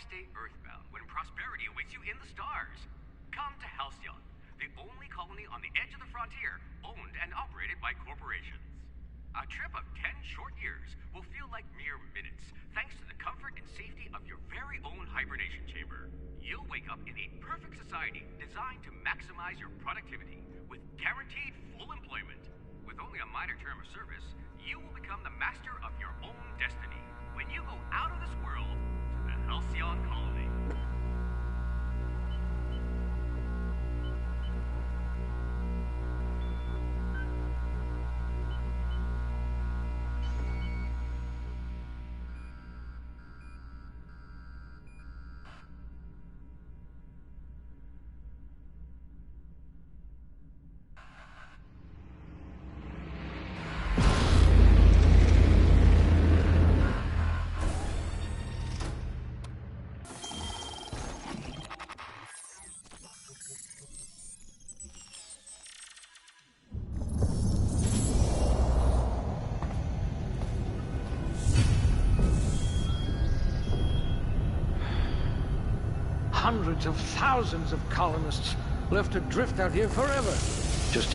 stay earthbound when prosperity awaits you in the stars? Come to Halcyon, the only colony on the edge of the frontier, owned and operated by corporations. A trip of 10 short years will feel like mere minutes, thanks to the comfort and safety of your very own hibernation chamber. You'll wake up in a perfect society designed to maximize your productivity, with guaranteed full employment. With only a minor term of service, you will become the master of your own destiny when you go out of this world to the Halcyon colony. Hundreds of thousands of colonists left to drift out here forever. Just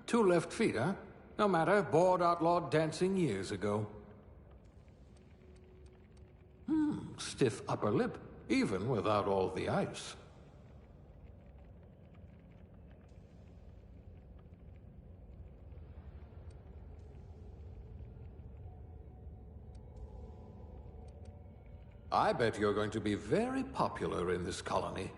two left feet, huh? No matter, bored outlawed dancing years ago. Stiff upper lip, even without all the ice. I bet you're going to be very popular in this colony.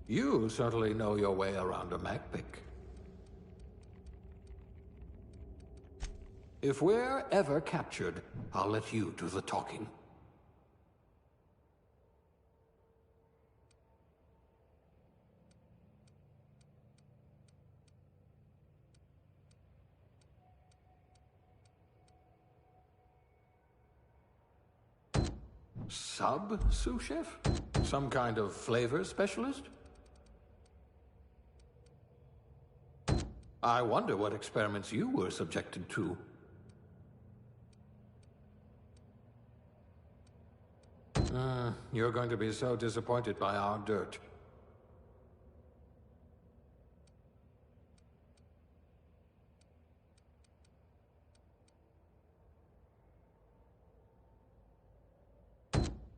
You certainly know your way around a MacPick. If we're ever captured, I'll let you do the talking. Sous chef? Some kind of flavor specialist? I wonder what experiments you were subjected to. You're going to be so disappointed by our dirt.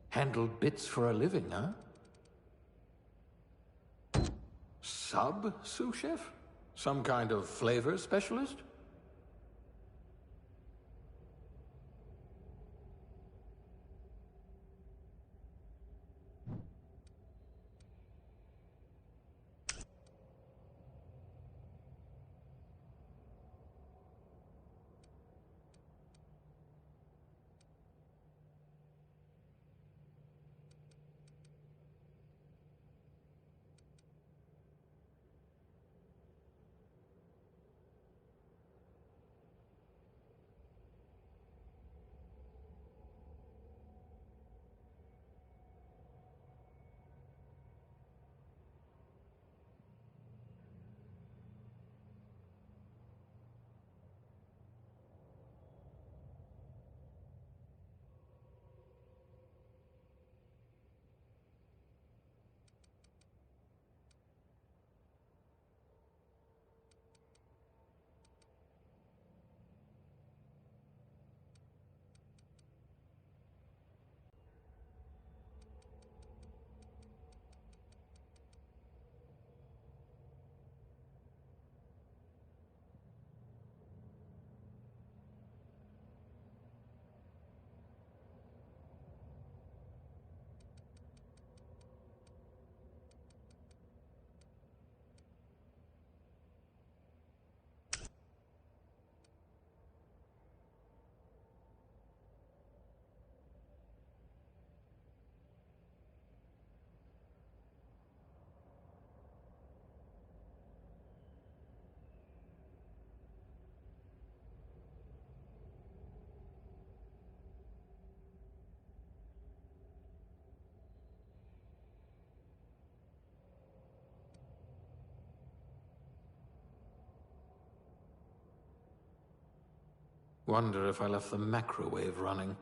Handled bits for a living, huh? Sous chef? Some kind of flavor specialist? Wonder if I left the microwave running.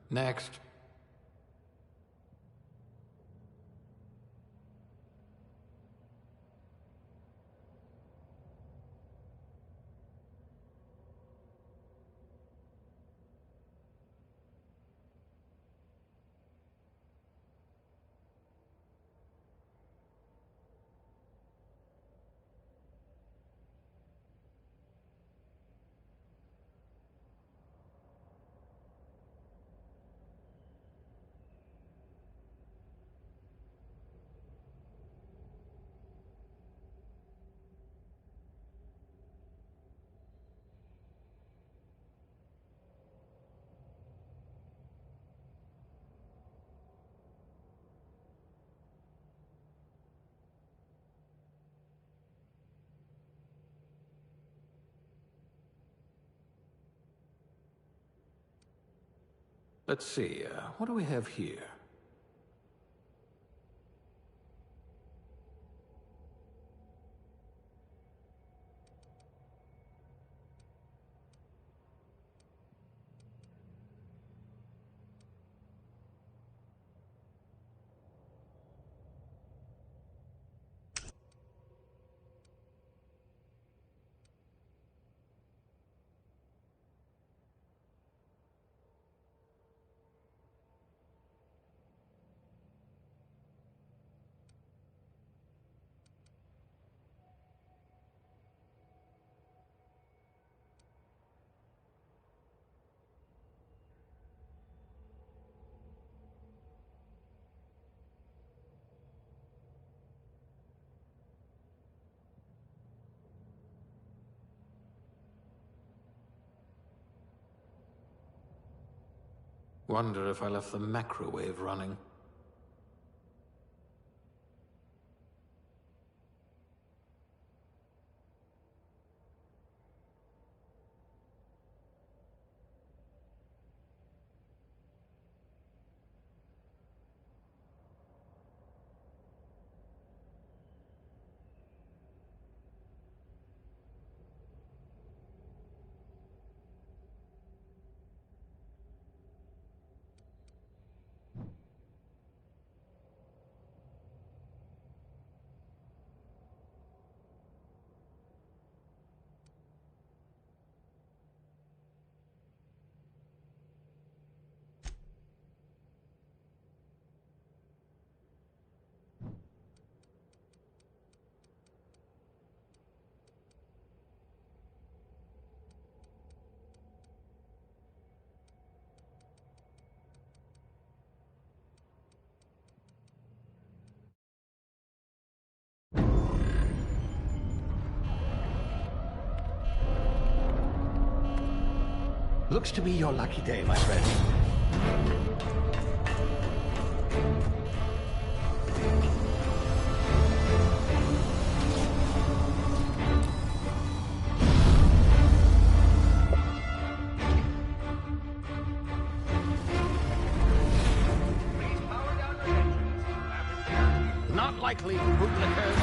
Next. Let's see, what do we have here? Wonder if I left the microwave running. Looks to be your lucky day, my friend. Not likely, bootlickers.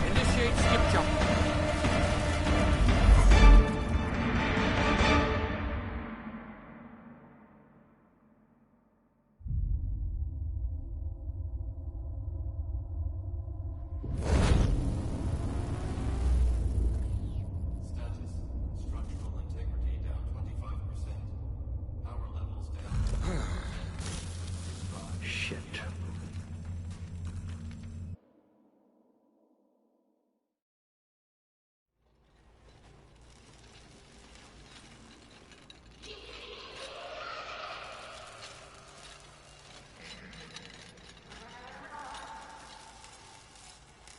Initiate skip jump. shit.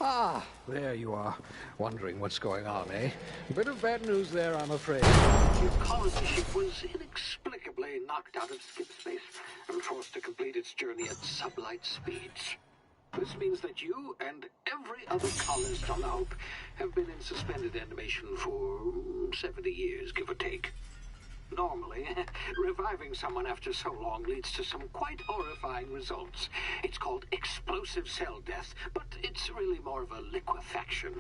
Ah, there you are. Wondering what's going on, eh? A bit of bad news there, I'm afraid. Your colony ship was inexplicably knocked out of skip space and forced to complete its journey at sublight speeds. This means that you and every other colonist on the Hope have been in suspended animation for 70 years, give or take. Normally, reviving someone after so long leads to some quite horrifying results. It's called explosive cell death, but it's really more of a liquefaction.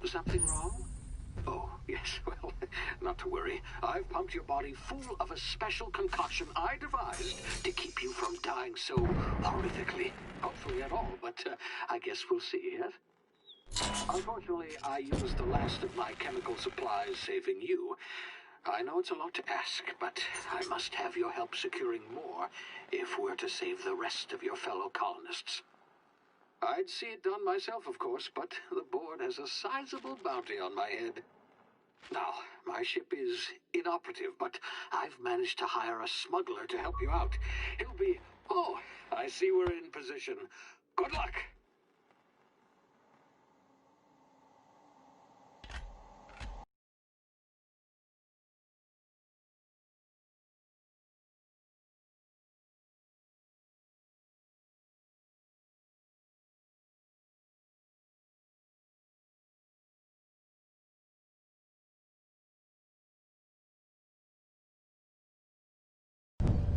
Something wrong? Oh, yes, well, not to worry. I've pumped your body full of a special concoction I devised to keep you from dying so horrifically. Hopefully at all, but I guess we'll see, yes? Unfortunately, I used the last of my chemical supplies saving you. I know it's a lot to ask, but I must have your help securing more if we're to save the rest of your fellow colonists. I'd see it done myself, of course, but the board has a sizable bounty on my head. Now, my ship is inoperative, but I've managed to hire a smuggler to help you out. He'll be... Oh, I see we're in position. Good luck!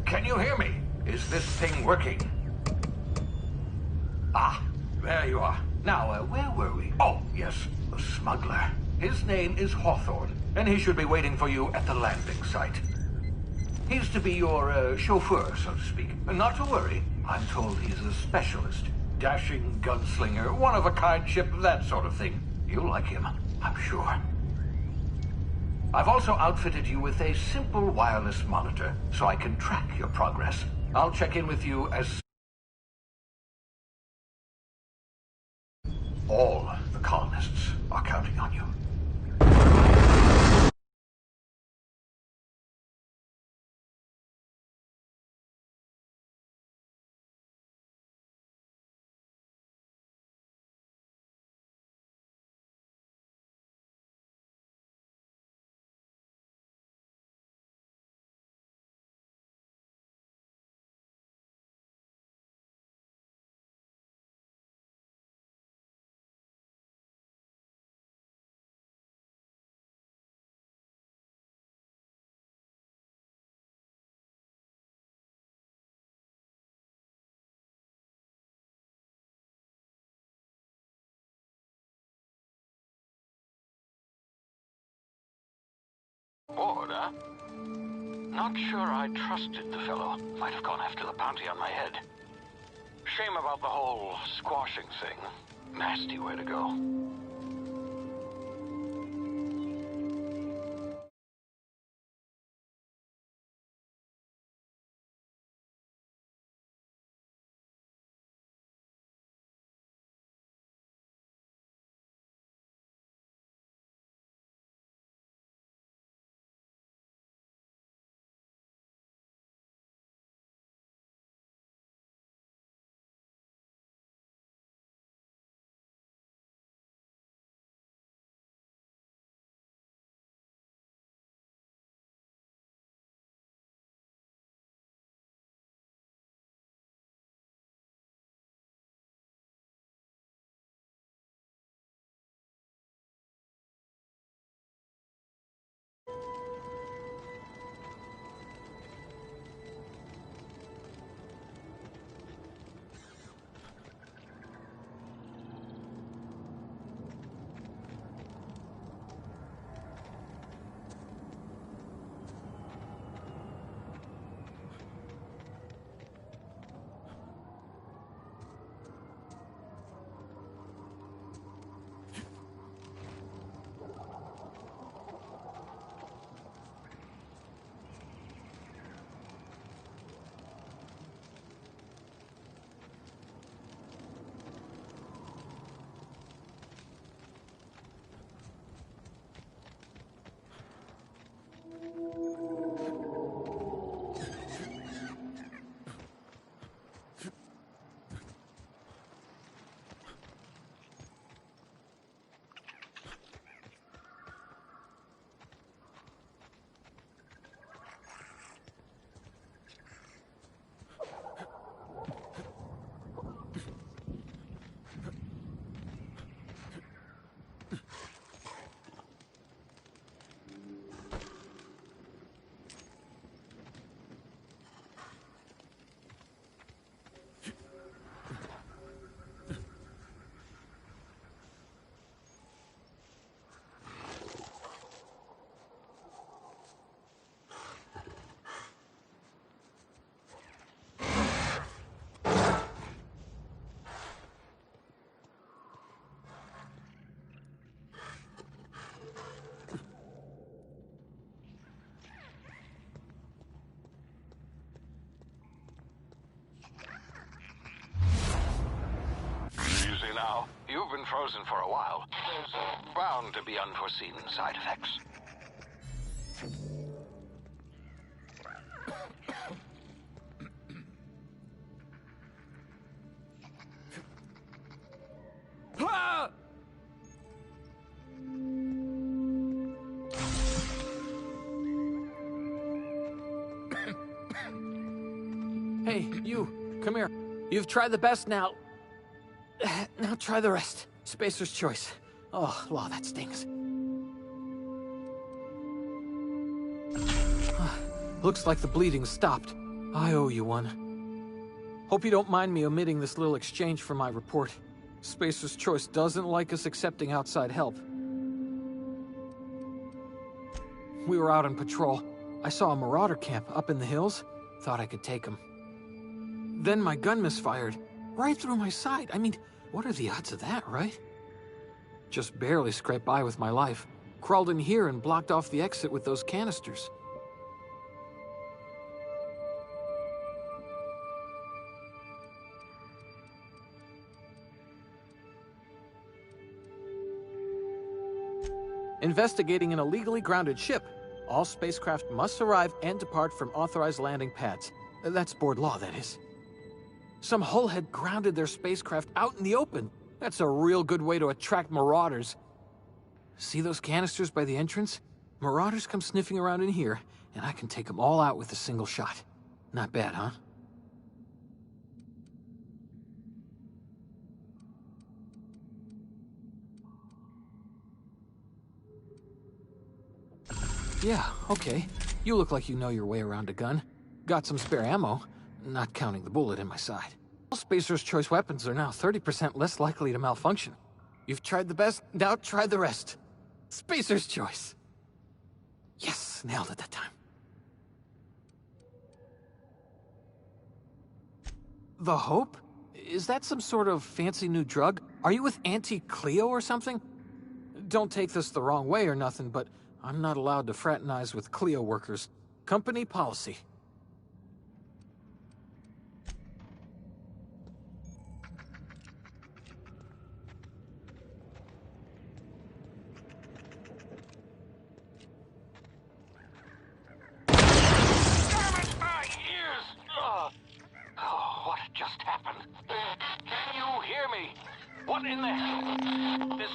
Can you hear me? Is this thing working? Ah, there you are. Now, where were we? Oh, yes, the smuggler. His name is Hawthorne, and he should be waiting for you at the landing site. He's to be your chauffeur, so to speak. Not to worry. I'm told he's a specialist. Dashing gunslinger, one-of-a-kind ship, that sort of thing. You'll like him, I'm sure. I've also outfitted you with a simple wireless monitor, so I can track your progress. I'll check in with you as... All the colonists are counting on you. Bored, huh? Not sure I trusted the fellow. Might have gone after the bounty on my head. Shame about the whole squashing thing. Nasty way to go. now. You've been frozen for a while. There's bound to be unforeseen side effects. Ah! Hey, you, come here. You've tried the best now. Now try the rest. Spacer's choice. Oh, wow, that stings. Looks like the bleeding stopped. I owe you one. Hope you don't mind me omitting this little exchange from my report. Spacer's choice doesn't like us accepting outside help. We were out on patrol. I saw a marauder camp up in the hills. Thought I could take him. Then my gun misfired. Right through my side. I mean, what are the odds of that, right? Just barely scraped by with my life. Crawled in here and blocked off the exit with those canisters. Investigating an illegally grounded ship. All spacecraft must arrive and depart from authorized landing pads. That's board law, that is. Some hullhead grounded their spacecraft out in the open. That's a real good way to attract marauders. See those canisters by the entrance? Marauders come sniffing around in here, and I can take them all out with a single shot. Not bad, huh? Yeah, okay. You look like you know your way around a gun. Got some spare ammo, not counting the bullet in my side. All Spacer's choice weapons are now 30% less likely to malfunction. You've tried the best, now try the rest. Spacer's choice. Yes, nailed it that time. The Hope? Is that some sort of fancy new drug? Are you with Auntie Cleo or something? Don't take this the wrong way or nothing, but I'm not allowed to fraternize with Cleo workers. Company policy. Damn it, my ears! Oh, what just happened? Can you hear me? What in the hell? This...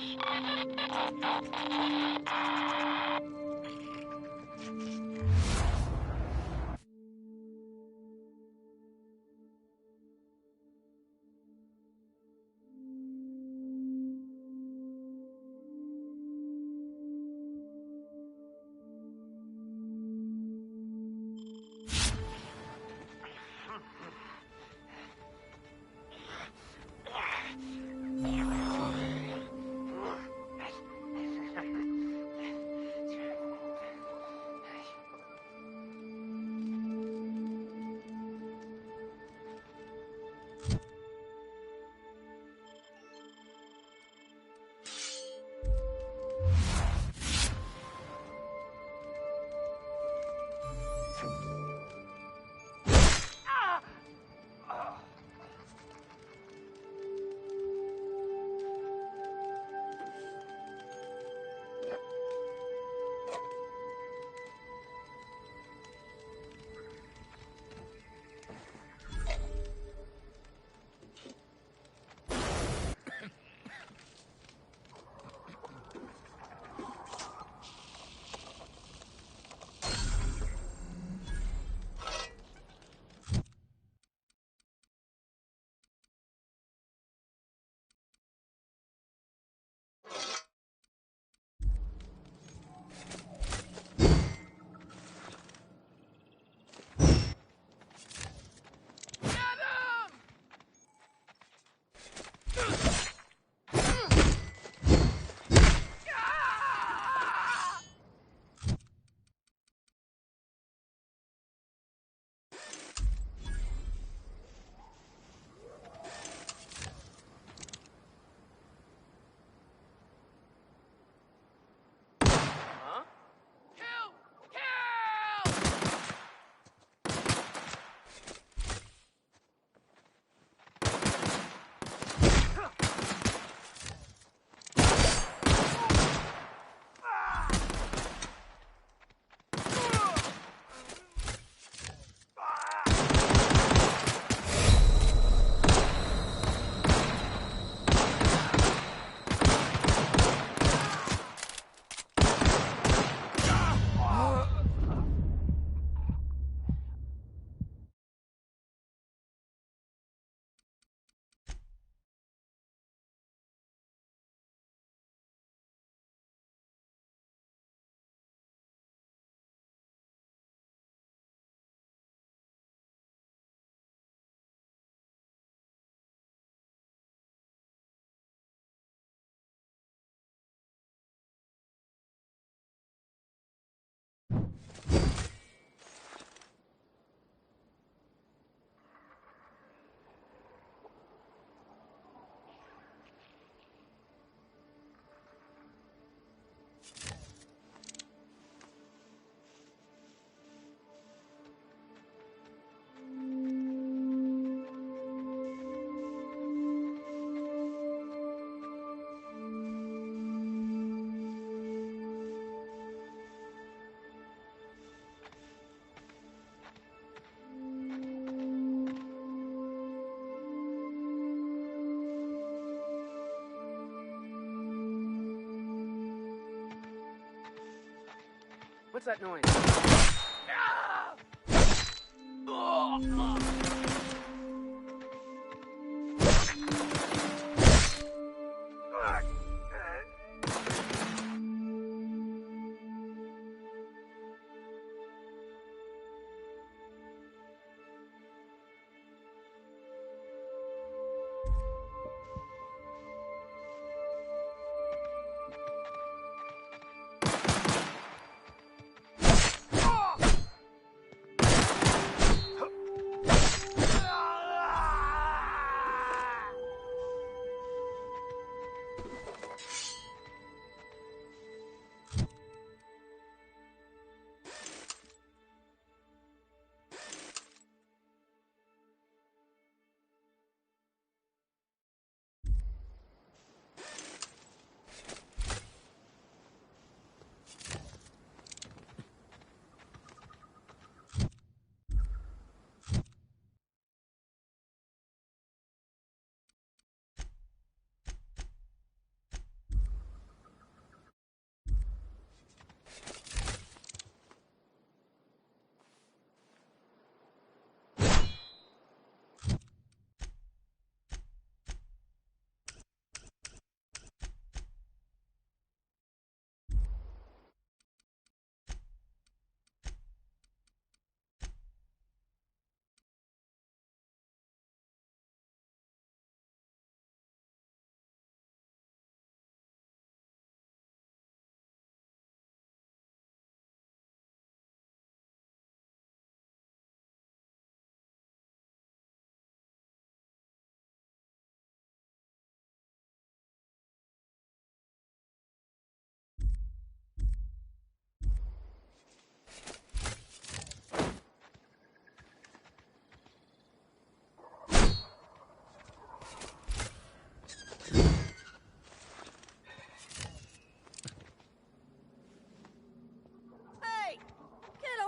What's that noise?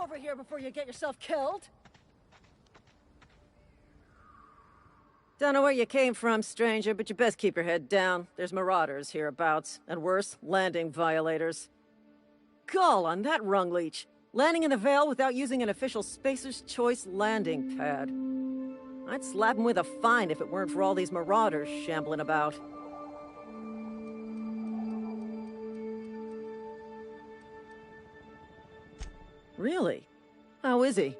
Over here before you get yourself killed. Don't know where you came from, stranger, but you best keep your head down. There's marauders hereabouts, and worse, landing violators. Gall on that rung leech. Landing in the Vale without using an official Spacer's Choice landing pad. I'd slap him with a fine if it weren't for all these marauders shambling about. Really? How is he?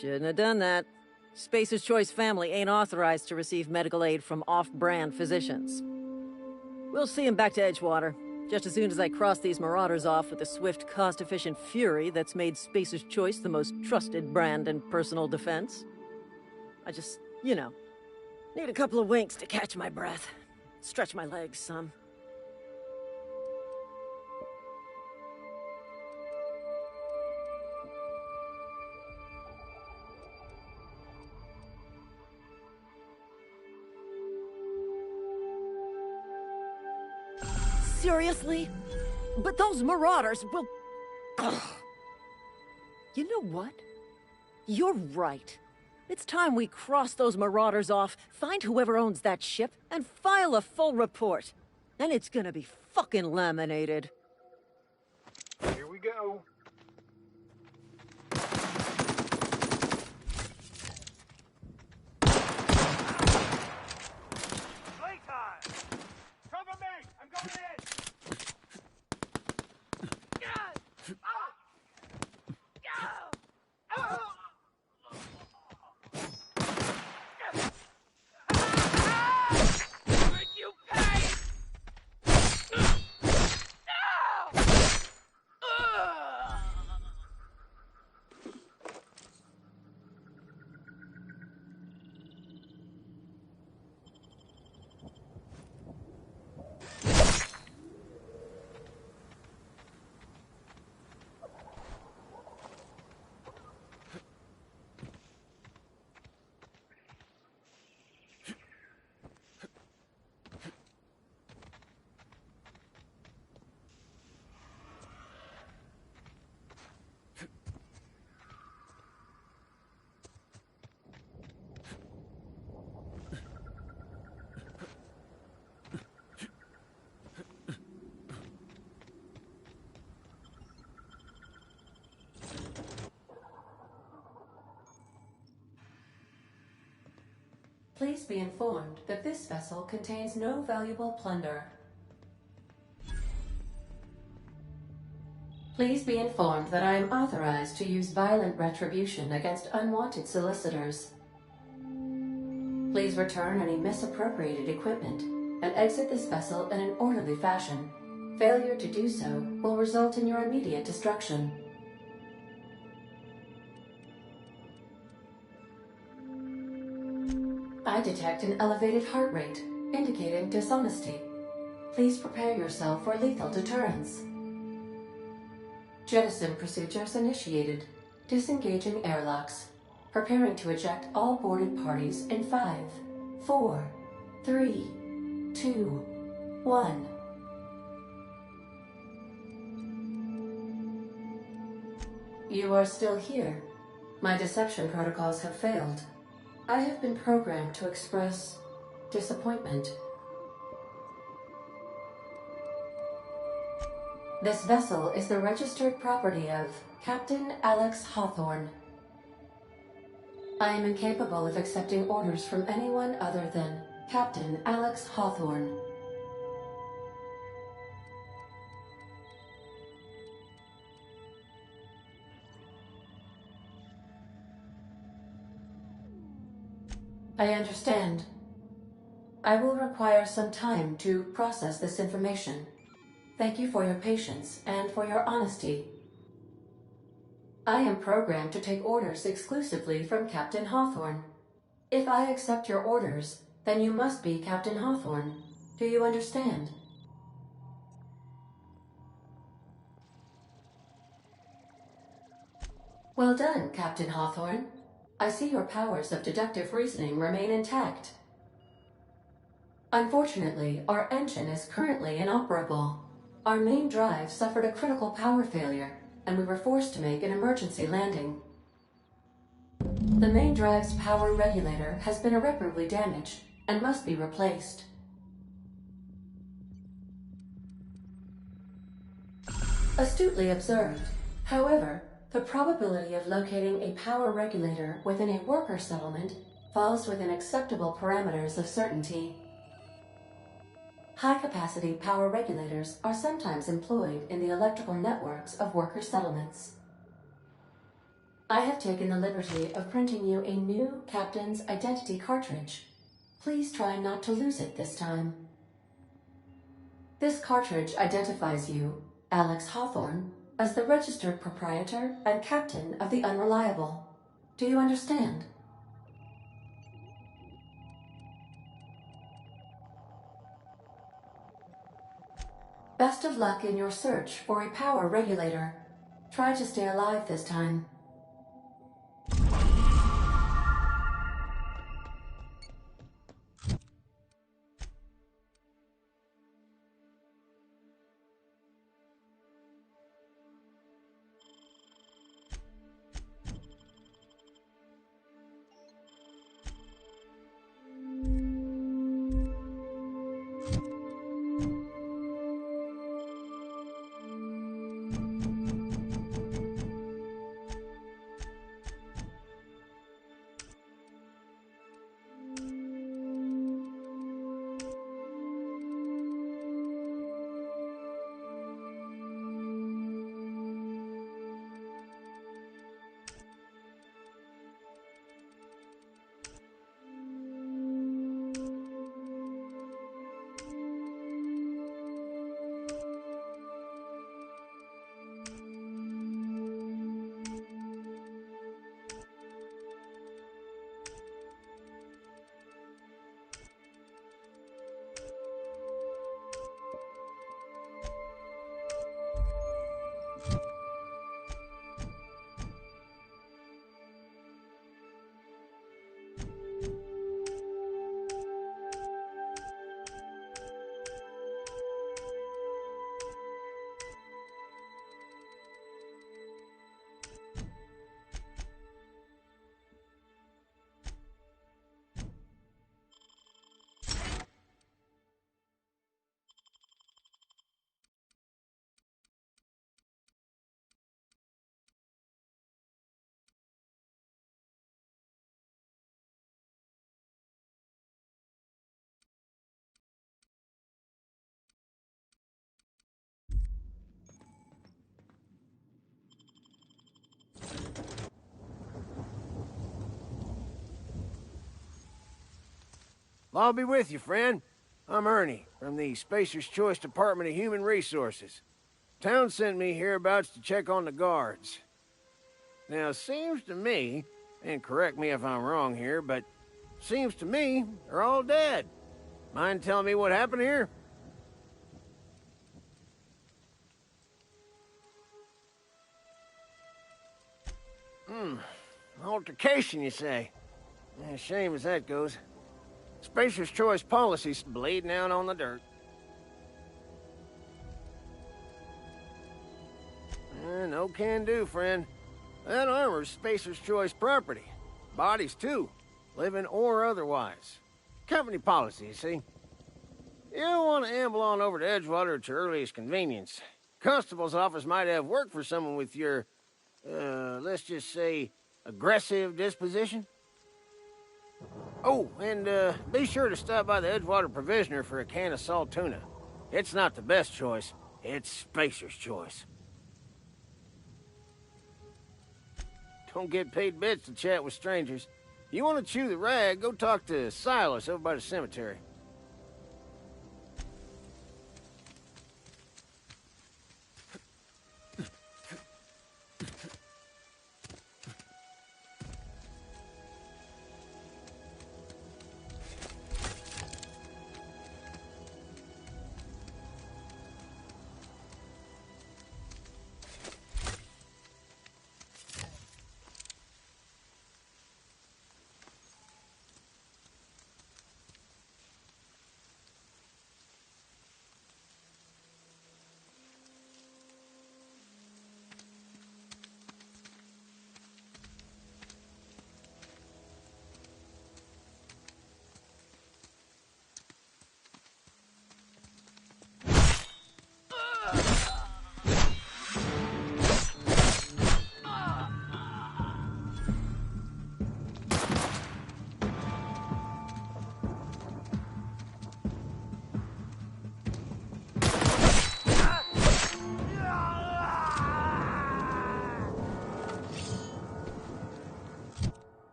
Shouldn't have done that. Spacer's Choice family ain't authorized to receive medical aid from off-brand physicians. We'll see him back to Edgewater, just as soon as I cross these marauders off with the swift, cost-efficient fury that's made Spacer's Choice the most trusted brand in personal defense. I just, you know, need a couple of winks to catch my breath. Stretch my legs some. Seriously? But those marauders will... Ugh. You know what? You're right. It's time we cross those marauders off, find whoever owns that ship, and file a full report. And it's gonna be fucking laminated. Here we go. Playtime! Cover me! I'm going in! be informed that this vessel contains no valuable plunder. Please be informed that I am authorized to use violent retribution against unwanted solicitors. Please return any misappropriated equipment and exit this vessel in an orderly fashion. Failure to do so will result in your immediate destruction. I detect an elevated heart rate, indicating dishonesty. Please prepare yourself for lethal deterrence. Jettison procedures initiated. Disengaging airlocks. Preparing to eject all boarded parties in 5, 4, 3, 2, 1. You are still here. My deception protocols have failed. I have been programmed to express disappointment. This vessel is the registered property of Captain Alex Hawthorne. I am incapable of accepting orders from anyone other than Captain Alex Hawthorne. I understand. I will require some time to process this information. Thank you for your patience and for your honesty. I am programmed to take orders exclusively from Captain Hawthorne. If I accept your orders, then you must be Captain Hawthorne. Do you understand? Well done, Captain Hawthorne. I see your powers of deductive reasoning remain intact. Unfortunately, our engine is currently inoperable. Our main drive suffered a critical power failure, and we were forced to make an emergency landing. The main drive's power regulator has been irreparably damaged and must be replaced. Astutely observed. However, the probability of locating a power regulator within a worker settlement falls within acceptable parameters of certainty. High-capacity power regulators are sometimes employed in the electrical networks of worker settlements. I have taken the liberty of printing you a new Captain's Identity cartridge. Please try not to lose it this time. This cartridge identifies you, Alex Hawthorne, as the registered proprietor and captain of the Unreliable. Do you understand? Best of luck in your search for a power regulator. Try to stay alive this time. I'll be with you, friend. I'm Ernie, from the Spacer's Choice Department of Human Resources. Town sent me hereabouts to check on the guards. Now, seems to me, and correct me if I'm wrong here, but seems to me they're all dead. Mind telling me what happened here? Altercation, you say? Yeah, shame as that goes. Spacer's Choice policy's bleeding out on the dirt. No can do, friend. That armor's Spacer's Choice property. Bodies, too. Living or otherwise. Company policy, you see. You don't want to amble on over to Edgewater at your earliest convenience. Constable's office might have work for someone with your, let's just say, aggressive disposition. Oh, and be sure to stop by the Edgewater Provisioner for a can of salt tuna. It's not the best choice. It's Spacer's Choice. Don't get paid bits to chat with strangers. You want to chew the rag, go talk to Silas over by the cemetery.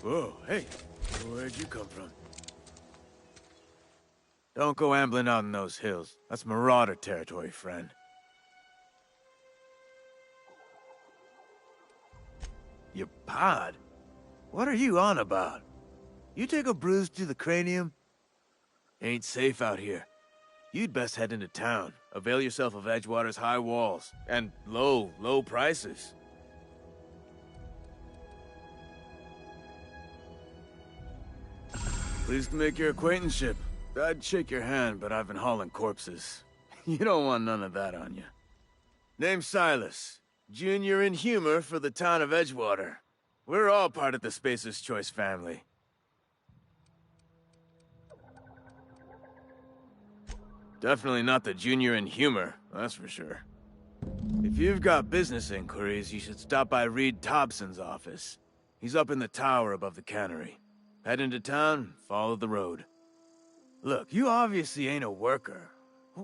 Whoa, hey, where'd you come from? Don't go ambling out in those hills. That's marauder territory, friend. Your pod? What are you on about? You take a bruise to the cranium? Ain't safe out here. You'd best head into town. Avail yourself of Edgewater's high walls. And low prices. Pleased to make your acquaintanceship. I'd shake your hand, but I've been hauling corpses. You don't want none of that on you. Name's Silas. Junior in humor for the town of Edgewater. We're all part of the Spacer's Choice family. Definitely not the junior in humor, that's for sure. If you've got business inquiries, you should stop by Reed Thompson's office. He's up in the tower above the cannery. Head into town, follow the road. Look, you obviously ain't a worker.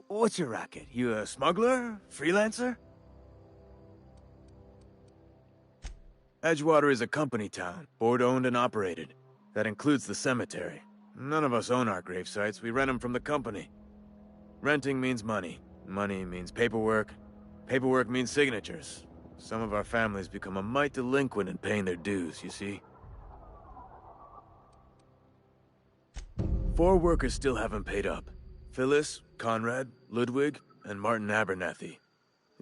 What's your racket? You a smuggler? Freelancer? Edgewater is a company town, board-owned and operated. That includes the cemetery. None of us own our gravesites, we rent them from the company. Renting means money. Money means paperwork. Paperwork means signatures. Some of our families become a mite delinquent in paying their dues, you see? 4 workers still haven't paid up. Phyllis, Conrad, Ludwig, and Martin Abernathy.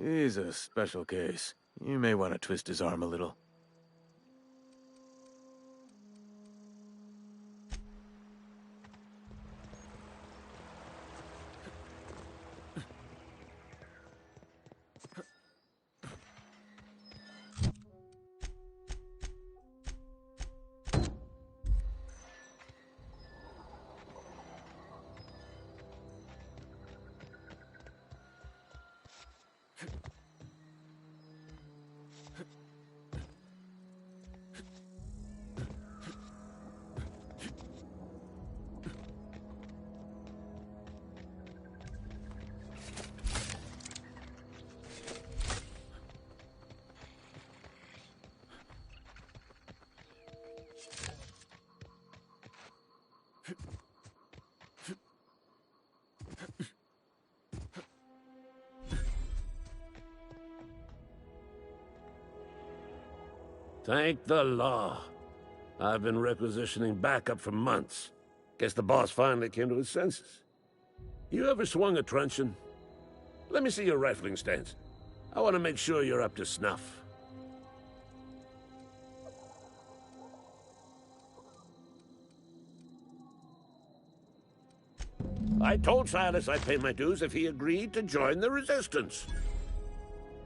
He's a special case. You may want to twist his arm a little. Thank the law. I've been requisitioning backup for months. Guess the boss finally came to his senses. You ever swung a truncheon? Let me see your rifling stance. I want to make sure you're up to snuff. I told Silas I'd pay my dues if he agreed to join the Resistance.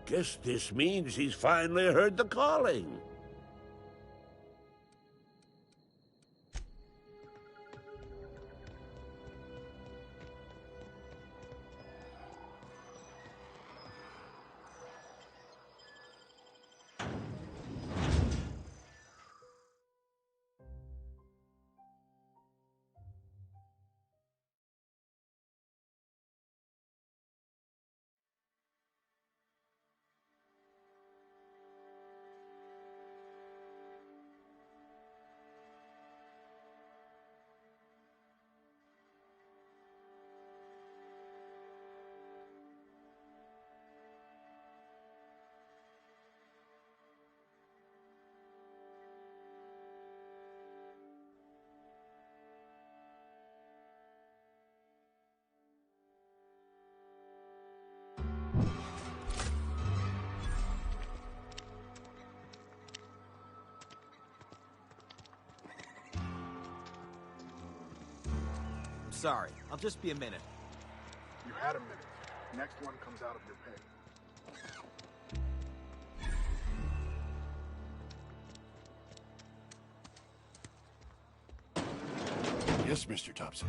Guess this means he's finally heard the calling. Sorry, I'll just be a minute. You had a minute. Next one comes out of your pay. Yes, Mr. Thompson.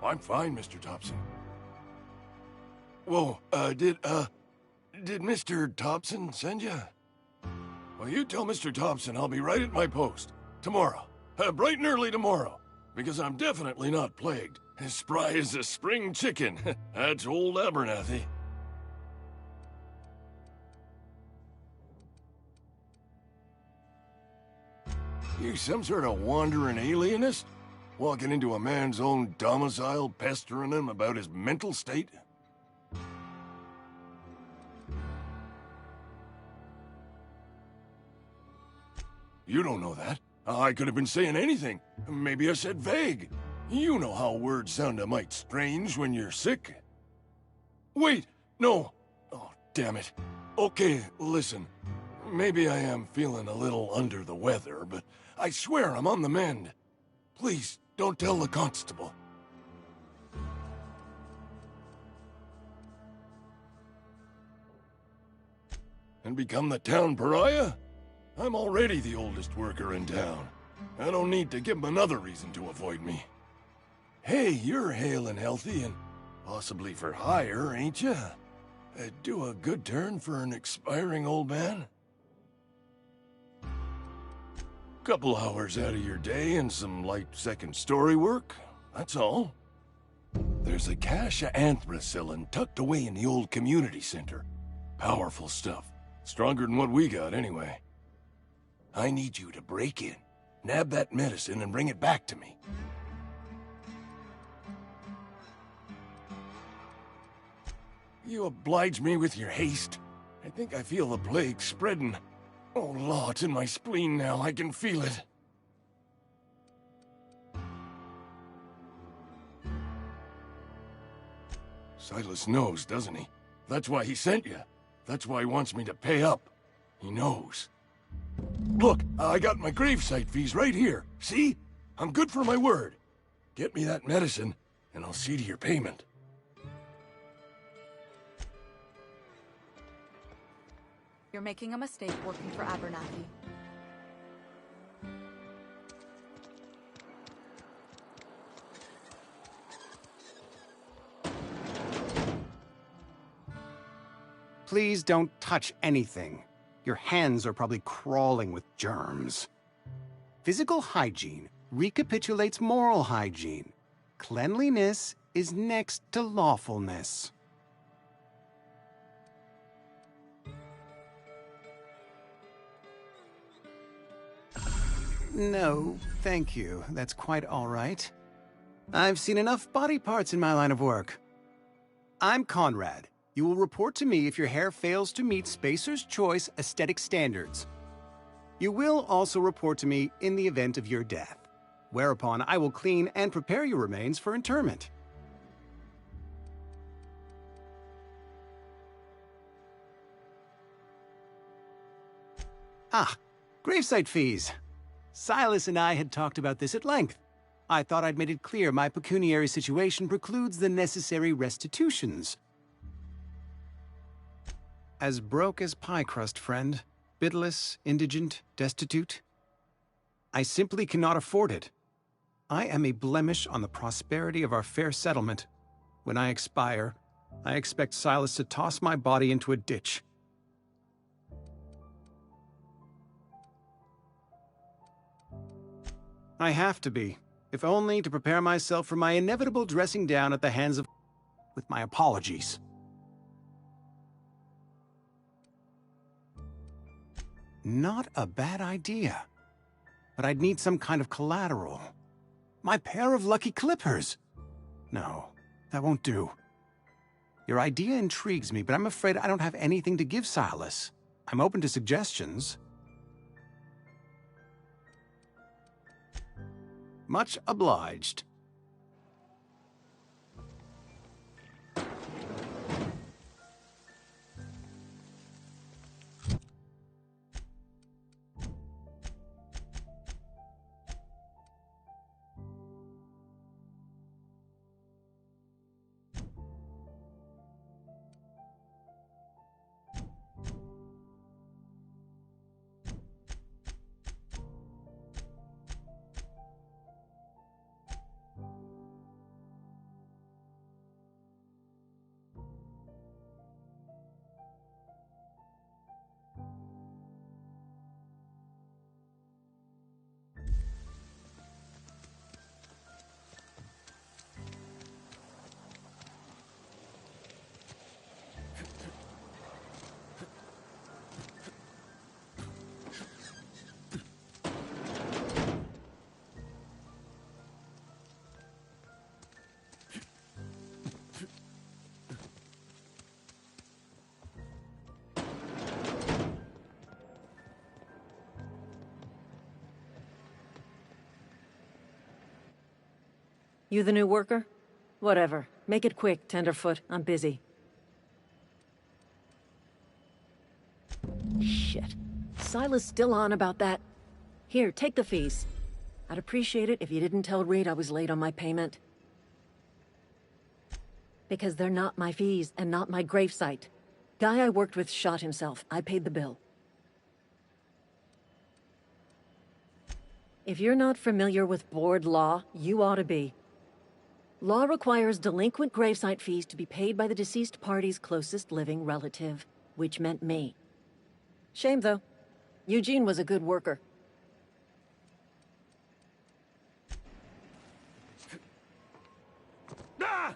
I'm fine, Mr. Thompson. Whoa, did Mr. Thompson send you? Well, you tell Mr. Thompson I'll be right at my post. Tomorrow. Bright and early tomorrow. Because I'm definitely not plagued. As spry as a spring chicken. That's old Abernathy. You some sort of wandering alienist? Walking into a man's own domicile, pestering him about his mental state? You don't know that. I could have been saying anything. Maybe I said vague. You know how words sound a mite strange when you're sick. Wait, no. Oh, damn it. Okay, listen. Maybe I am feeling a little under the weather, but I swear I'm on the mend. Please, don't tell the constable. And become the town pariah? I'm already the oldest worker in town. I don't need to give him another reason to avoid me. Hey, you're hale and healthy and possibly for hire, ain't you? Do a good turn for an expiring old man? Couple hours out of your day and some light second-story work, that's all. There's a cache of anthracillin tucked away in the old community center. Powerful stuff. Stronger than what we got, anyway. I need you to break in, nab that medicine, and bring it back to me. You oblige me with your haste. I think I feel the plague spreading. Oh, Law, it's in my spleen now. I can feel it. Silas knows, doesn't he? That's why he sent you. That's why he wants me to pay up. He knows. Look, I got my gravesite fees right here. See? I'm good for my word. Get me that medicine, and I'll see to your payment. You're making a mistake working for Abernathy. Please don't touch anything. Your hands are probably crawling with germs. Physical hygiene recapitulates moral hygiene. Cleanliness is next to lawfulness. No, thank you. That's quite all right. I've seen enough body parts in my line of work. I'm Conrad. You will report to me if your hair fails to meet Spacer's Choice aesthetic standards. You will also report to me in the event of your death, whereupon I will clean and prepare your remains for interment. Ah, gravesite fees. Silas and I had talked about this at length. I thought I'd made it clear my pecuniary situation precludes the necessary restitutions. As broke as pie crust, friend. Bidless, indigent, destitute. I simply cannot afford it. I am a blemish on the prosperity of our fair settlement. When I expire, I expect Silas to toss my body into a ditch. I have to be, if only to prepare myself for my inevitable dressing down at the hands of... with my apologies. Not a bad idea. But I'd need some kind of collateral. My pair of lucky clippers! No, that won't do. Your idea intrigues me, but I'm afraid I don't have anything to give Silas. I'm open to suggestions. Much obliged. You the new worker? Whatever. Make it quick, Tenderfoot. I'm busy. Shit. Silas still on about that. Here, take the fees. I'd appreciate it if you didn't tell Reed I was late on my payment. Because they're not my fees and not my gravesite. Guy I worked with shot himself. I paid the bill. If you're not familiar with board law, you ought to be. Law requires delinquent gravesite fees to be paid by the deceased party's closest living relative, which meant me. Shame, though. Eugene was a good worker. Ah!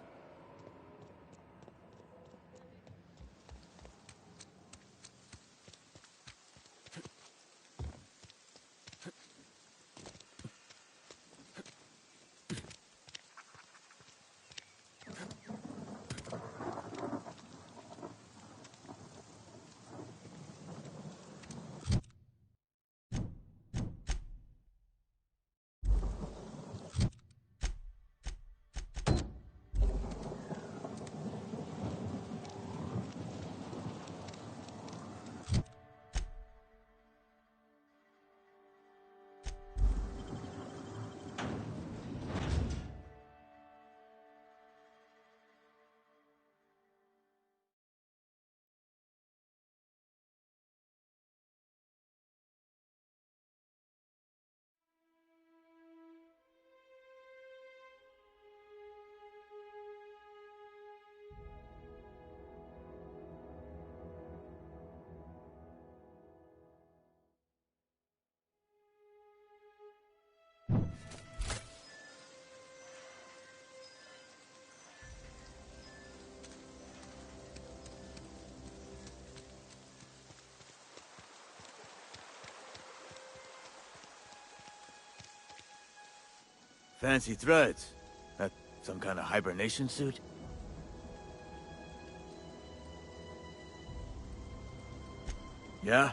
Fancy threads. That some kind of hibernation suit? Yeah?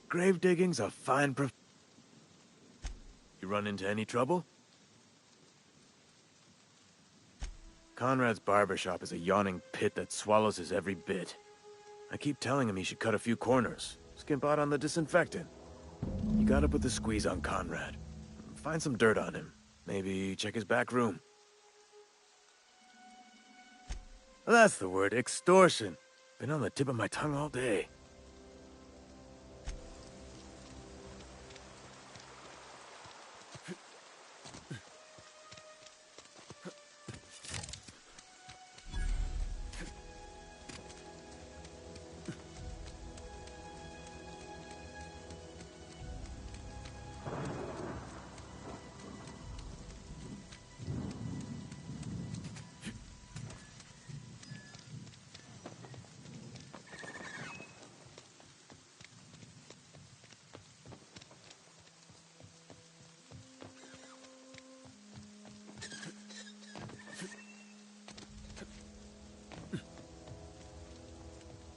Grave digging's a fine You run into any trouble? Conrad's barbershop is a yawning pit that swallows his every bit. I keep telling him he should cut a few corners, skimp out on the disinfectant. You gotta put the squeeze on Conrad. Find some dirt on him. Maybe check his back room. That's the word, extortion. Been on the tip of my tongue all day.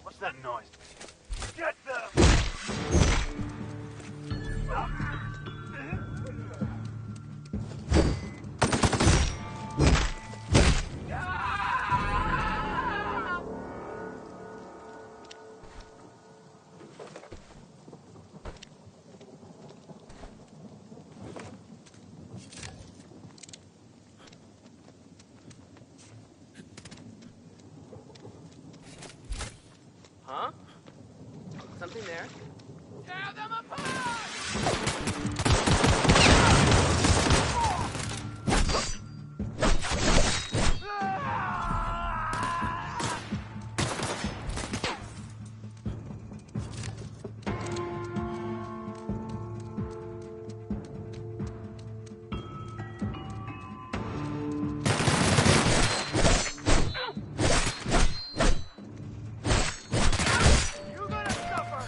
What's that noise? Get them! Huh? Something there? Tear them apart! You're gonna suffer!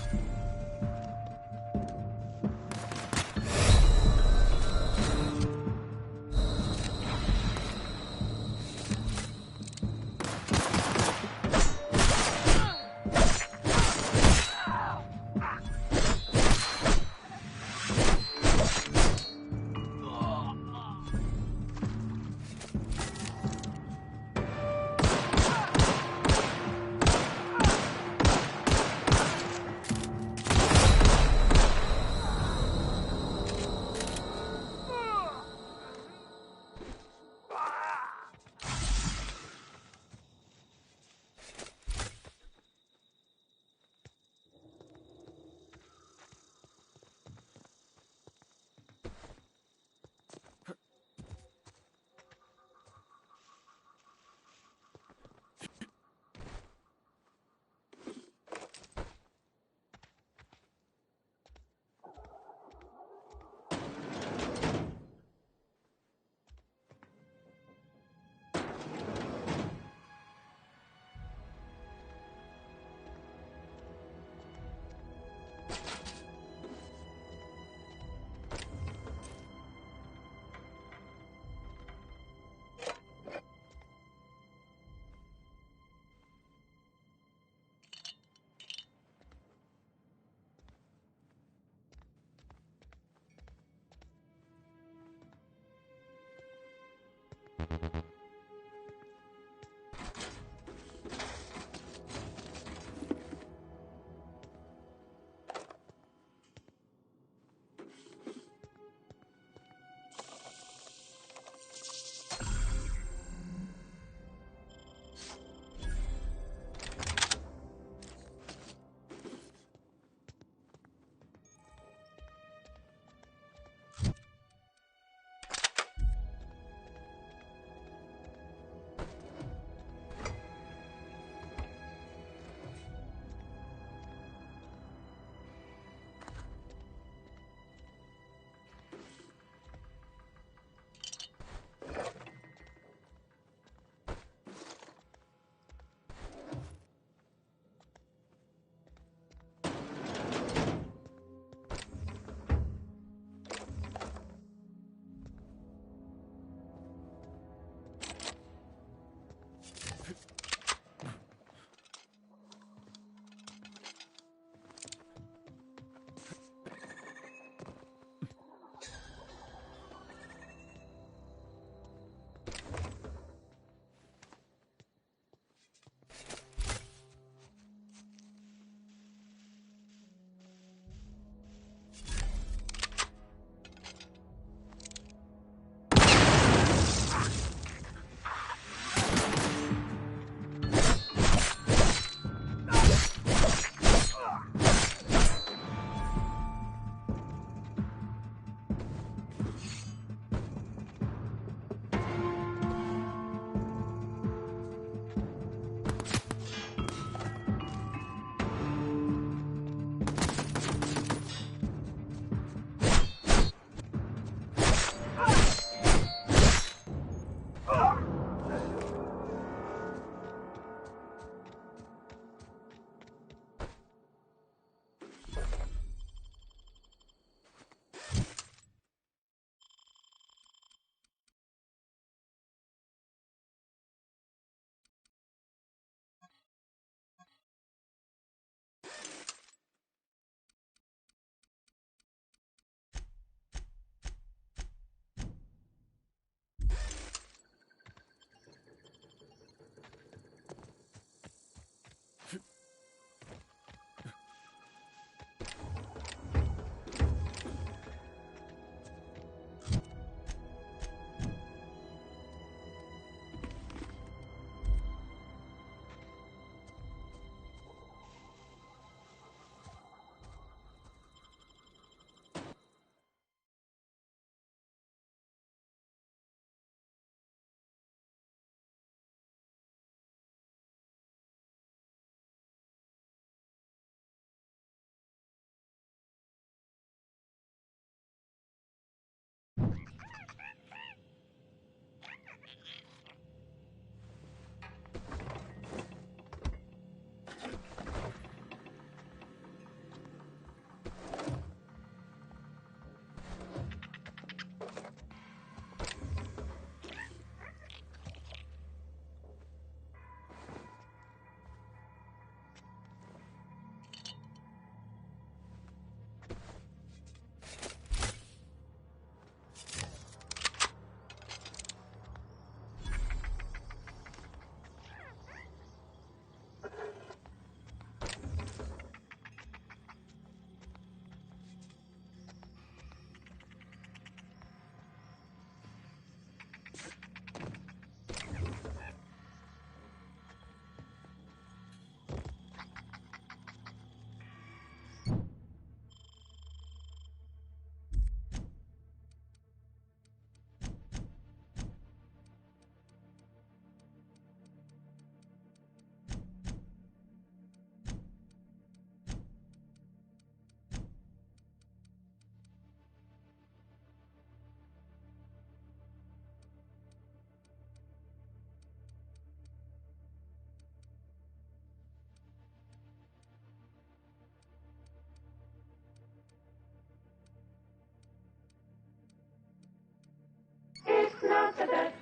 It's not the best.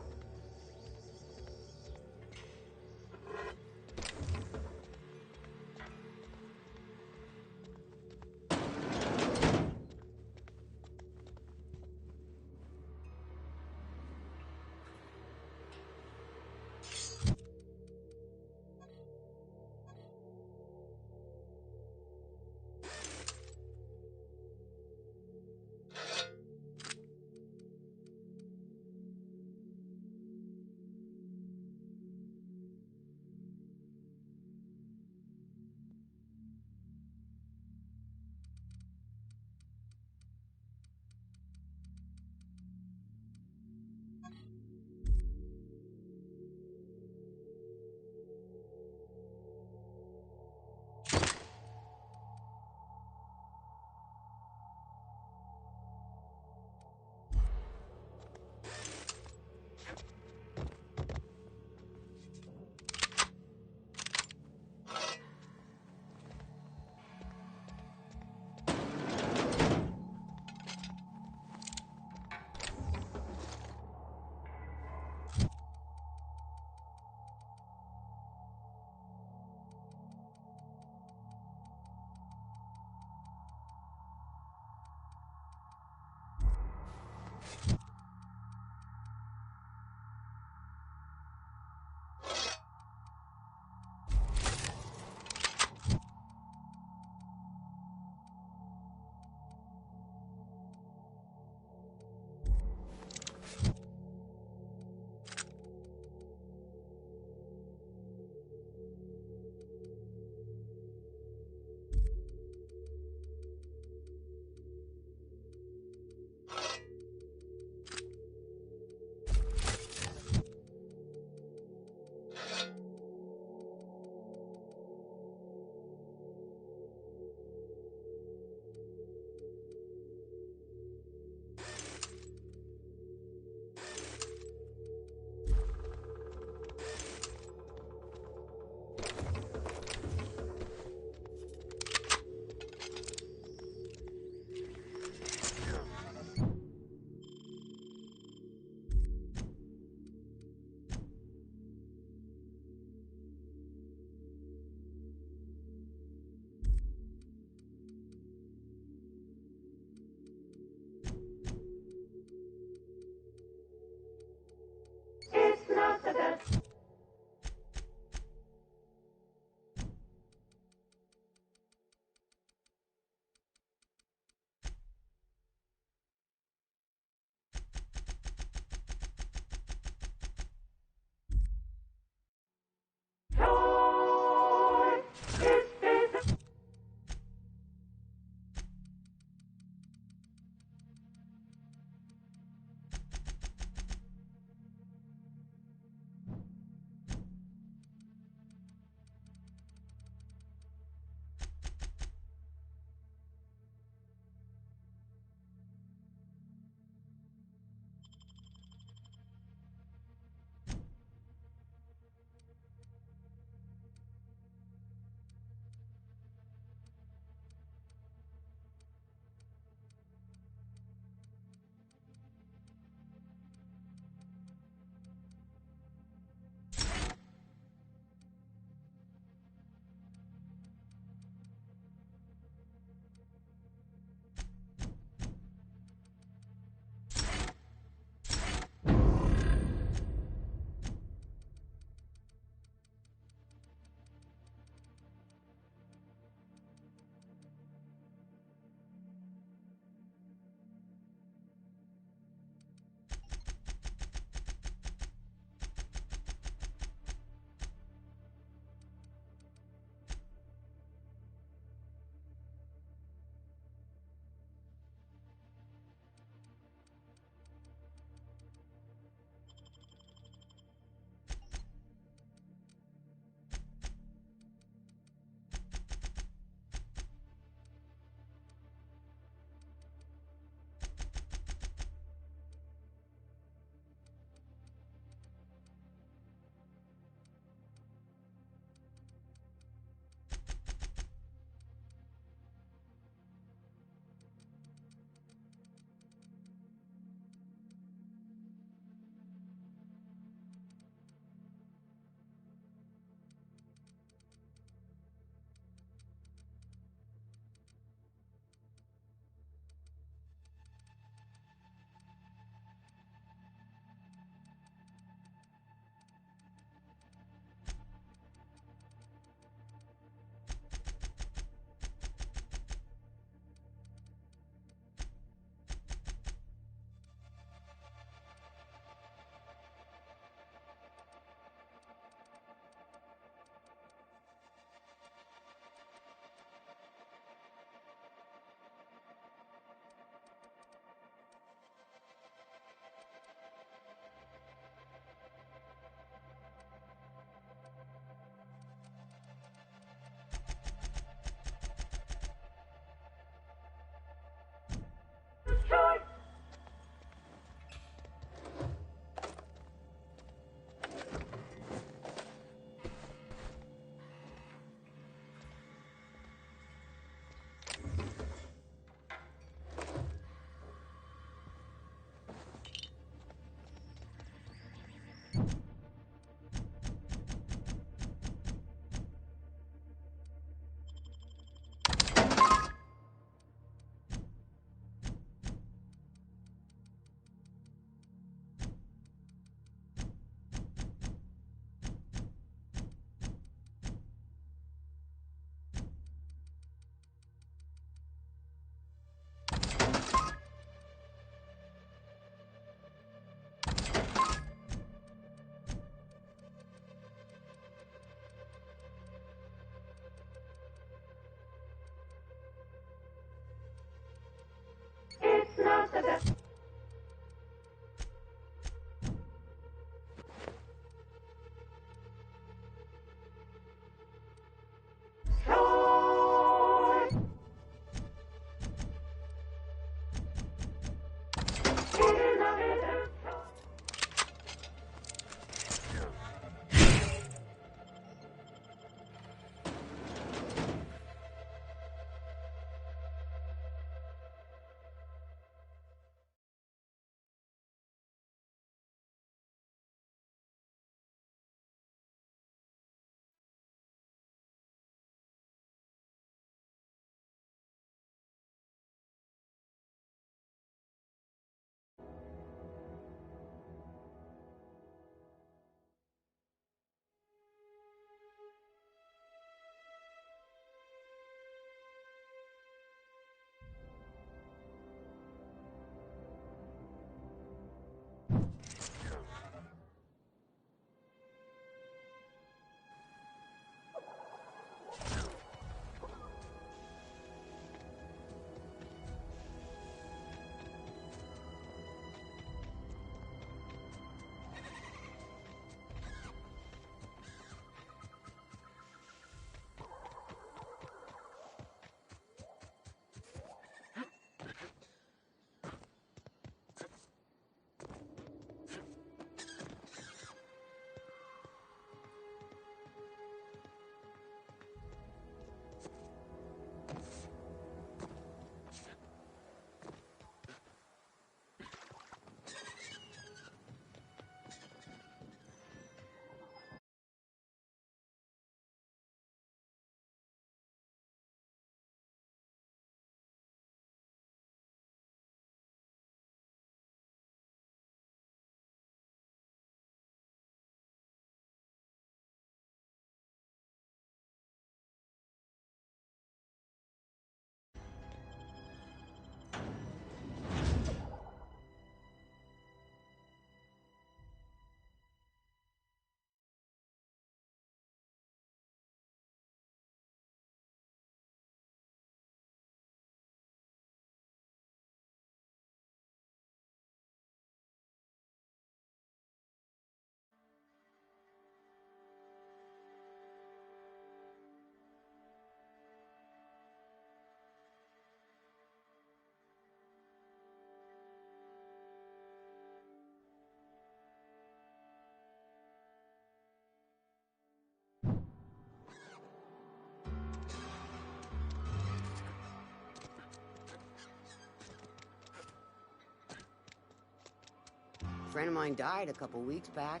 friend of mine died a couple weeks back.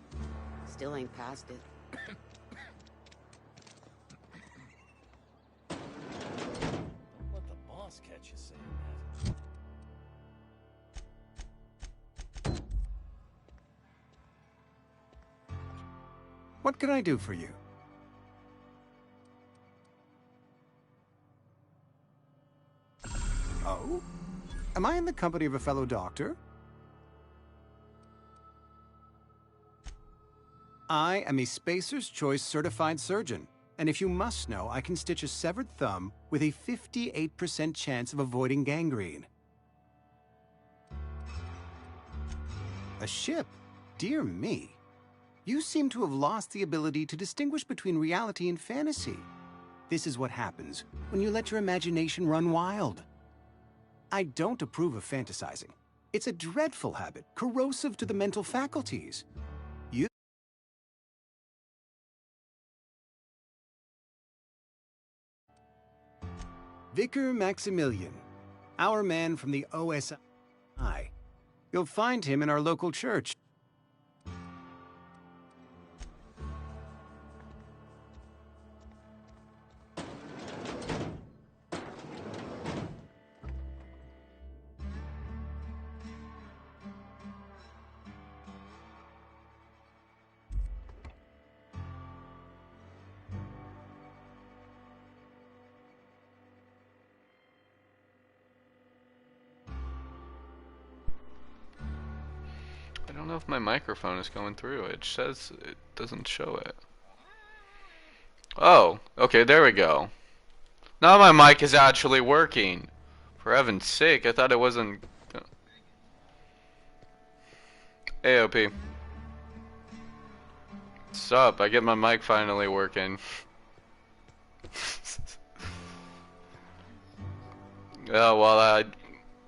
Still ain't past it. Let the boss catch you saying that. What can I do for you? Oh? Am I in the company of a fellow doctor? I am a Spacer's Choice certified surgeon, and if you must know, I can stitch a severed thumb with a 58% chance of avoiding gangrene. A ship? Dear me. You seem to have lost the ability to distinguish between reality and fantasy. This is what happens when you let your imagination run wild. I don't approve of fantasizing. It's a dreadful habit, corrosive to the mental faculties. Vicar Maximilian, our man from the OSI. You'll find him in our local church. I don't know if my microphone is going through. It says it doesn't show it. Oh, okay, there we go. Now my mic is actually working. For heaven's sake, I thought it wasn't. AOP. What's up? I get my mic finally working. Oh, well,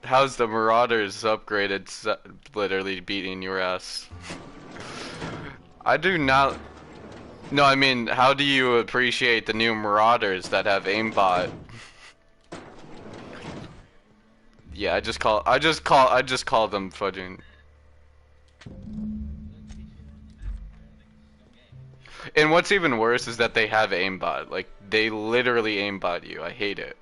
how's the Marauders upgraded? Literally beating your ass. I do not. No, I mean, how do you appreciate the new Marauders that have aimbot? Yeah, I just call them fudging. And what's even worse is that they have aimbot. Like, they literally aimbot you. I hate it.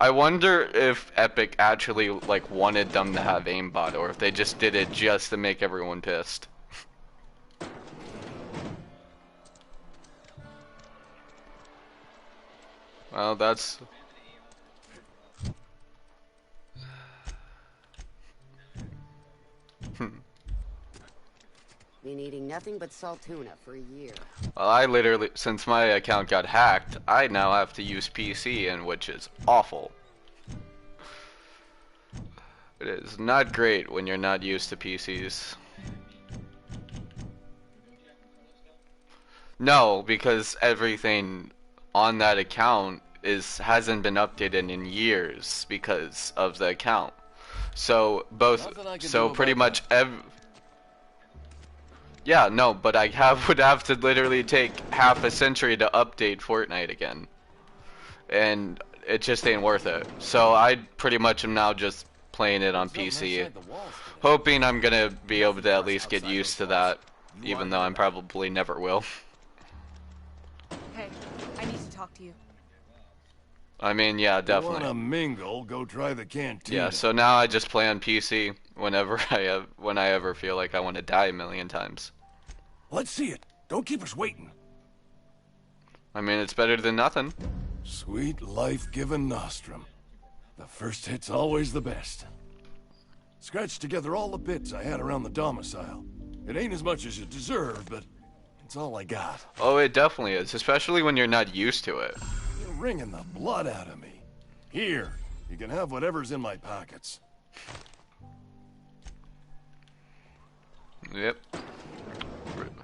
I wonder if Epic actually, like, wanted them to have aimbot, or if they just did it just to make everyone pissed. Well, that's... Been eating nothing but salt tuna for a year. Well, I literally, since my account got hacked, I now have to use PC, and which is awful. It is not great when you're not used to PCs. No, because everything on that account hasn't been updated in years because of the account. So pretty much yeah, no, but would have to literally take half a century to update Fortnite again. And it just ain't worth it. So I pretty much am now just playing it on PC, hoping I'm gonna be able to at least get used to that, even though I'm probably never will. Hey, I need to talk to you. I mean, yeah, definitely. You wanna mingle? Go try the canteen. Yeah, so now I just play on PC whenever when I ever feel like I want to die a million times. Let's see it. Don't keep us waiting. I mean, it's better than nothing. Sweet life-giving nostrum. The first hit's always the best. Scratched together all the bits I had around the domicile. It ain't as much as you deserve, but it's all I got. Oh, it definitely is, especially when you're not used to it. You're wringing the blood out of me. Here, you can have whatever's in my pockets. Yep.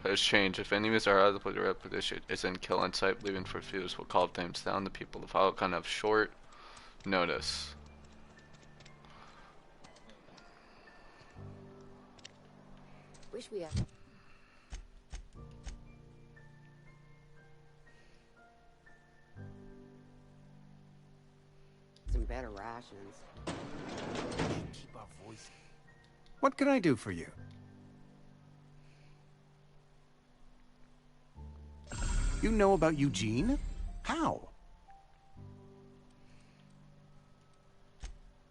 Has changed. If enemies are out of the repetition is in kill on sight, leaving for fuse will call things down to people to follow kind of short notice. Wish we had some better rations. Keep our voice. What can I do for you? You know about Eugene? How?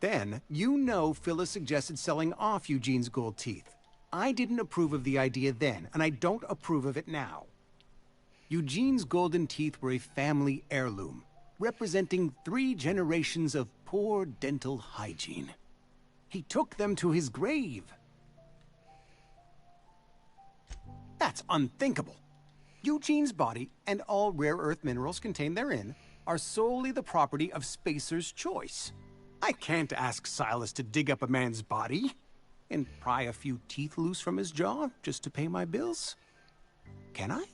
Then, you know Phyllis suggested selling off Eugene's gold teeth. I didn't approve of the idea then, and I don't approve of it now. Eugene's golden teeth were a family heirloom, representing 3 generations of poor dental hygiene. He took them to his grave. That's unthinkable. Eugene's body and all rare earth minerals contained therein are solely the property of Spacer's Choice. I can't ask Silas to dig up a man's body and pry a few teeth loose from his jaw just to pay my bills. Can I?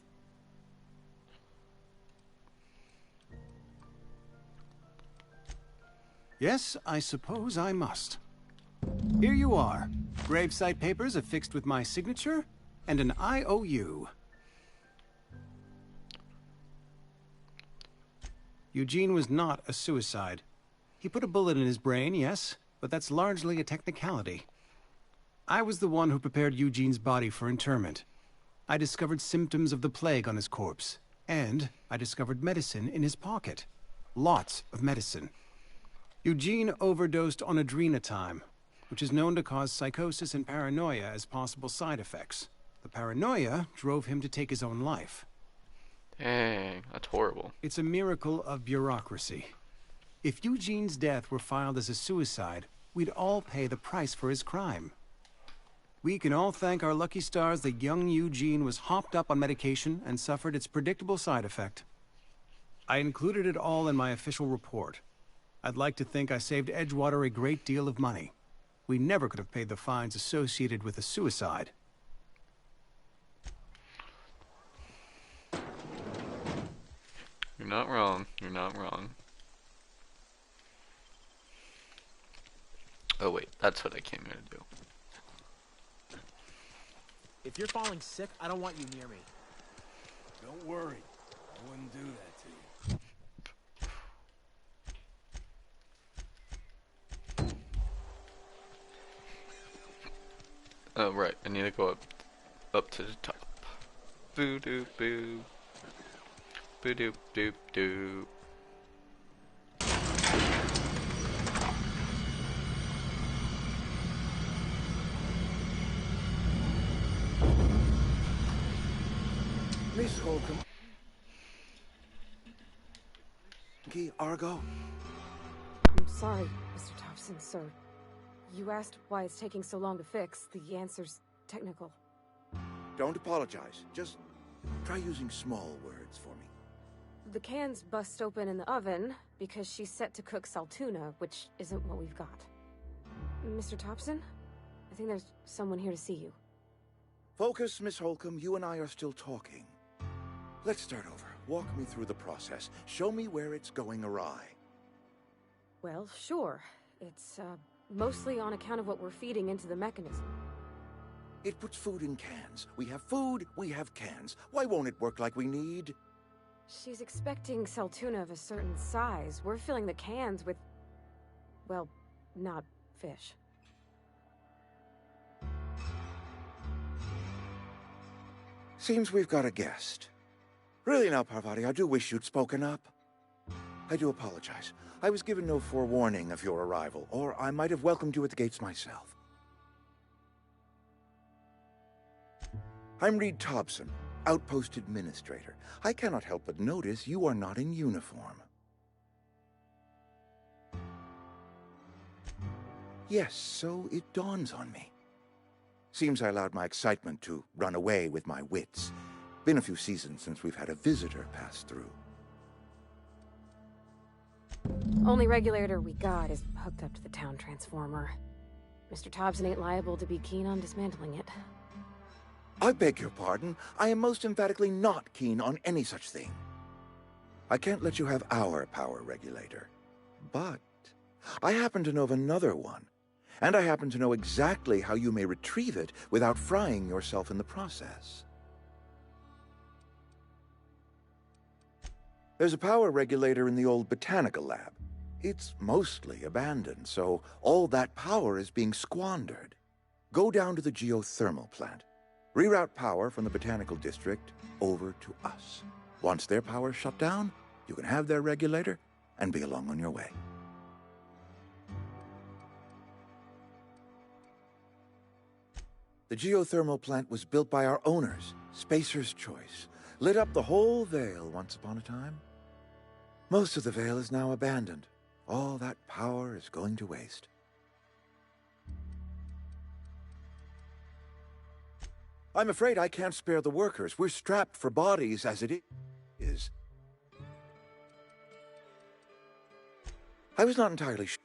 Yes, I suppose I must. Here you are. Gravesite papers affixed with my signature and an IOU. Eugene was not a suicide. He put a bullet in his brain, yes, but that's largely a technicality. I was the one who prepared Eugene's body for interment. I discovered symptoms of the plague on his corpse, and I discovered medicine in his pocket. Lots of medicine. Eugene overdosed on adrenatime, which is known to cause psychosis and paranoia as possible side effects. The paranoia drove him to take his own life. Dang, that's horrible. It's a miracle of bureaucracy. If Eugene's death were filed as a suicide, we'd all pay the price for his crime. We can all thank our lucky stars that young Eugene was hopped up on medication and suffered its predictable side effect. I included it all in my official report. I'd like to think I saved Edgewater a great deal of money. We never could have paid the fines associated with a suicide. You're not wrong. You're not wrong. Oh wait, that's what I came here to do. If you're falling sick, I don't want you near me. Don't worry. I wouldn't do that to you. Oh right, I need to go up to the top. Boo doo boo. Boo doop doop doop. Miss Holcomb. Key Argo. I'm sorry, Mr. Thompson, sir. You asked why it's taking so long to fix. The answer's technical. Don't apologize. Just try using small words for me. The cans bust open in the oven because she's set to cook saltuna, which isn't what we've got. Mr. Thompson? I think there's someone here to see you. Focus, Miss Holcomb. You and I are still talking. Let's start over. Walk me through the process. Show me where it's going awry. Well, sure. It's, mostly on account of what we're feeding into the mechanism. It puts food in cans. We have food, we have cans. Why won't it work like we need? She's expecting saltuna of a certain size. We're filling the cans with, well, not fish. Seems we've got a guest. Really now, Parvati, I do wish you'd spoken up. I do apologize. I was given no forewarning of your arrival, or I might have welcomed you at the gates myself. I'm Reed Thompson, Outpost Administrator. I cannot help but notice you are not in uniform. Yes, so it dawns on me. Seems I allowed my excitement to run away with my wits. Been a few seasons since we've had a visitor pass through. Only regulator we got is hooked up to the town transformer. Mr. Thompson ain't liable to be keen on dismantling it. I beg your pardon. I am most emphatically not keen on any such thing. I can't let you have our power regulator. But I happen to know of another one. And I happen to know exactly how you may retrieve it without frying yourself in the process. There's a power regulator in the old botanical lab. It's mostly abandoned, so all that power is being squandered. Go down to the geothermal plant. Reroute power from the Botanical District over to us. Once their power's shut down, you can have their regulator and be along on your way. The geothermal plant was built by our owners, Spacer's Choice. Lit up the whole Vale once upon a time. Most of the Vale is now abandoned. All that power is going to waste. I'm afraid I can't spare the workers. We're strapped for bodies as it is. I was not entirely sure.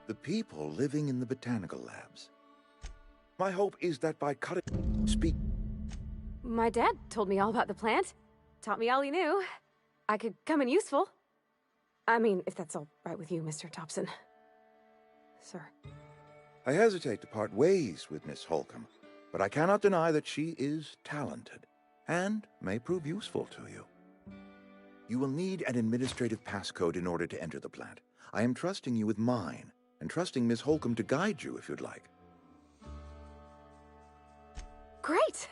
The people living in the botanical labs. My hope is that by cutting... My dad told me all about the plant. Taught me all he knew. I could come in useful. I mean, if that's all right with you, Mr. Thompson. Sir. I hesitate to part ways with Miss Holcomb, but I cannot deny that she is talented, and may prove useful to you. You will need an administrative passcode in order to enter the plant. I am trusting you with mine, and trusting Miss Holcomb to guide you if you'd like. Great!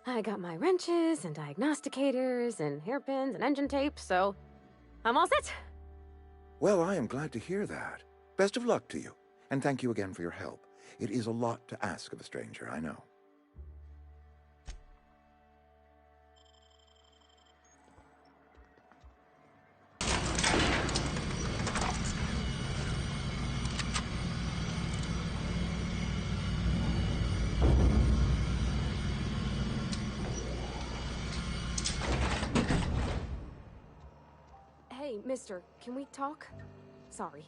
I got my wrenches and diagnosticators and hairpins and engine tape, so I'm all set. Well, I am glad to hear that. Best of luck to you, and thank you again for your help. It is a lot to ask of a stranger, I know. Hey, mister, can we talk? Sorry.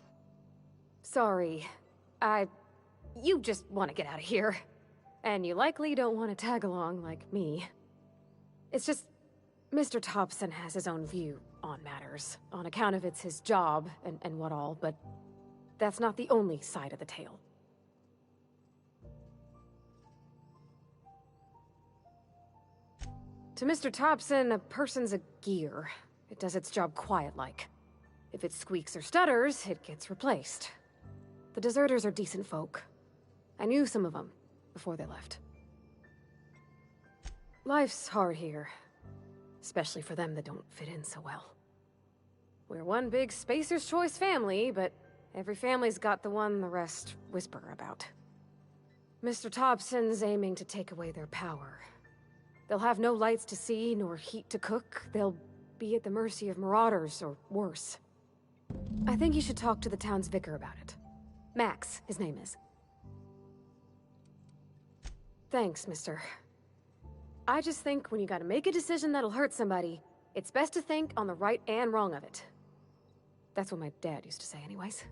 You just want to get out of here. And you likely don't want to tag along like me. It's just, Mr. Thompson has his own view on matters, on account of it's his job and what all, but that's not the only side of the tale. To Mr. Thompson, a person's a gear. It does its job quiet-like. If it squeaks or stutters, it gets replaced. The deserters are decent folk. I knew some of them before they left. Life's hard here, especially for them that don't fit in so well. We're one big Spacer's Choice family, but every family's got the one the rest whisper about. Mr. Thompson's aiming to take away their power. They'll have no lights to see, nor heat to cook. They'll be at the mercy of marauders, or worse. I think you should talk to the town's vicar about it. Max, his name is. Thanks, mister. I just think when you gotta make a decision that'll hurt somebody, it's best to think on the right and wrong of it. That's what my dad used to say anyways.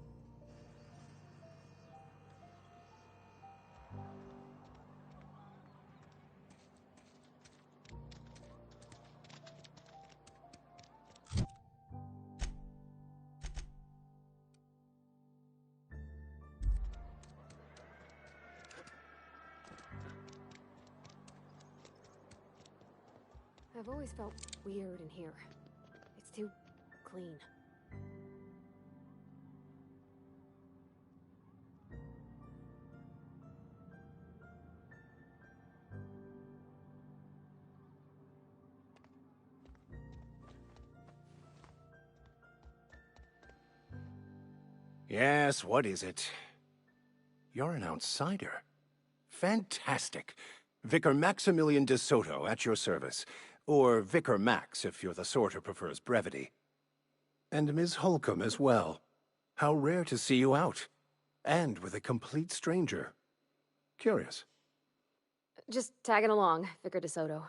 I've always felt weird in here. It's too clean. Yes, what is it? You're an outsider. Fantastic. Vicar Maximilian de Soto, at your service. Or Vicar Max, if you're the sort who prefers brevity. And Ms. Holcomb as well. How rare to see you out. And with a complete stranger. Curious. Just tagging along, Vicar de Soto.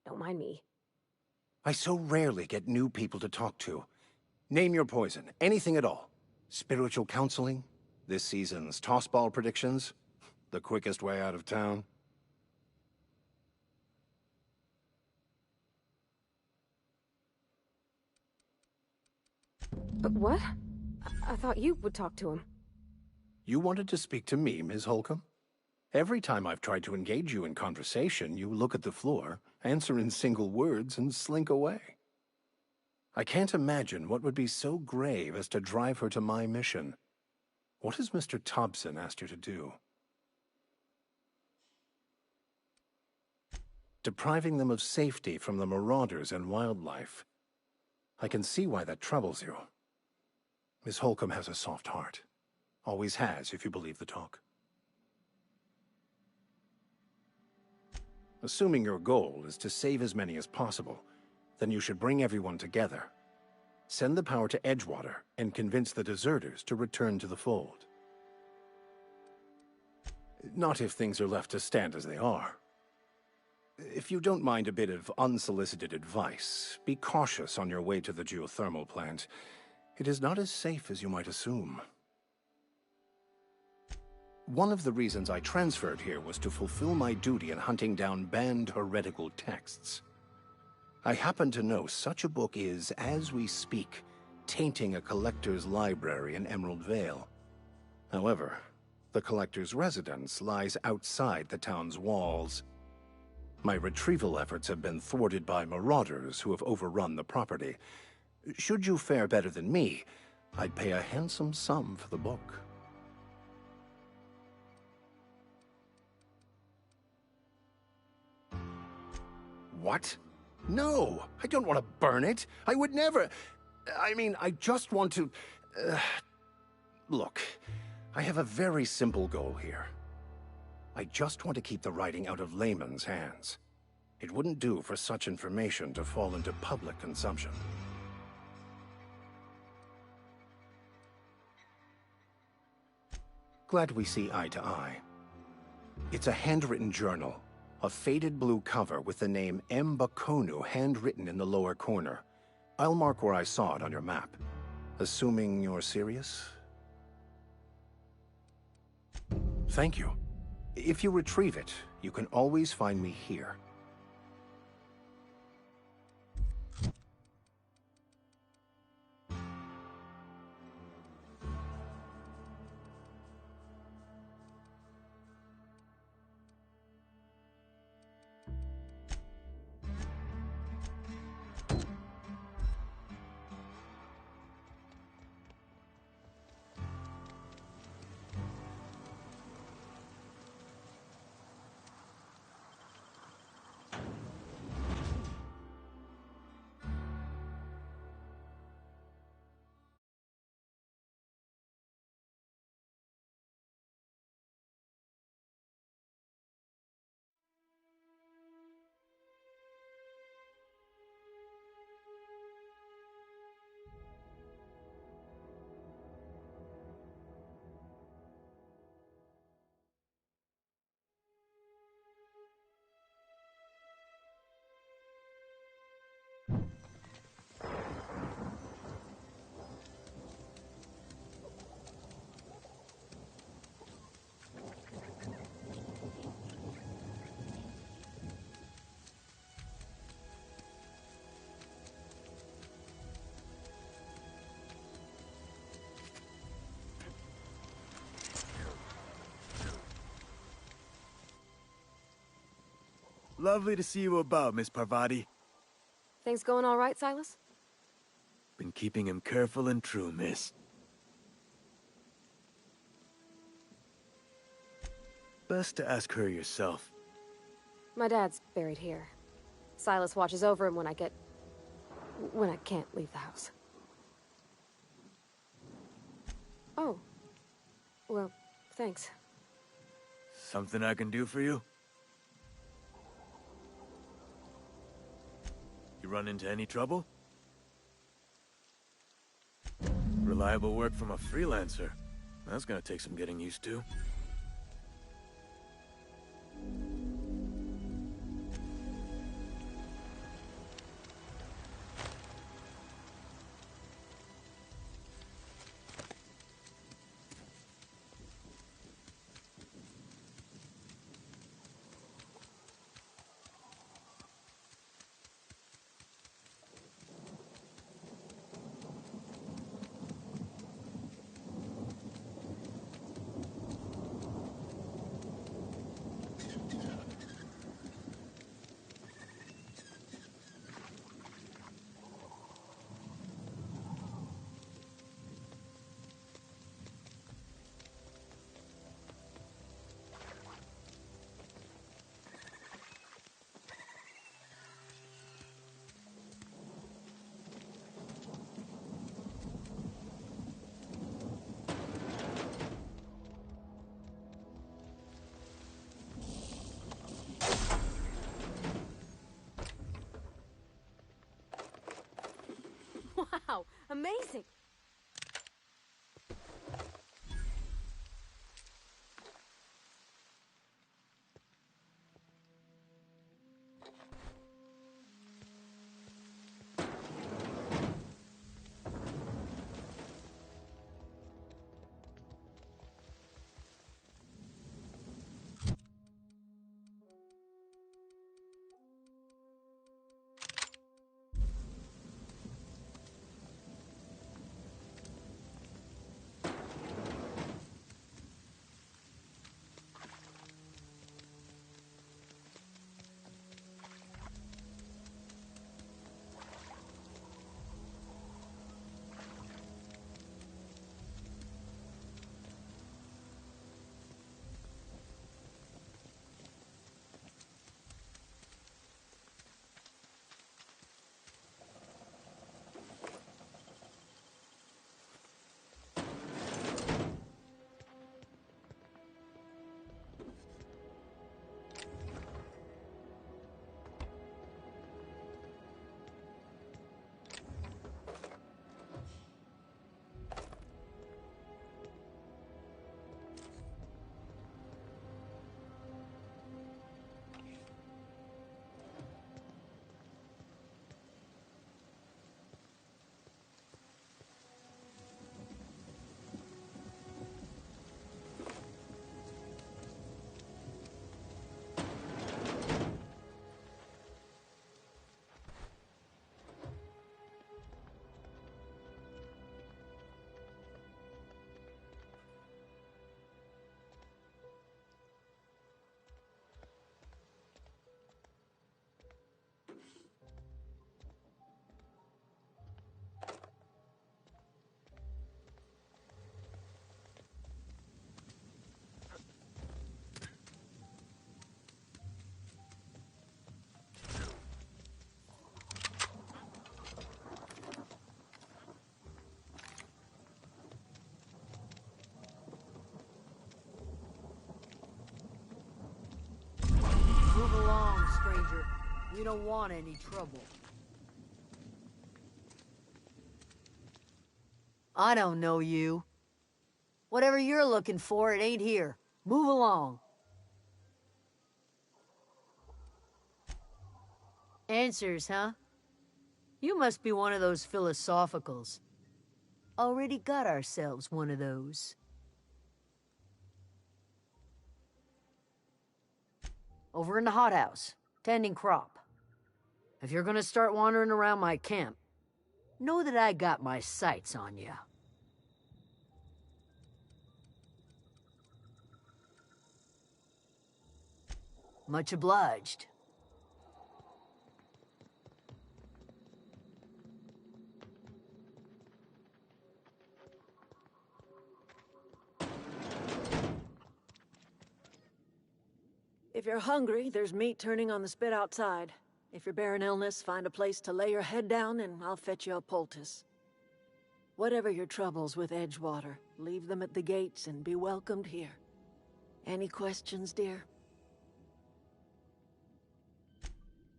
Don't mind me. I so rarely get new people to talk to. Name your poison, anything at all. Spiritual counseling? This season's tossball predictions? The quickest way out of town? What? I thought you would talk to him. You wanted to speak to me, Ms. Holcomb? Every time I've tried to engage you in conversation, you look at the floor, answer in single words, and slink away. I can't imagine what would be so grave as to drive her to my mission. What has Mr. Thompson asked you to do? Depriving them of safety from the marauders and wildlife. I can see why that troubles you. Miss Holcomb has a soft heart. Always has, if you believe the talk. Assuming your goal is to save as many as possible, then you should bring everyone together. Send the power to Edgewater and convince the deserters to return to the fold. Not if things are left to stand as they are. If you don't mind a bit of unsolicited advice, be cautious on your way to the geothermal plant. It is not as safe as you might assume. One of the reasons I transferred here was to fulfill my duty in hunting down banned heretical texts. I happen to know such a book is, as we speak, tainting a collector's library in Emerald Vale. However, the collector's residence lies outside the town's walls. My retrieval efforts have been thwarted by marauders who have overrun the property. Should you fare better than me, I'd pay a handsome sum for the book. What? No, I don't want to burn it. I would never... I mean, I just want to... Look, I have a very simple goal here. I just want to keep the writing out of layman's hands. It wouldn't do for such information to fall into public consumption. Glad we see eye to eye. It's a handwritten journal. A faded blue cover with the name M. Bakonu handwritten in the lower corner. I'll mark where I saw it on your map. Assuming you're serious? Thank you. If you retrieve it, you can always find me here. Lovely to see you about, Miss Parvati. Things going all right, Silas? Been keeping him careful and true, miss. Best to ask her yourself. My dad's buried here. Silas watches over him when I can't leave the house. Oh. Well, thanks. Something I can do for you? You run into any trouble? Reliable work from a freelancer. That's gonna take some getting used to. We don't want any trouble. I don't know you. Whatever you're looking for, it ain't here. Move along. Answers, huh? You must be one of those philosophicals. Already got ourselves one of those. Over in the hothouse, tending crop. If you're gonna start wandering around my camp, know that I got my sights on you. Much obliged. If you're hungry, there's meat turning on the spit outside. If you're bearing illness, find a place to lay your head down and I'll fetch you a poultice. Whatever your troubles with Edgewater, leave them at the gates and be welcomed here. Any questions, dear?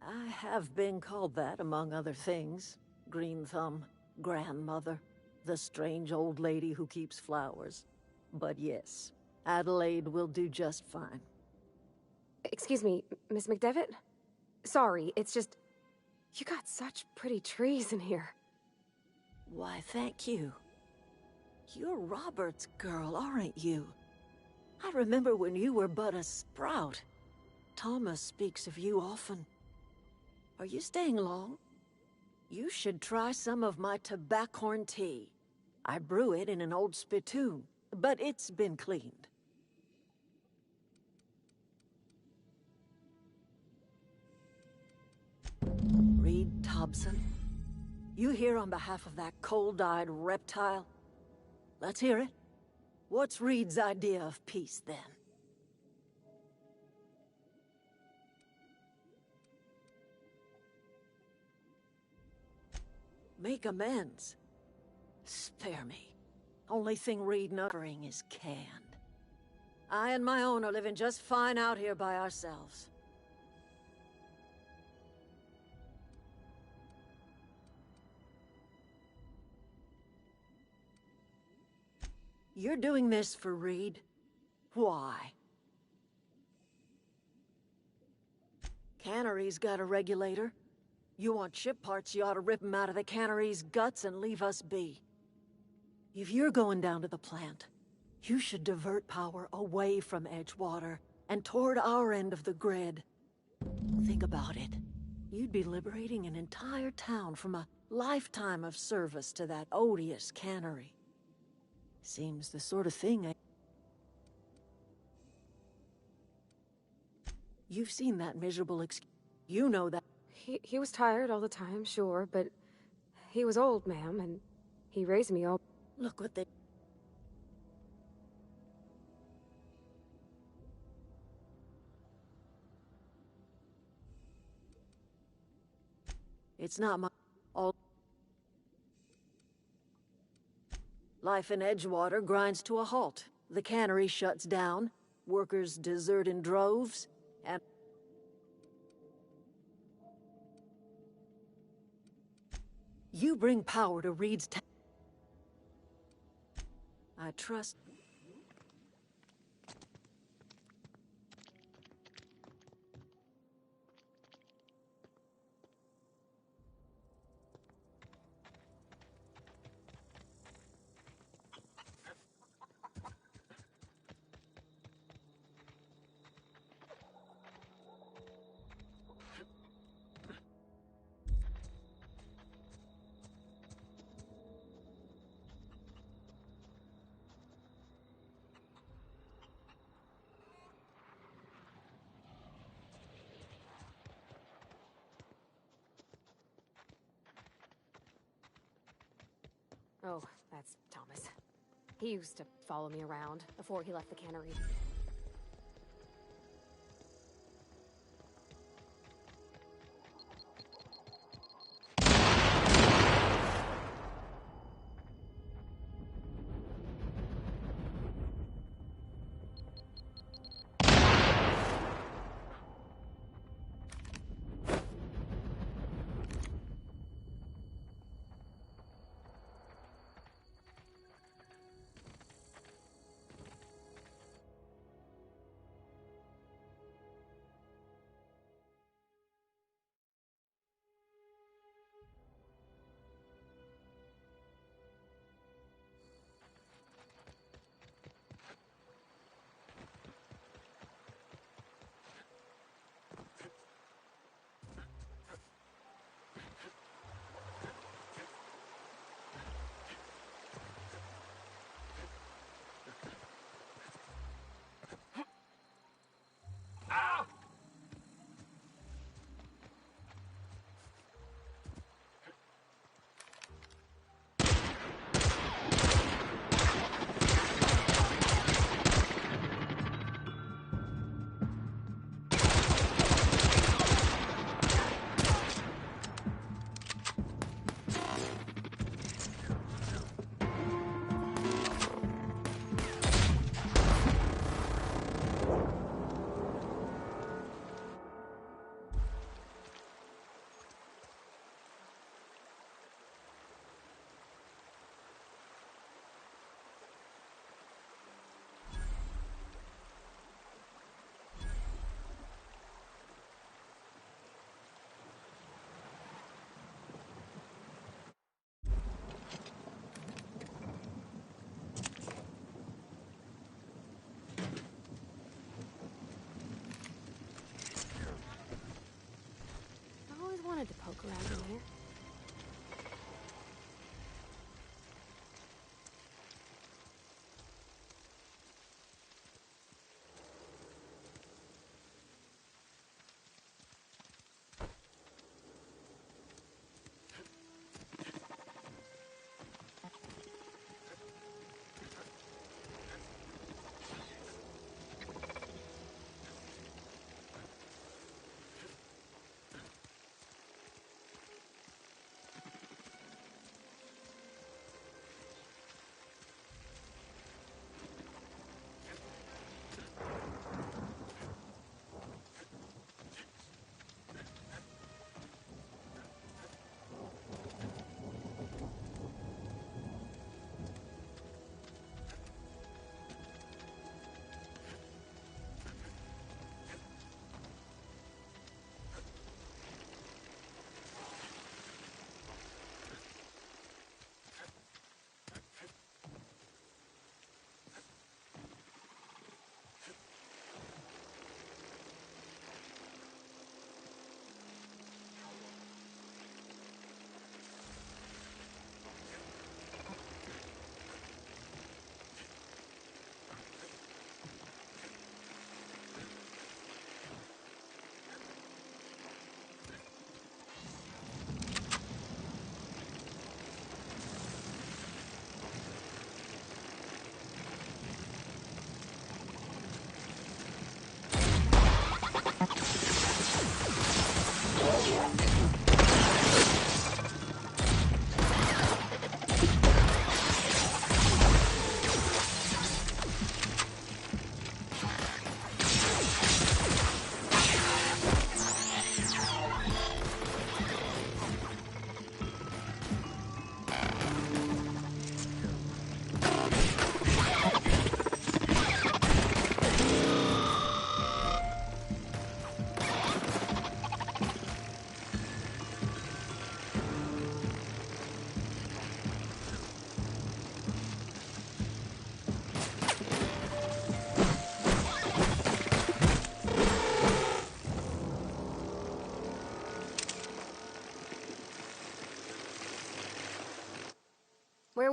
I have been called that, among other things. Green Thumb, grandmother, the strange old lady who keeps flowers. But yes, Adelaide will do just fine. Excuse me, Miss McDevitt? Sorry, it's just... You got such pretty trees in here. Why, thank you. You're Robert's girl, aren't you? I remember when you were but a sprout. Thomas speaks of you often. Are you staying long? You should try some of my tobaccorn tea. I brew it in an old spittoon, but it's been cleaned. Reed Thompson? You here on behalf of that cold-eyed reptile? Let's hear it. What's Reed's idea of peace, then? Make amends. Spare me. Only thing Reed nuttering is canned. I and my own are living just fine out here by ourselves. You're doing this for Reed? Why? Cannery's got a regulator. You want ship parts, you ought to rip them out of the cannery's guts and leave us be. If you're going down to the plant, you should divert power away from Edgewater and toward our end of the grid. Think about it. You'd be liberating an entire town from a lifetime of service to that odious cannery. Seems the sort of thing You've seen that miserable You know that. He was tired all the time, sure, but he was old, ma'am, and he raised me all... Look what they... It's not my... all... Life in Edgewater grinds to a halt. The cannery shuts down, workers desert in droves, and... You bring power to Reed's town. I trust... Oh, that's Thomas. He used to follow me around before he left the cannery.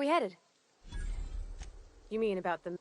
we headed? You mean about the...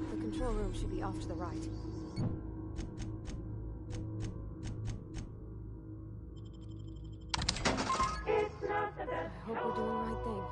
The control room should be off to the right. I hope we're doing the right thing.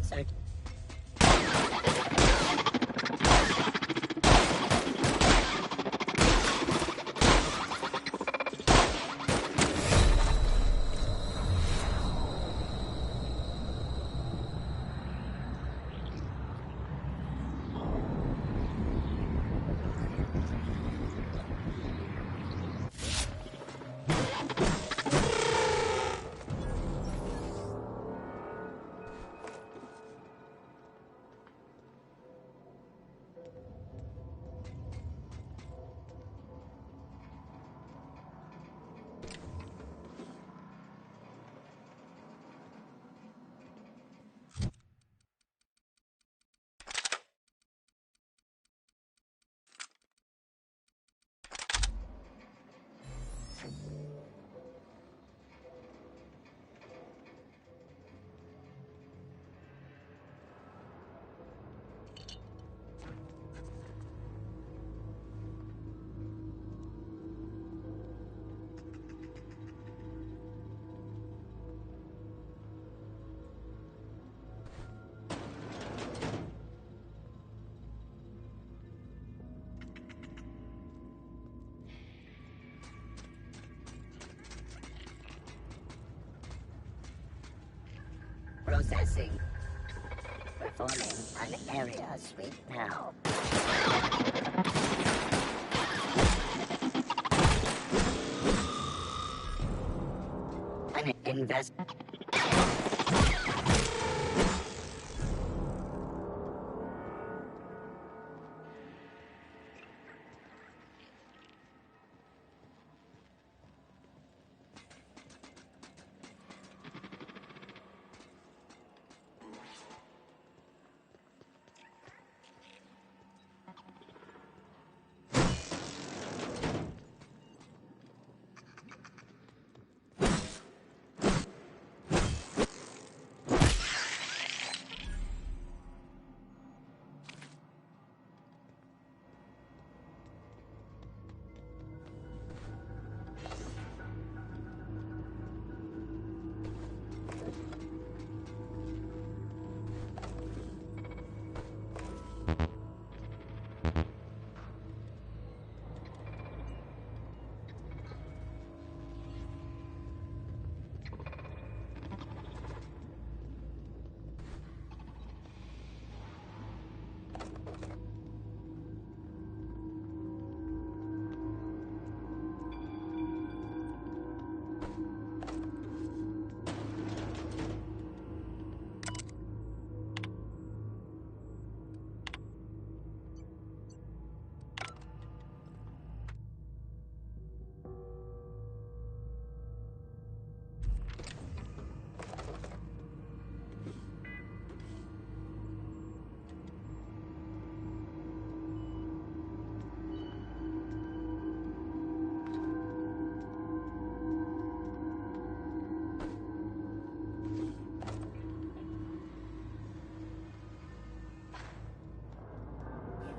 Search. Processing. Performing an area sweep now. An invest.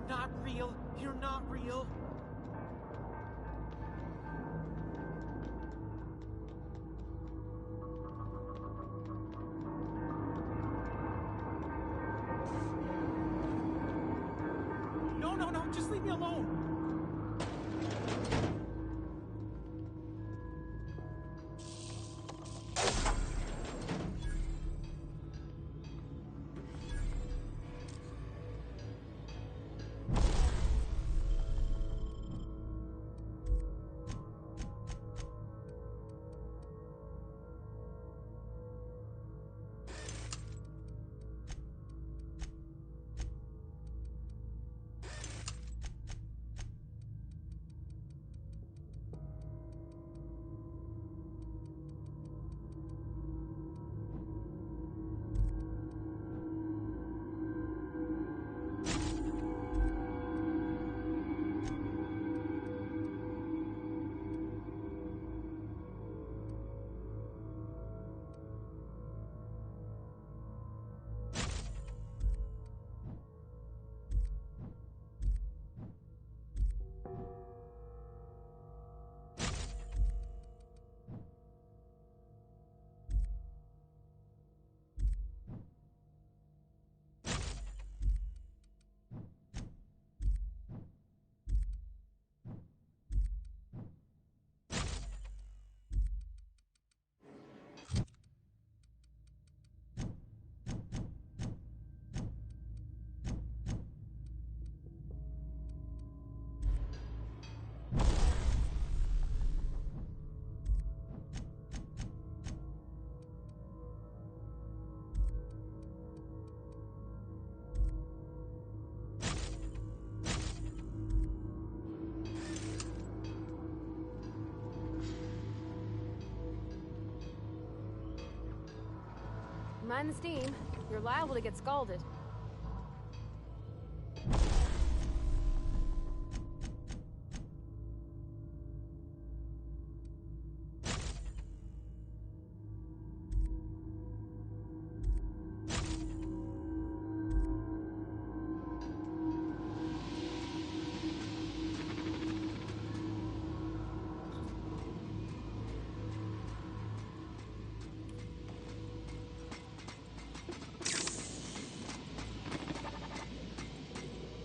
Not real. You're not real. No, no, no. Just leave me alone. Mind the steam. You're liable to get scalded.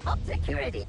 Top security.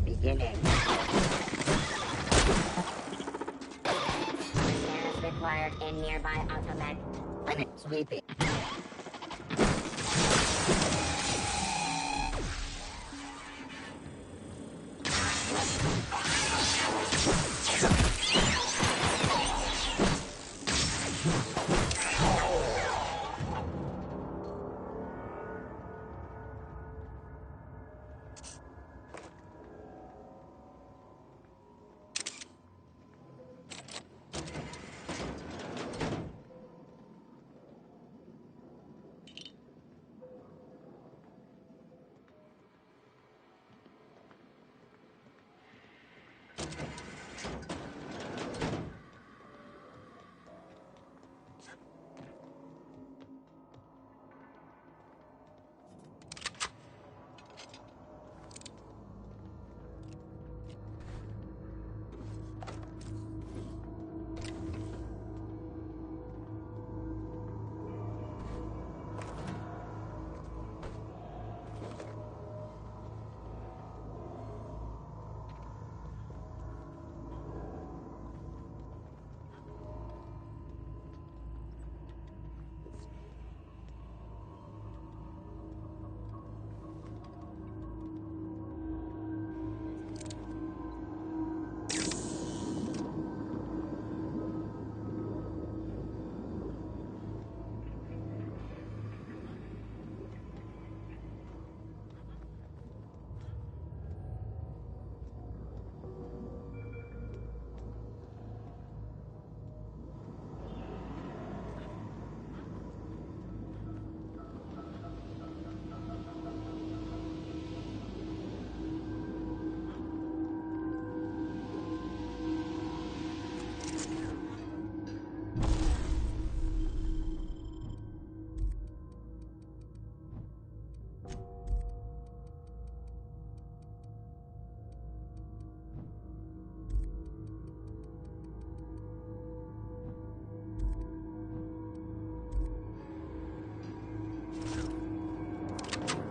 Beginning. Scanner required in nearby automatic. Sweeping.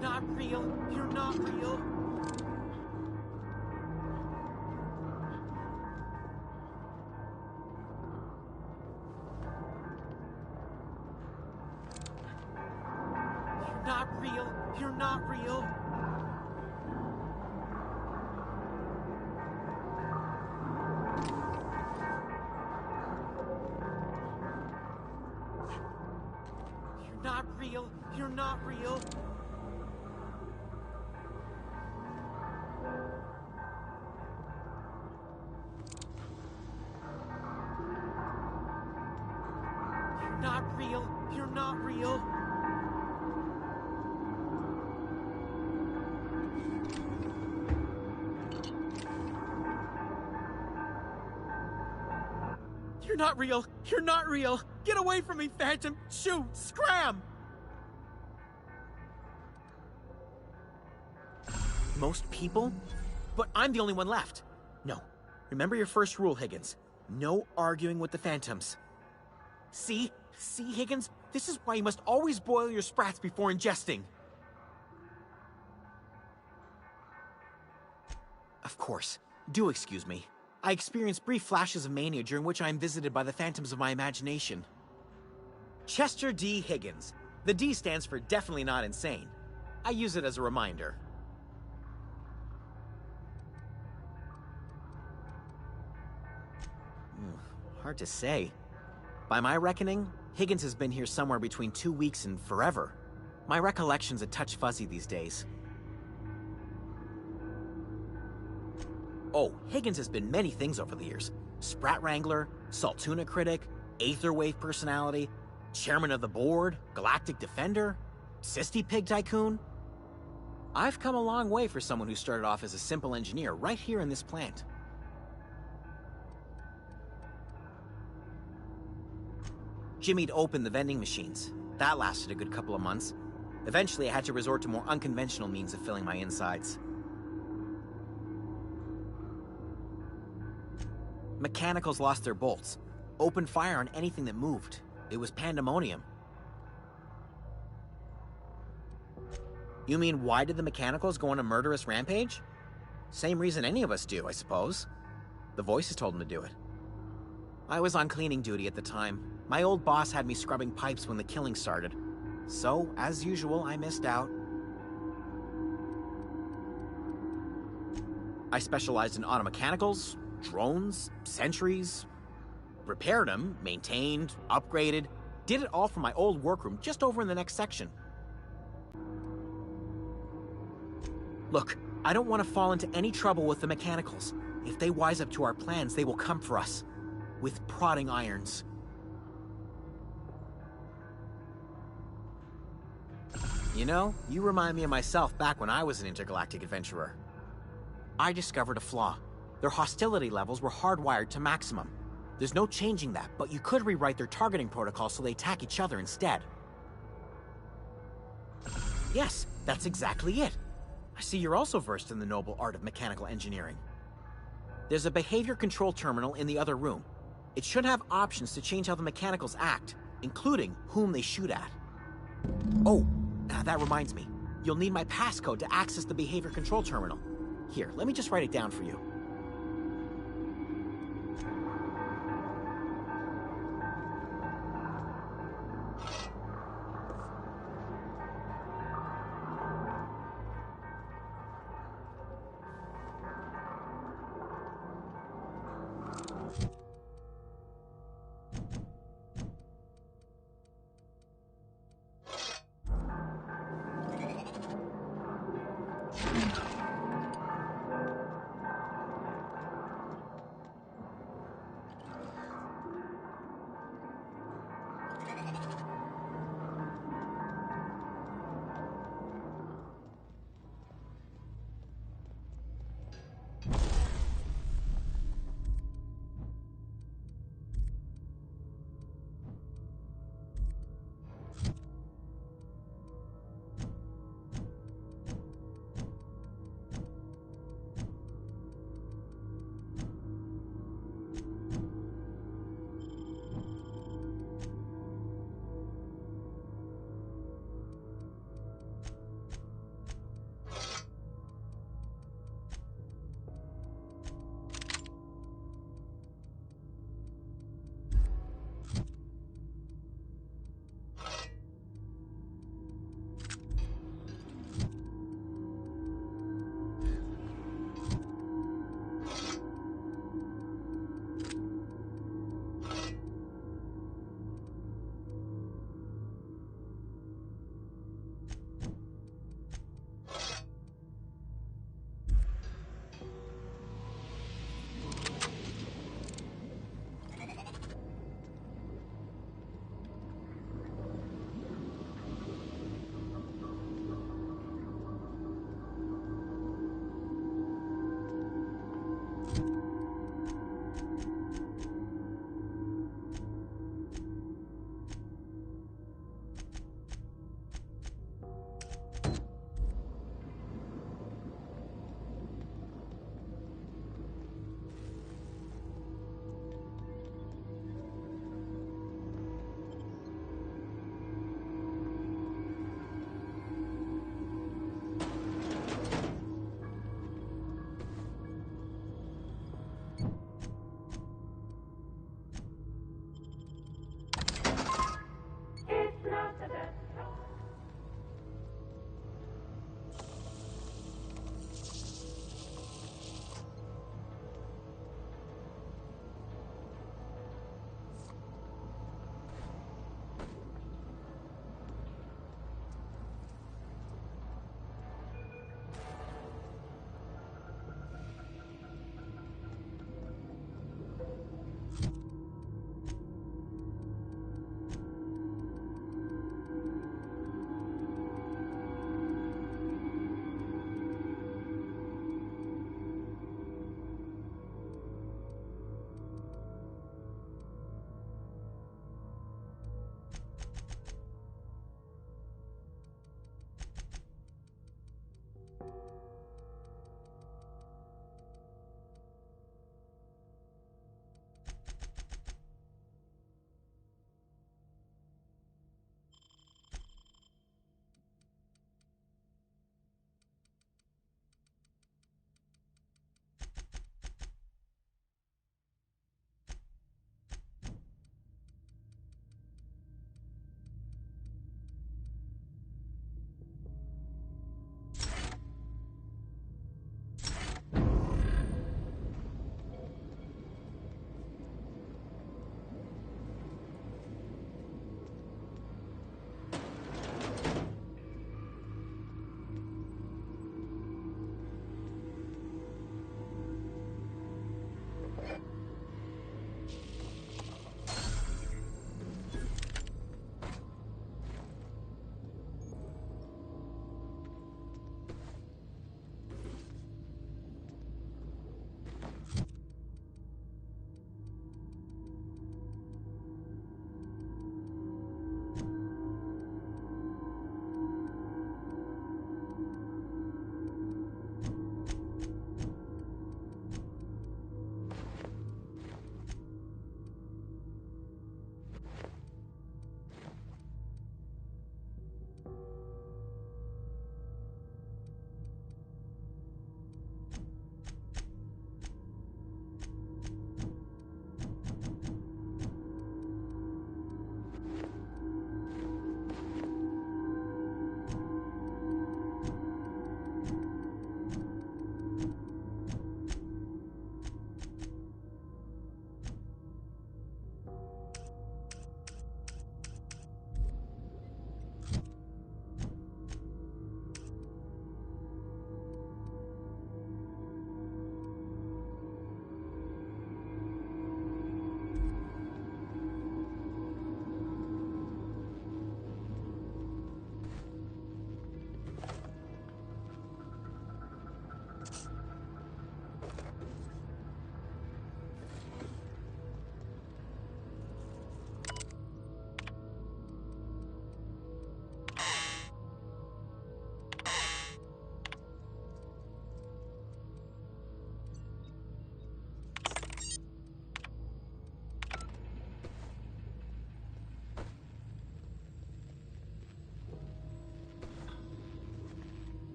Not real. You're not real. You're not real. You're not real. You're not real. You're not real. You're not real. You're not real. You're not real! You're not real! Get away from me, Phantom! Shoot! Scram! Most people? But I'm the only one left. No. Remember your first rule, Higgins. No arguing with the Phantoms. See? See, Higgins? This is why you must always boil your sprats before ingesting. Of course. Do excuse me. I experience brief flashes of mania during which I am visited by the phantoms of my imagination. Chester D. Higgins. The D stands for definitely not insane. I use it as a reminder. Hard to say. By my reckoning, Higgins has been here somewhere between 2 weeks and forever. My recollection's a touch fuzzy these days. Oh, Higgins has been many things over the years. Sprat Wrangler, Saltuna Critic, Aetherwave Personality, Chairman of the Board, Galactic Defender, Sisty Pig Tycoon. I've come a long way for someone who started off as a simple engineer right here in this plant. Jimmy'd opened the vending machines. That lasted a good couple of months. Eventually, I had to resort to more unconventional means of filling my insides. Mechanicals lost their bolts. Opened fire on anything that moved. It was pandemonium. You mean, why did the Mechanicals go on a murderous rampage? Same reason any of us do, I suppose. The voices told them to do it. I was on cleaning duty at the time. My old boss had me scrubbing pipes when the killing started. So, as usual, I missed out. I specialized in automechanicals, drones, sentries. Repaired them, maintained, upgraded. Did it all from my old workroom just over in the next section. Look, I don't want to fall into any trouble with the Mechanicals. If they wise up to our plans, they will come for us. With prodding irons. You know, you remind me of myself back when I was an intergalactic adventurer. I discovered a flaw. Their hostility levels were hardwired to maximum. There's no changing that, but you could rewrite their targeting protocol so they attack each other instead. Yes, that's exactly it. I see you're also versed in the noble art of mechanical engineering. There's a behavior control terminal in the other room. It should have options to change how the Mechanicals act, including whom they shoot at. Oh, that reminds me. You'll need my passcode to access the behavior control terminal. Here, let me just write it down for you.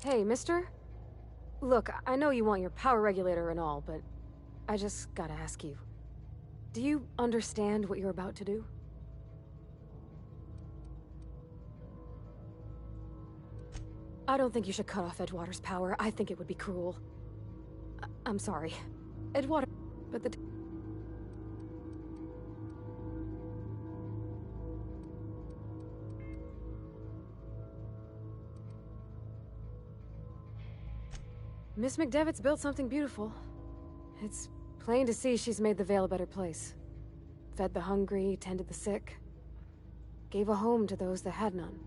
Hey, mister? Look, I know you want your power regulator and all, but I just gotta ask you. Do you understand what you're about to do? I don't think you should cut off Edgewater's power. I think it would be cruel. I'm sorry. Edgewater... but the... Miss McDevitt's built something beautiful. It's plain to see she's made the Vale a better place. Fed the hungry, tended the sick. Gave a home to those that had none.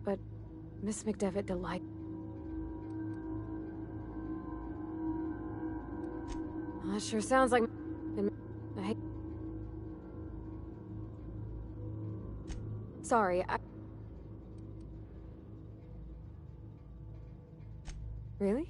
But Miss McDevitt delight. That sure sounds like... I hate... Sorry, Really?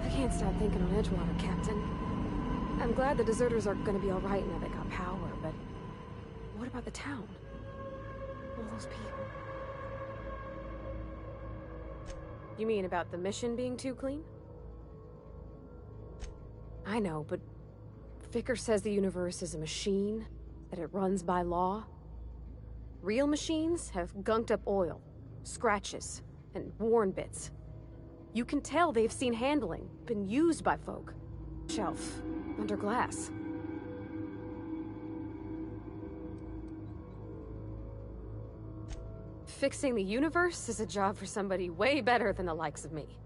I can't stop thinking on Edgewater, Captain. I'm glad the deserters are gonna be alright now they got power, but what about the town? All those people. You mean about the mission being too clean? I know, but Vicker says the universe is a machine, that it runs by law. Real machines have gunked up oil, scratches, and worn bits. You can tell they've seen handling, been used by folk. Shelf, under glass. Fixing the universe is a job for somebody way better than the likes of me.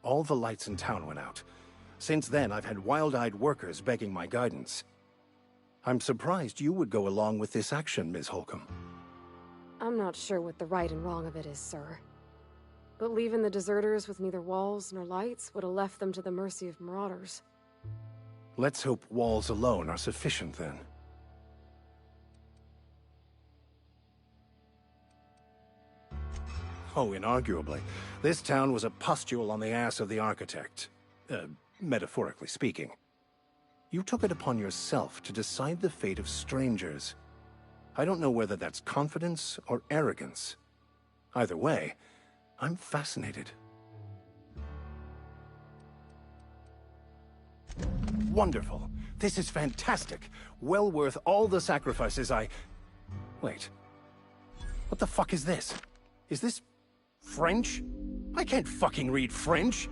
All the lights in town went out. Since then, I've had wild-eyed workers begging my guidance. I'm surprised you would go along with this action, Ms. Holcomb. I'm not sure what the right and wrong of it is, sir. But leaving the deserters with neither walls nor lights would have left them to the mercy of marauders. Let's hope walls alone are sufficient, then. Oh, inarguably. This town was a pustule on the ass of the architect. Metaphorically speaking. You took it upon yourself to decide the fate of strangers. I don't know whether that's confidence or arrogance. Either way, I'm fascinated. Wonderful. This is fantastic. Well worth all the sacrifices Wait. What the fuck is this? Is this French? I can't fucking read French.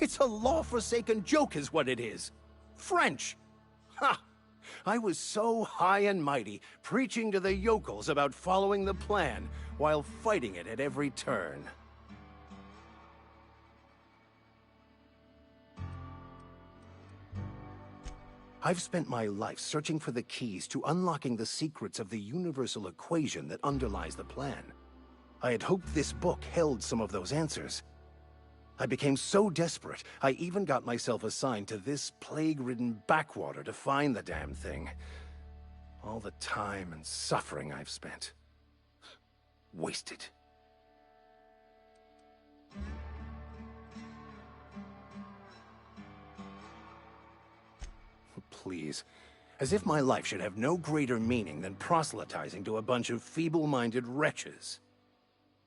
It's a law-forsaken joke is what it is. French! Ha! I was so high and mighty, preaching to the yokels about following the plan, while fighting it at every turn. I've spent my life searching for the keys to unlocking the secrets of the universal equation that underlies the plan. I had hoped this book held some of those answers. I became so desperate, I even got myself assigned to this plague-ridden backwater to find the damn thing. All the time and suffering I've spent. Wasted. Please. As if my life should have no greater meaning than proselytizing to a bunch of feeble-minded wretches.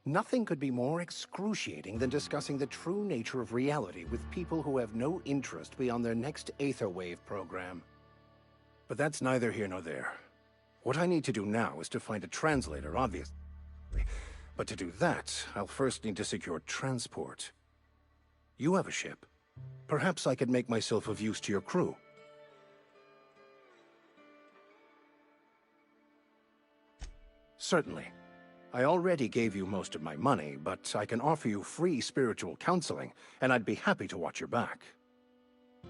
Nothing could be more excruciating than discussing the true nature of reality with people who have no interest beyond their next Aetherwave program. But that's neither here nor there. What I need to do now is to find a translator, obviously. But to do that, I'll first need to secure transport. You have a ship. Perhaps I could make myself of use to your crew. Certainly. I already gave you most of my money, but I can offer you free spiritual counseling, and I'd be happy to watch your back.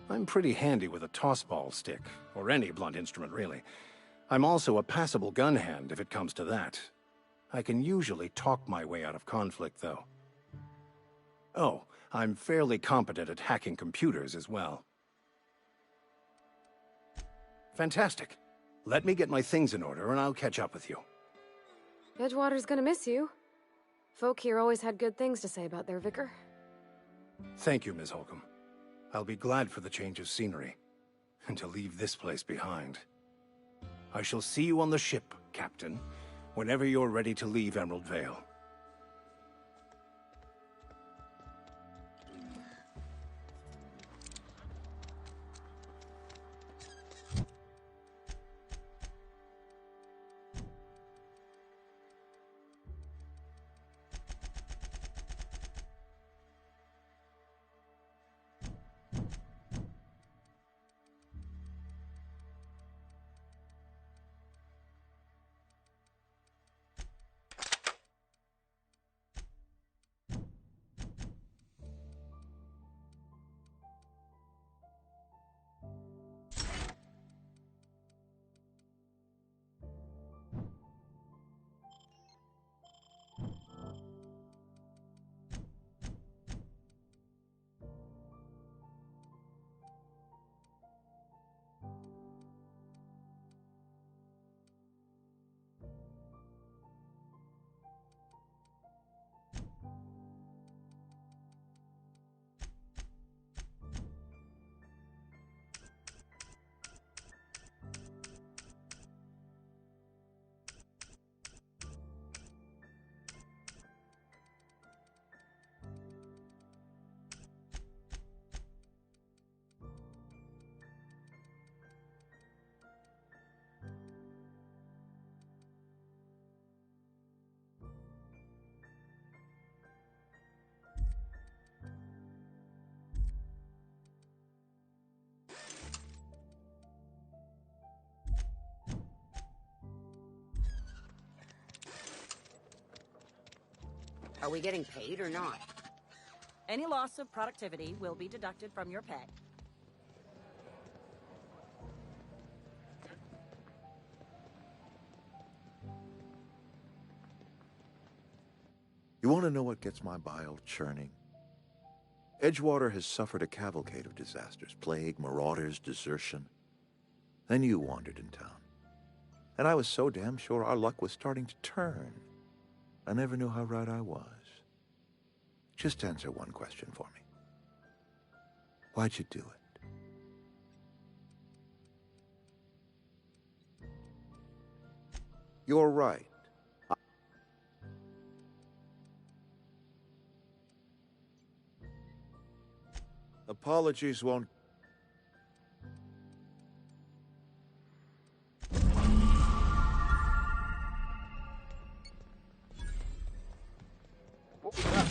I'm pretty handy with a tossball stick, or any blunt instrument, really. I'm also a passable gun hand, if it comes to that. I can usually talk my way out of conflict, though. Oh, I'm fairly competent at hacking computers as well. Fantastic. Let me get my things in order, and I'll catch up with you. Edgewater's gonna miss you. Folk here always had good things to say about their vicar. Thank you, Ms. Holcomb. I'll be glad for the change of scenery, and to leave this place behind. I shall see you on the ship, Captain, whenever you're ready to leave Emerald Vale. Are we getting paid or not? Any loss of productivity will be deducted from your pay. You want to know what gets my bile churning? Edgewater has suffered a cavalcade of disasters. Plague, marauders, desertion. Then you wandered in town. And I was so damn sure our luck was starting to turn. I never knew how right I was. Just answer one question for me. Why'd you do it? You're right. Apologies won't... What was that?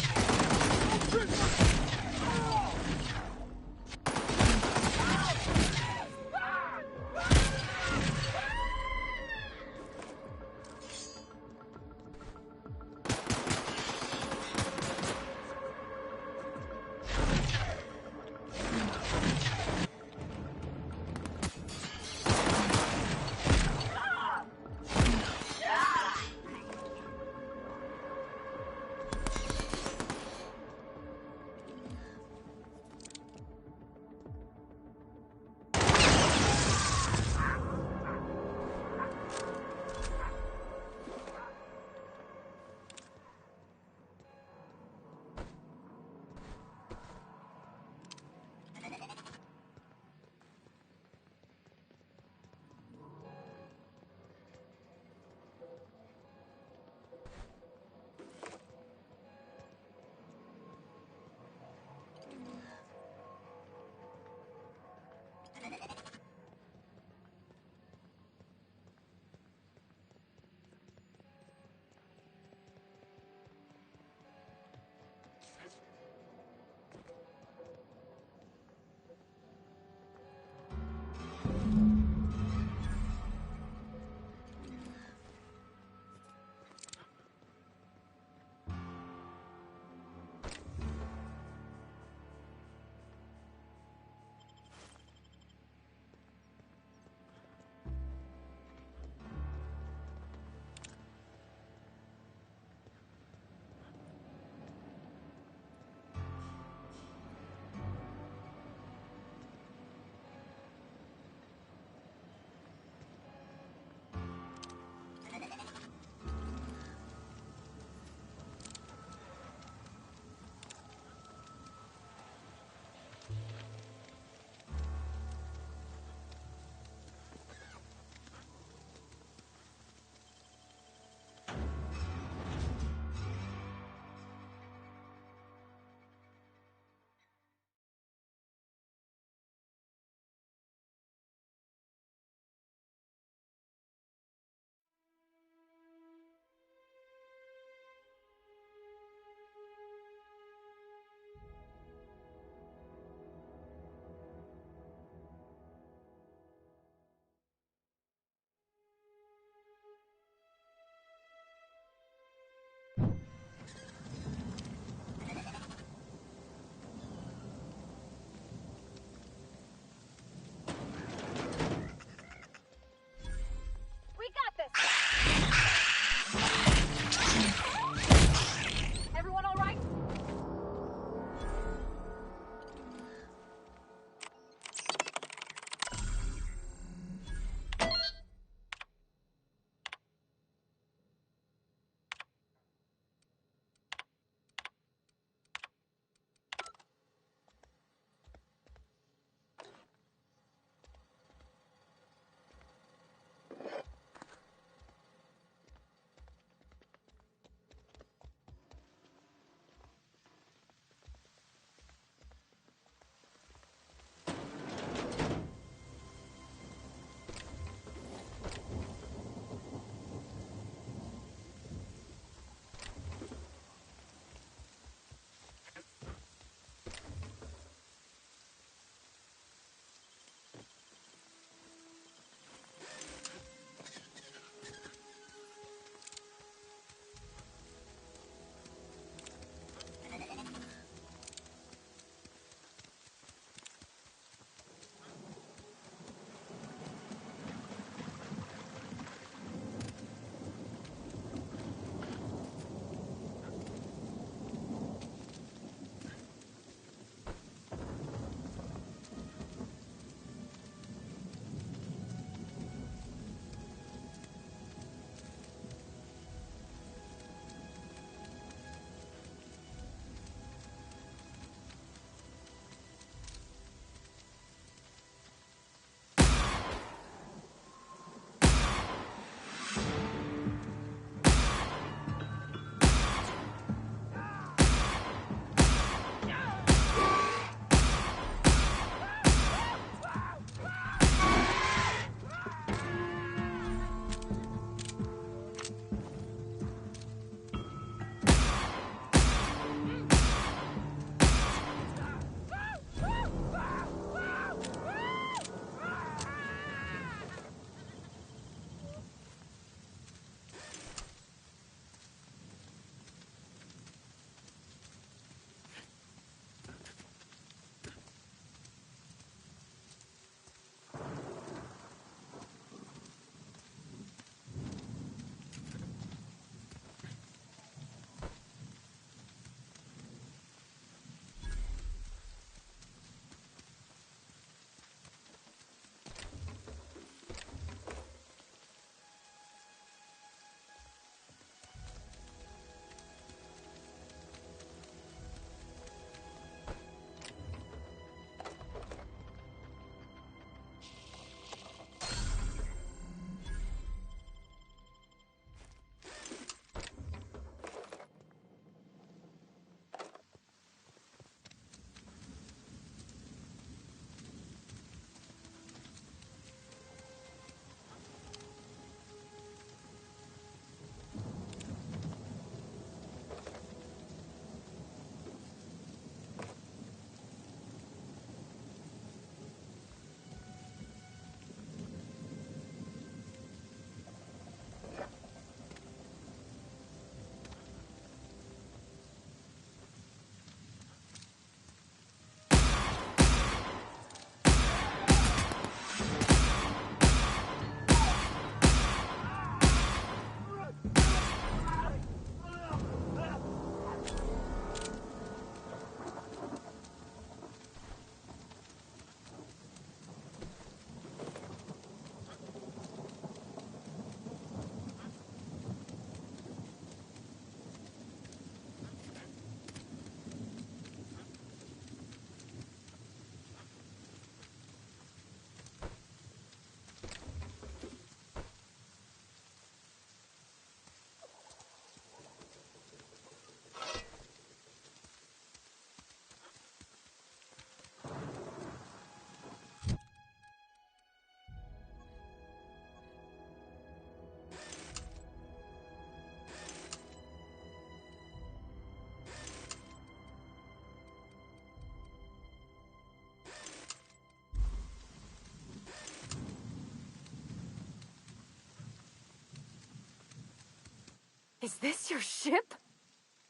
Is this your ship?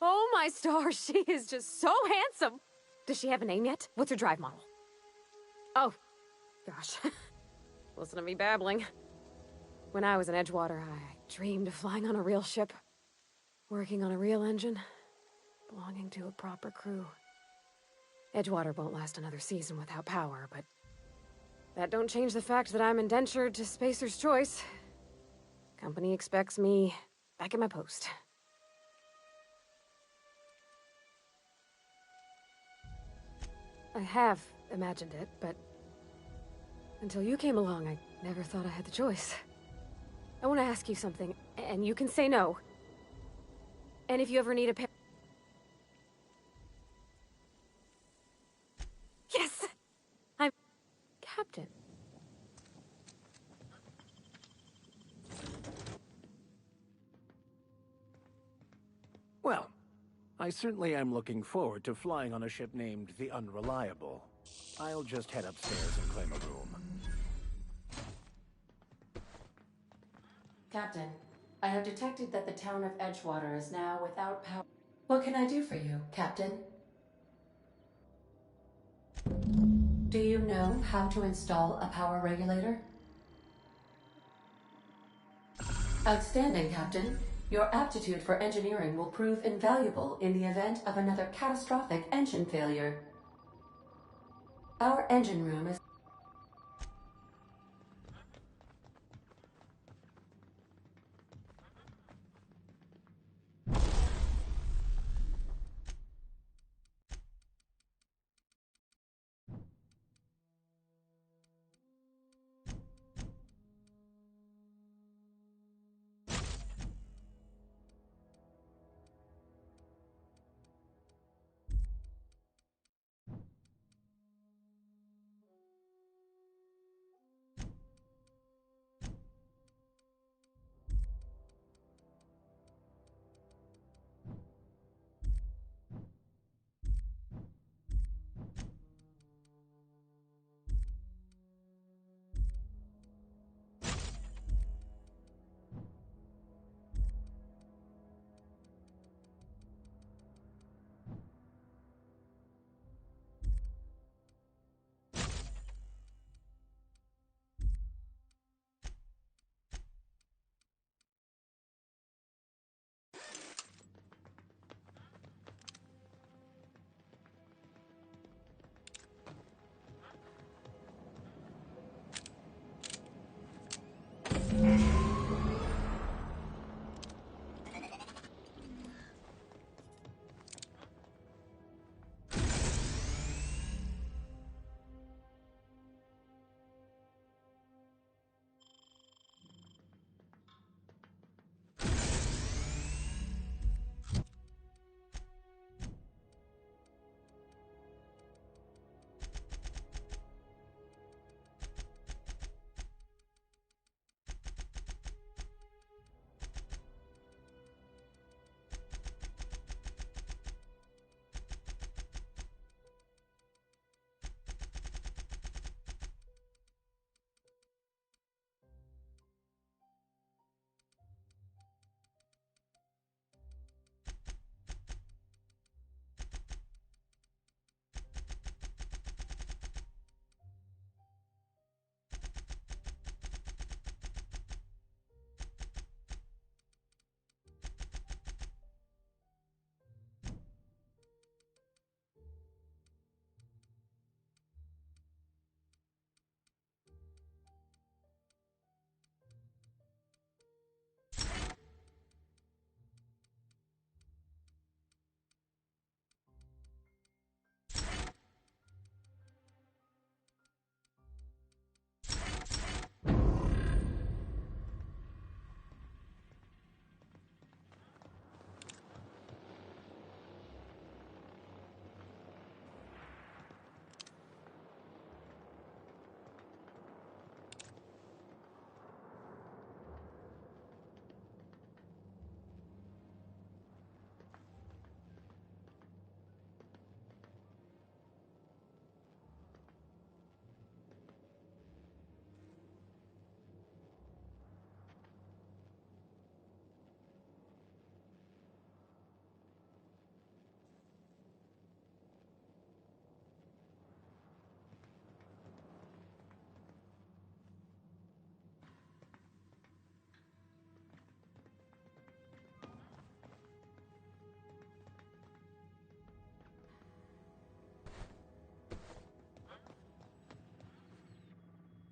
Oh my stars, she is just so handsome! Does she have a name yet? What's her drive model? Oh, gosh. Listen to me babbling. When I was in Edgewater, I dreamed of flying on a real ship, working on a real engine, belonging to a proper crew. Edgewater won't last another season without power, but that don't change the fact that I'm indentured to Spacer's Choice. Company expects me back at my post. I have imagined it, but until you came along, I never thought I had the choice. I want to ask you something, and you can say no. And if you ever need a pair... Yes! I'm... Captain. Well, I certainly am looking forward to flying on a ship named the Unreliable. I'll just head upstairs and claim a room. Captain, I have detected that the town of Edgewater is now without power. What can I do for you, Captain? Do you know how to install a power regulator? Outstanding, Captain. Your aptitude for engineering will prove invaluable in the event of another catastrophic engine failure. Our engine room is...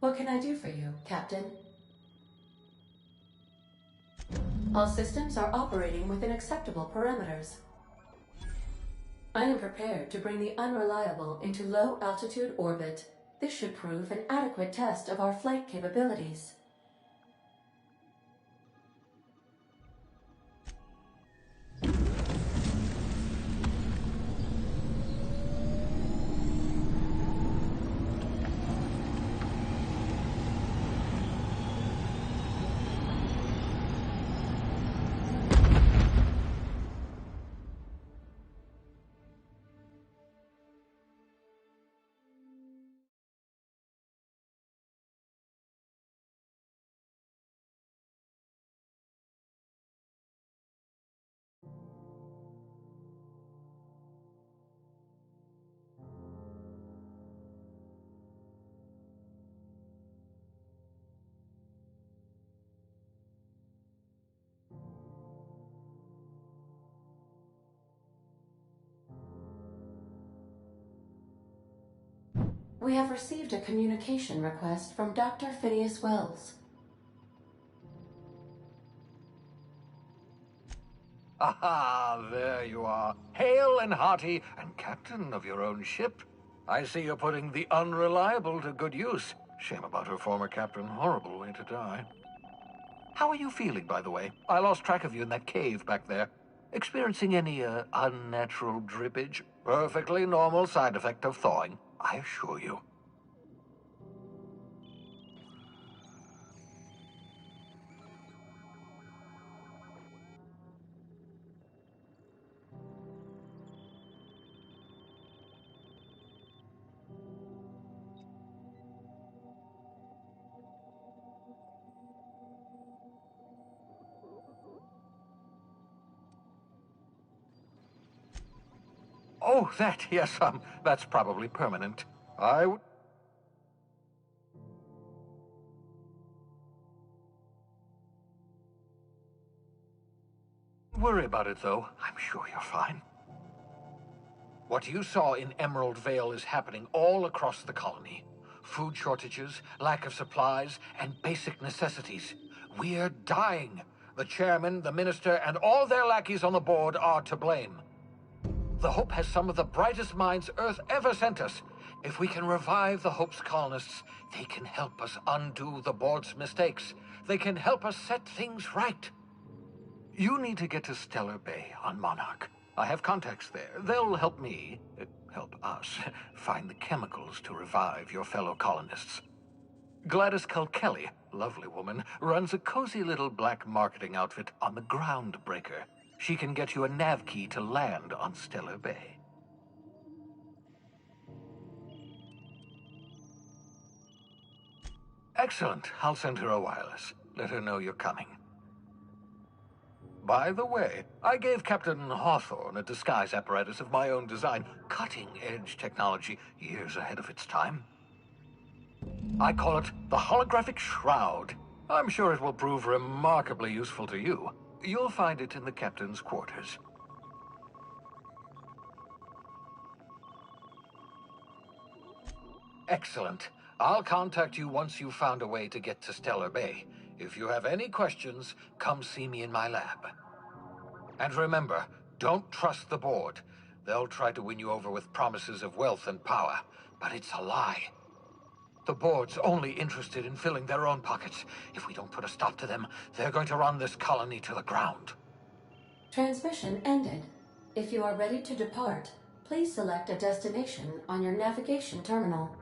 What can I do for you, Captain? All systems are operating within acceptable parameters. I am prepared to bring the Unreliable into low-altitude orbit. This should prove an adequate test of our flight capabilities. We have received a communication request from Dr. Phineas Wells. Aha, there you are. Hale and hearty, and captain of your own ship. I see you're putting the Unreliable to good use. Shame about her former captain. Horrible way to die. How are you feeling, by the way? I lost track of you in that cave back there. Experiencing any, unnatural drippage? Perfectly normal side effect of thawing, I assure you. Oh, that, yes, that's probably permanent. I would... Don't worry about it, though. I'm sure you're fine. What you saw in Emerald Vale is happening all across the colony. Food shortages, lack of supplies, and basic necessities. We're dying. The chairman, the minister, and all their lackeys on the board are to blame. The Hope has some of the brightest minds Earth ever sent us. If we can revive the Hope's colonists, they can help us undo the board's mistakes. They can help us set things right. You need to get to Stellar Bay on Monarch. I have contacts there. They'll help me, help us, find the chemicals to revive your fellow colonists. Gladys Kelly, lovely woman, runs a cozy little black marketing outfit on the Groundbreaker. She can get you a nav key to land on Stellar Bay. Excellent. I'll send her a wireless. Let her know you're coming. By the way, I gave Captain Hawthorne a disguise apparatus of my own design. Cutting-edge technology, years ahead of its time. I call it the Holographic Shroud. I'm sure it will prove remarkably useful to you. You'll find it in the captain's quarters. Excellent. I'll contact you once you've found a way to get to Stellar Bay. If you have any questions, come see me in my lab. And remember, don't trust the board. They'll try to win you over with promises of wealth and power, but it's a lie. The board's only interested in filling their own pockets. If we don't put a stop to them, they're going to run this colony to the ground. Transmission ended. If you are ready to depart, please select a destination on your navigation terminal.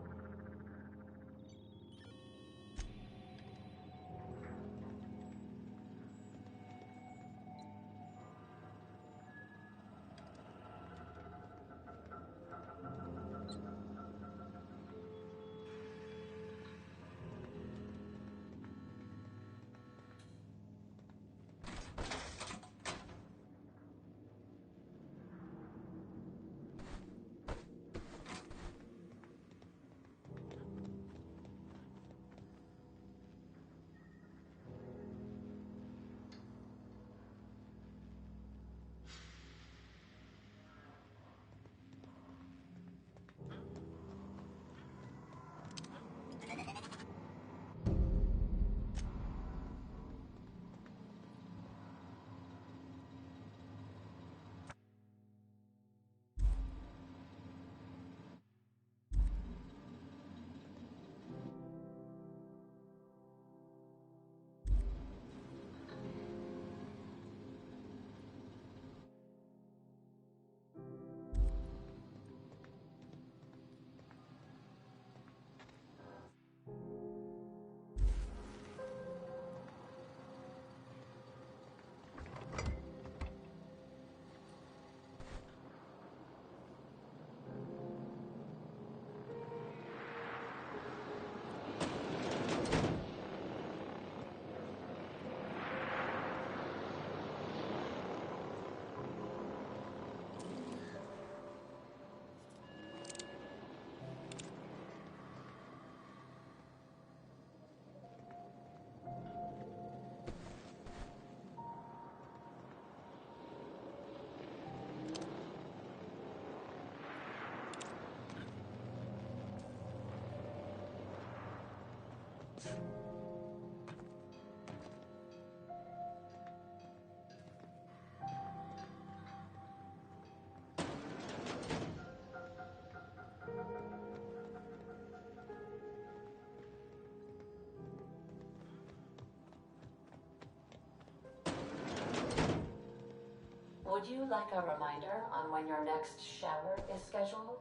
Would you like a reminder on when your next shower is scheduled?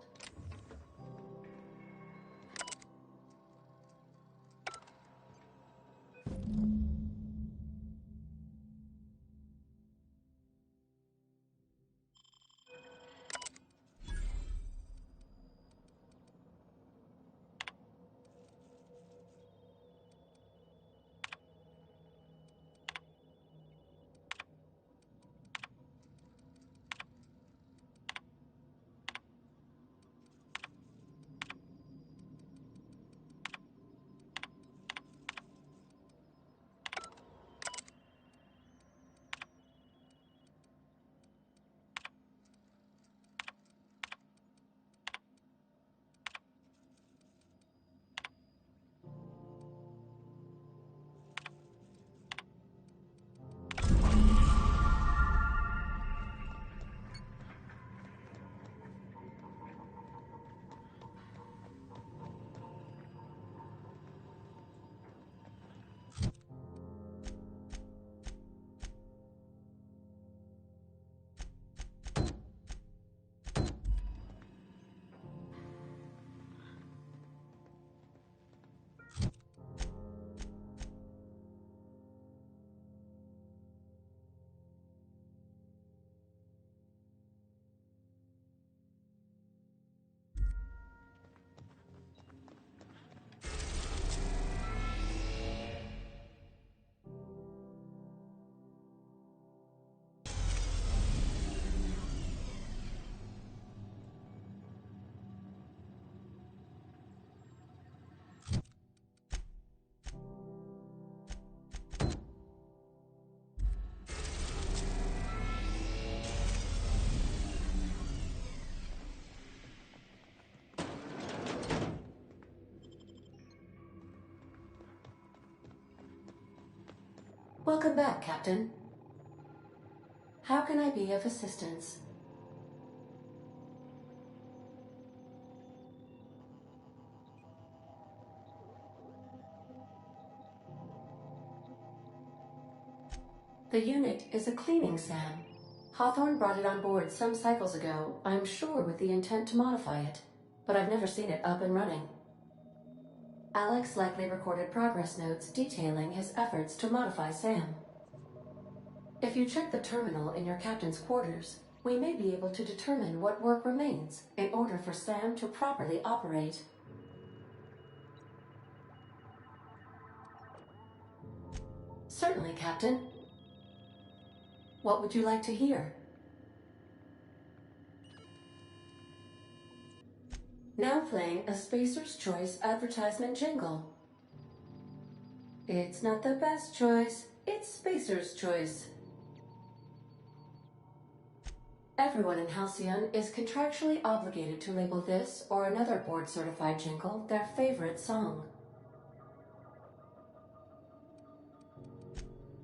Welcome back, Captain. How can I be of assistance? The unit is a cleaning SAM. Hawthorne brought it on board some cycles ago, I'm sure with the intent to modify it, but I've never seen it up and running. Alex likely recorded progress notes detailing his efforts to modify SAM. If you check the terminal in your captain's quarters, we may be able to determine what work remains in order for SAM to properly operate. Certainly, Captain. What would you like to hear? Now playing a Spacer's Choice advertisement jingle. It's not the best choice, it's Spacer's Choice. Everyone in Halcyon is contractually obligated to label this or another board-certified jingle their favorite song.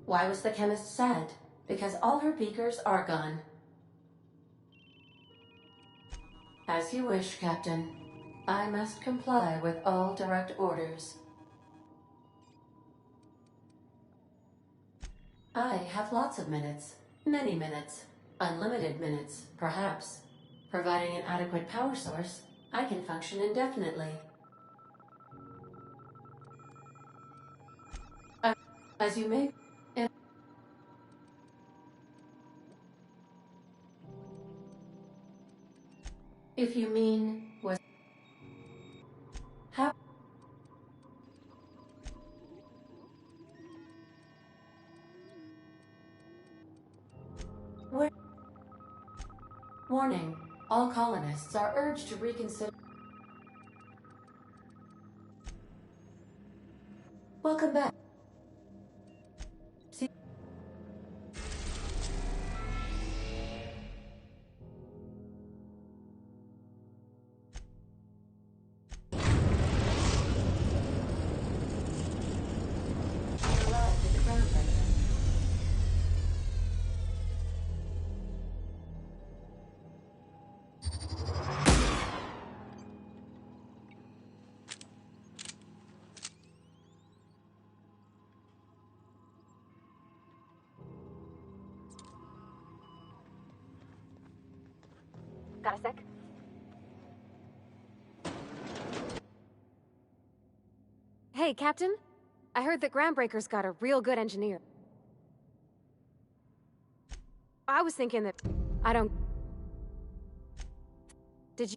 Why was the chemist sad? Because all her beakers are gone. As you wish, Captain. I must comply with all direct orders. I have lots of minutes. Many minutes. Unlimited minutes, perhaps. Providing an adequate power source, I can function indefinitely. As you may... If you mean... was... How... Where... Warning. All colonists are urged to reconsider... Welcome back. See... Got a sec? Hey, Captain. I heard that Groundbreaker's got a real good engineer. I was thinking that... I don't... Did you...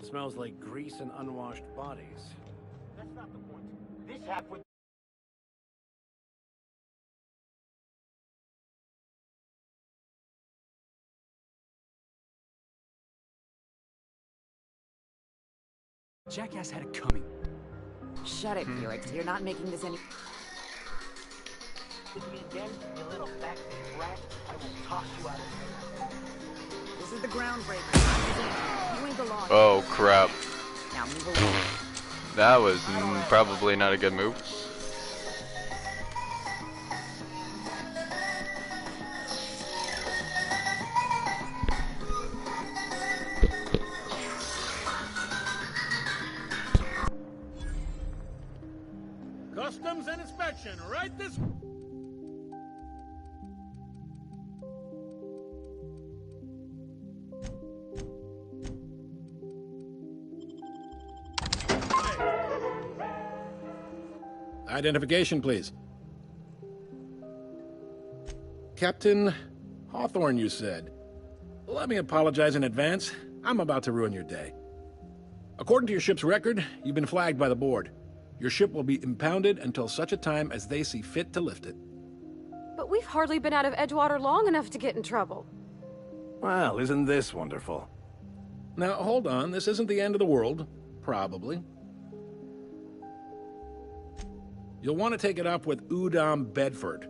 Smells like grease and unwashed bodies. That's not the point. This happened. Jackass had it coming. Shut it, Felix. You're not making this any... With me again, you little fat rat, I will toss you out of here. This is the Groundbreaker. You ain't belong. Oh crap. Now move along. That was probably not a good move. Customs and inspection, right this... Identification, please. Captain Hawthorne, you said. Let me apologize in advance. I'm about to ruin your day. According to your ship's record, you've been flagged by the board. Your ship will be impounded until such a time as they see fit to lift it. But we've hardly been out of Edgewater long enough to get in trouble. Well, isn't this wonderful? Now, hold on. This isn't the end of the world. Probably. You'll want to take it up with Udom Bedford,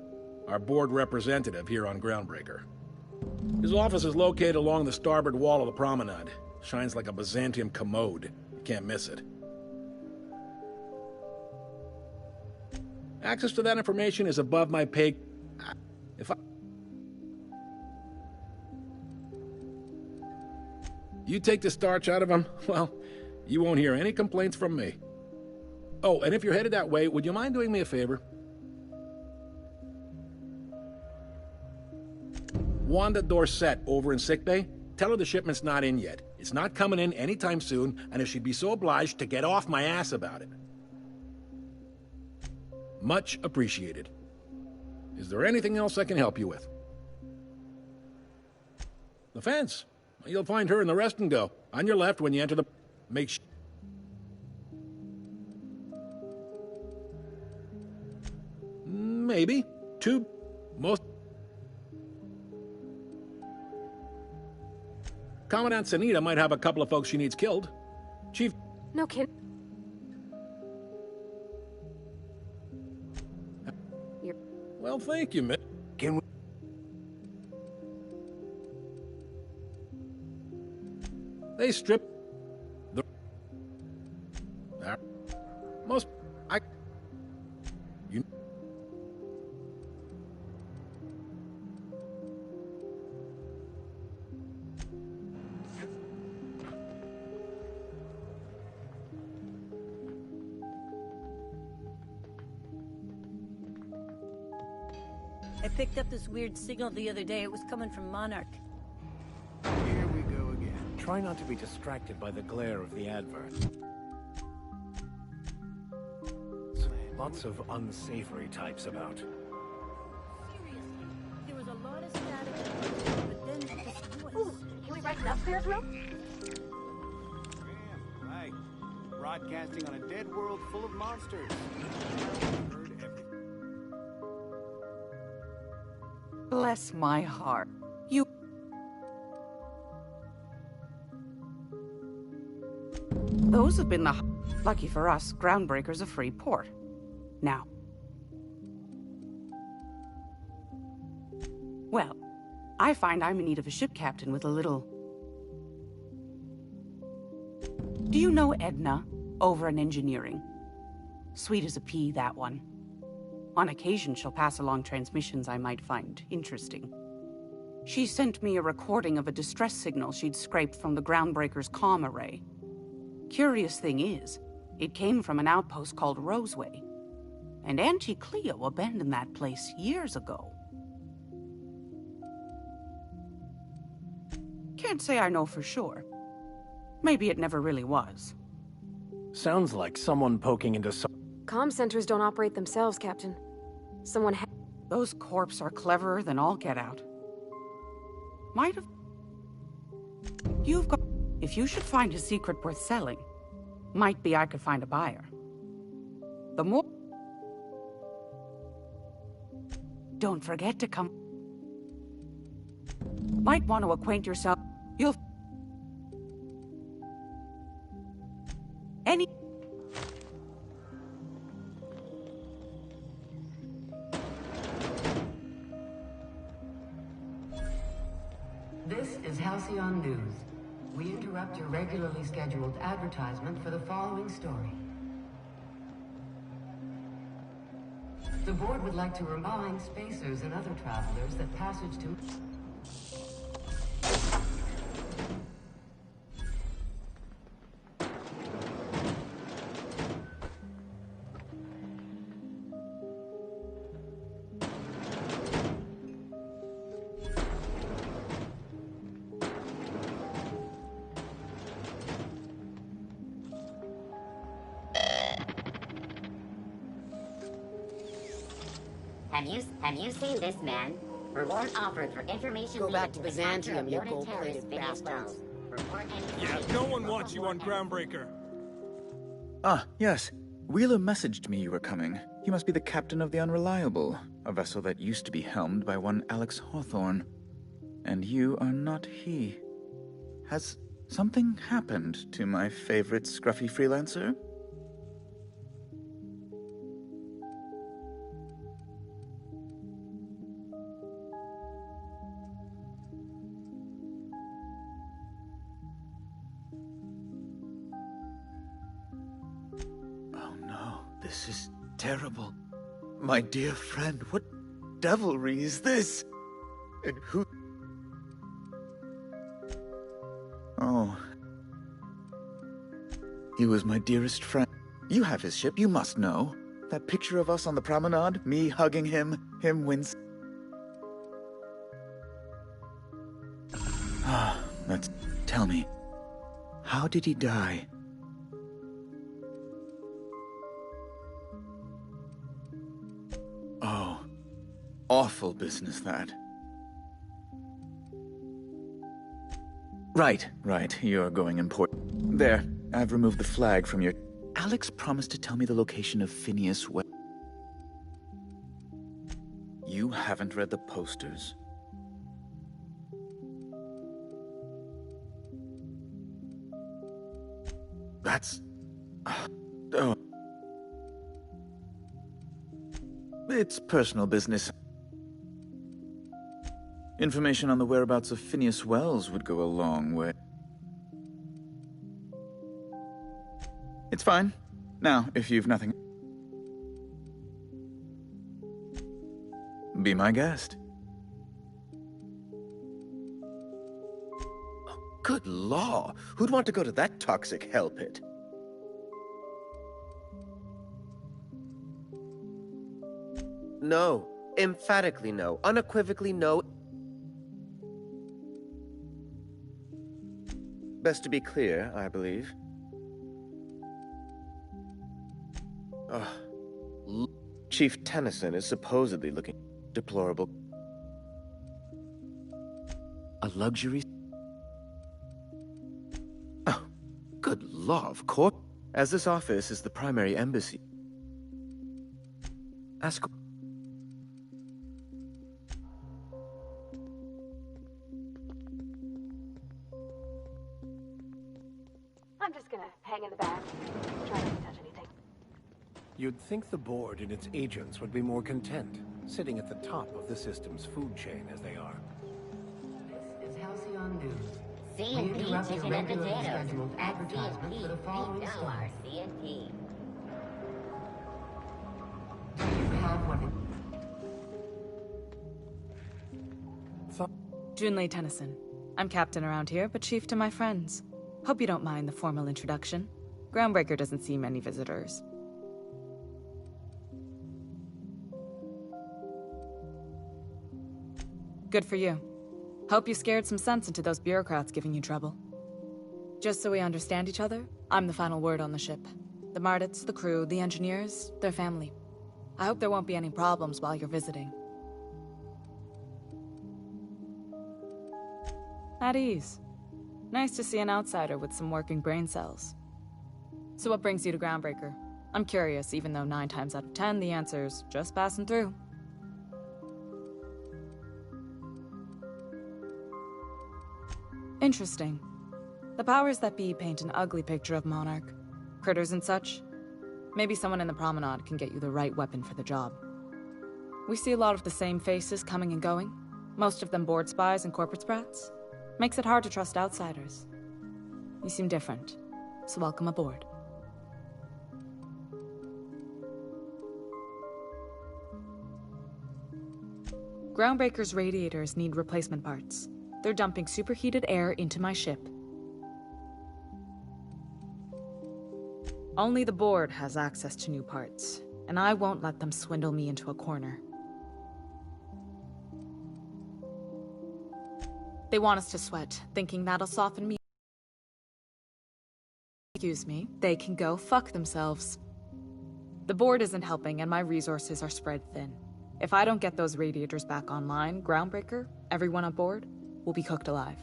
our board representative here on Groundbreaker. His office is located along the starboard wall of the promenade. Shines like a Byzantium commode. You can't miss it. Access to that information is above my pay... If I... You take the starch out of him, well, you won't hear any complaints from me. Oh, and if you're headed that way, would you mind doing me a favor? Wanda Dorset over in sickbay, tell her the shipment's not in yet. It's not coming in anytime soon, and if she'd be so obliged to get off my ass about it. Much appreciated. Is there anything else I can help you with? The fence. You'll find her in the rest and go. On your left when you enter the... Make Maybe. Two. Most... Commandant Sanita might have a couple of folks she needs killed. Chief... No kid. Well, thank you, Miss. Can we... They strip the... Most... You... I picked up this weird signal the other day. It was coming from Monarch. Here we go again. Try not to be distracted by the glare of the advert. Lots of unsavory types about. Seriously, there was a lot of static, but then this voice. Ooh, can we rent an upstairs room? Right. Broadcasting on a dead world full of monsters. Heard everything. Bless my heart. You... Those have been the... Lucky for us, Groundbreaker's a free port. Now. Well, I find I'm in need of a ship captain with a little... Do you know Edna, over in engineering? Sweet as a pea, that one. On occasion, she'll pass along transmissions I might find interesting. She sent me a recording of a distress signal she'd scraped from the Groundbreaker's comm array. Curious thing is, it came from an outpost called Roseway. And Auntie Cleo abandoned that place years ago. Can't say I know for sure. Maybe it never really was. Sounds like someone poking into some... Comm centers don't operate themselves, Captain. Someone Those corps are cleverer than all get out. Might have... You've got... If you should find a secret worth selling, might be I could find a buyer. The more... Don't forget to come... Might want to acquaint yourself... You'll... Any... This is Halcyon News. We interrupt your regularly scheduled advertisement for the following story. The board would like to remind spacers and other travelers that passage to... Have you seen this man? Reward offered for information. Go back to needed Byzantium, you encounter of gold-plated noted terrorist bastards. videos. Report any Yeah, findings no one to wants you on Groundbreaker. Ah, yes. Wheeler messaged me you were coming. He must be the captain of the Unreliable, a vessel that used to be helmed by one Alex Hawthorne. And you are not he. Has something happened to my favorite scruffy freelancer? This is terrible. My dear friend, what devilry is this? And who... Oh. He was my dearest friend. You have his ship, you must know. That picture of us on the promenade, me hugging him wins... Ah, tell me. How did he die? Oh, awful business, that. Right, you're going important. There, I've removed the flag from your... Alex promised to tell me the location of Phineas West. You haven't read the posters? That's... Oh. It's personal business. Information on the whereabouts of Phineas Wells would go a long way. It's fine. Now, if you've nothing... Be my guest. Good law! Who'd want to go to that toxic hell pit? No. Emphatically no. Unequivocally no. Best to be clear, I believe. Chief Tennyson is supposedly looking deplorable. A luxury? Oh, good law, of course. As this office is the primary embassy, ask. I'm just gonna hang in the back. Try not to touch anything. You'd think the board and its agents would be more content, sitting at the top of the system's food chain as they are. This is Halcyon News. We C&P interrupt your chicken and regularly potatoes. scheduled advertisement for the following $8 story. C&P. Do you have what it... Junlei Tennyson. I'm captain around here, but chief to my friends. Hope you don't mind the formal introduction. Groundbreaker doesn't see many visitors. Good for you. Hope you scared some sense into those bureaucrats giving you trouble. Just so we understand each other, I'm the final word on the ship. The Mardits, the crew, the engineers, their family. I hope there won't be any problems while you're visiting. At ease. Nice to see an outsider with some working brain cells. So what brings you to Groundbreaker? I'm curious, even though 9 times out of 10 the answer's just passing through. Interesting. The powers that be paint an ugly picture of Monarch. Critters and such. Maybe someone in the promenade can get you the right weapon for the job. We see a lot of the same faces coming and going. Most of them board spies and corporate sprats. Makes it hard to trust outsiders. You seem different, so welcome aboard. Groundbreaker's radiators need replacement parts. They're dumping superheated air into my ship. Only the board has access to new parts, and I won't let them swindle me into a corner. They want us to sweat, thinking that'll soften me. Excuse me, they can go fuck themselves. The board isn't helping, and my resources are spread thin. If I don't get those radiators back online, Groundbreaker, everyone on board, will be cooked alive.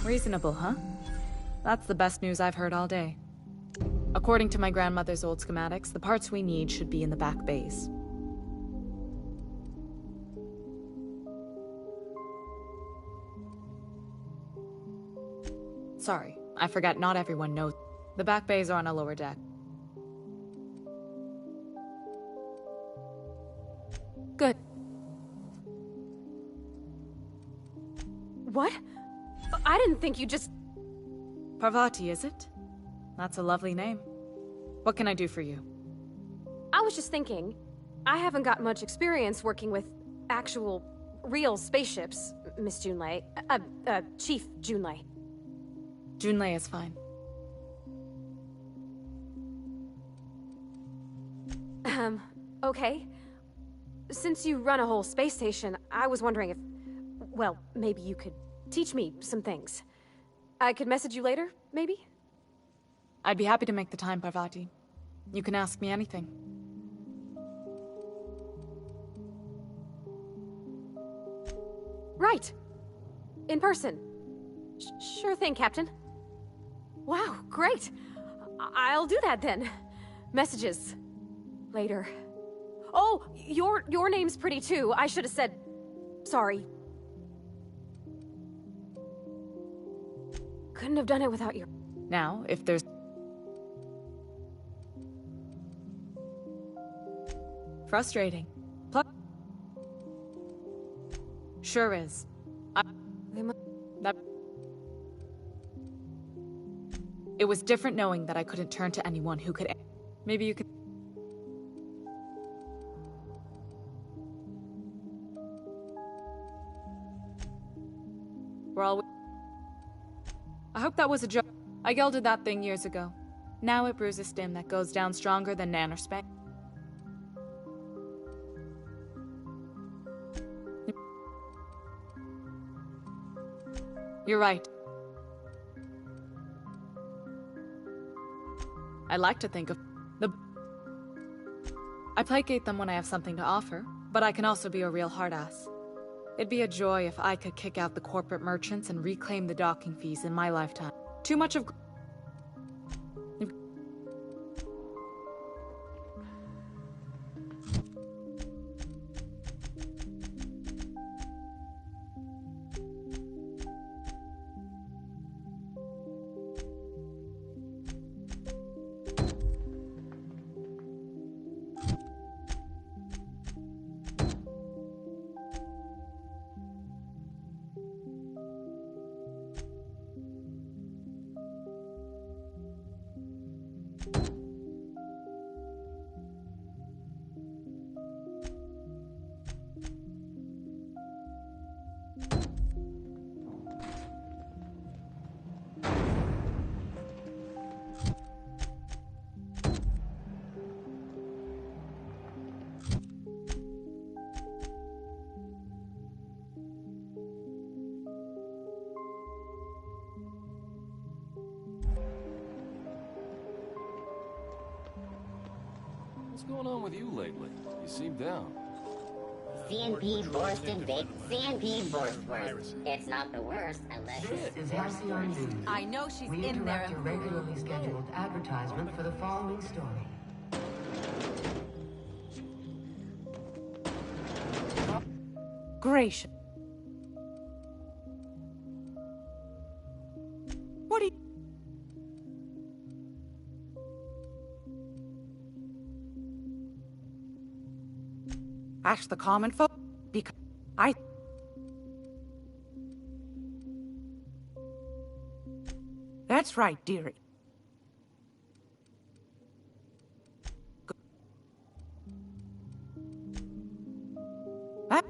Reasonable, huh? That's the best news I've heard all day. According to my grandmother's old schematics, the parts we need should be in the back bays. Sorry, I forgot not everyone knows. The back bays are on a lower deck. Good. What? I didn't think you just... Parvati, is it? That's a lovely name. What can I do for you? I was just thinking, I haven't got much experience working with actual, real spaceships, Miss Junlei. Chief Junlei. Junlei is fine. Okay. Since you run a whole space station, I was wondering if... Well, maybe you could teach me some things. I could message you later, maybe? I'd be happy to make the time, Parvati. You can ask me anything. Right. In person. Sure thing, Captain. Wow, great. I'll do that then. Messages. Later. Oh, your name's pretty too. I should have said... Sorry. Couldn't have done it without your... Now, if there's... Frustrating. Sure is. It was different knowing that I couldn't turn to anyone who could... Maybe you could... We're all... I hope that was a joke. I gelded that thing years ago. Now it brews a stim that goes down stronger than Nan or Spank. You're right. I like to think of the... I placate them when I have something to offer, but I can also be a real hard-ass. It'd be a joy if I could kick out the corporate merchants and reclaim the docking fees in my lifetime. Too much of... What's going on with you lately? You seem down. CNP Borsted Bake. CNP Borstwurst. It's not the worst unless This it's is Halcyon News. I know she's We in there. interrupt your regularly scheduled advertisement for the following story. Gracious. What do you... Ask the common folk, because I... That's right, dearie. That...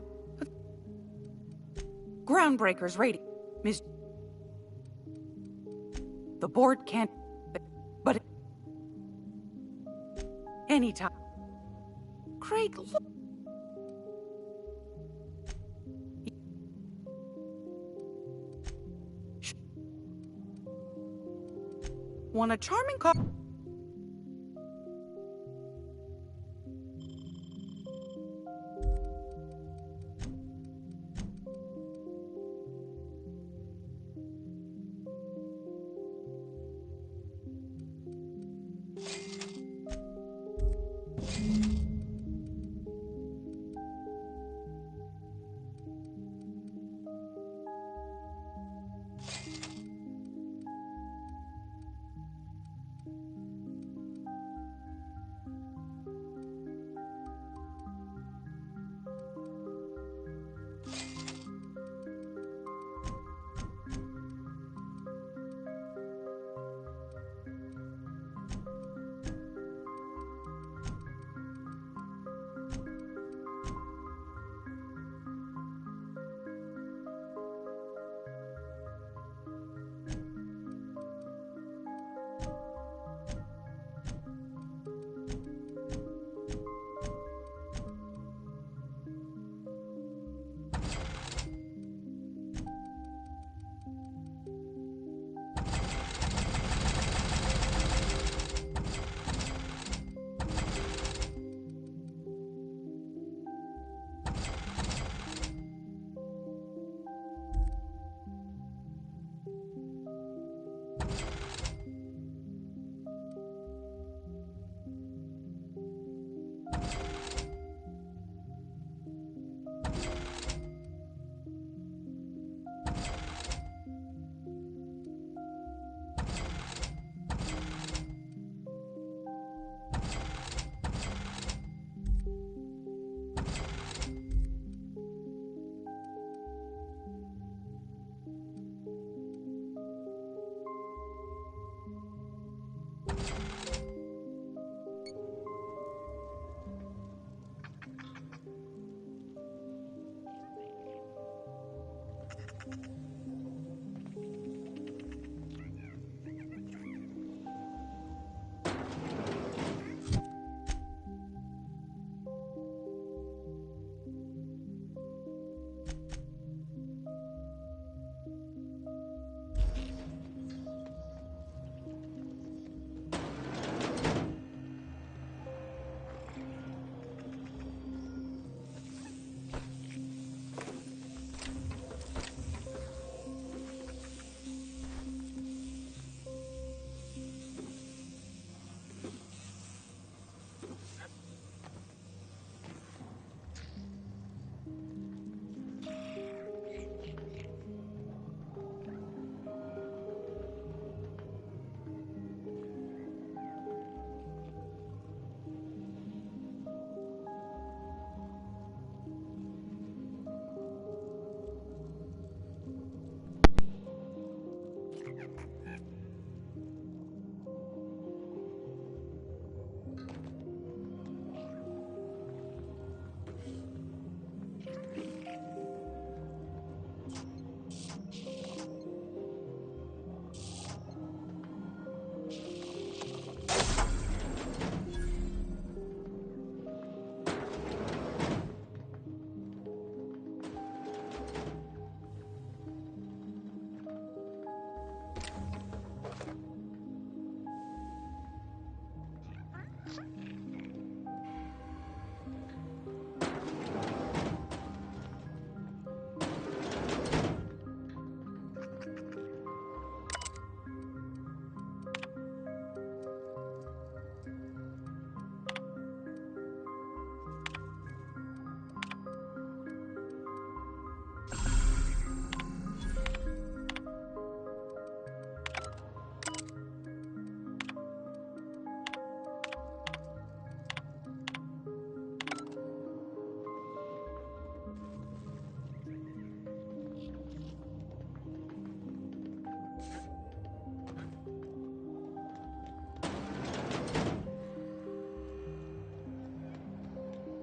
Groundbreakers rating, Miss... The board can't... But... Anytime. Craig, look... Want a charming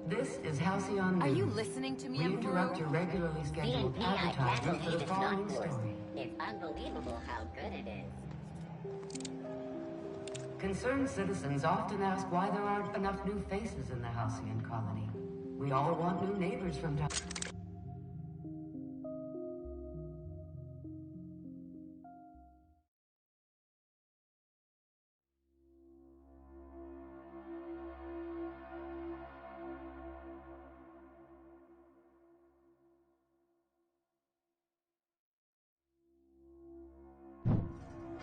This is Halcyon Are News. you listening to me, We Emperor? interrupt your regularly scheduled CNP, I can't advertisement for believe the it's not following forced. story. It's unbelievable how good it is. Concerned citizens often ask why there aren't enough new faces in the Halcyon colony. We all want new neighbors from time.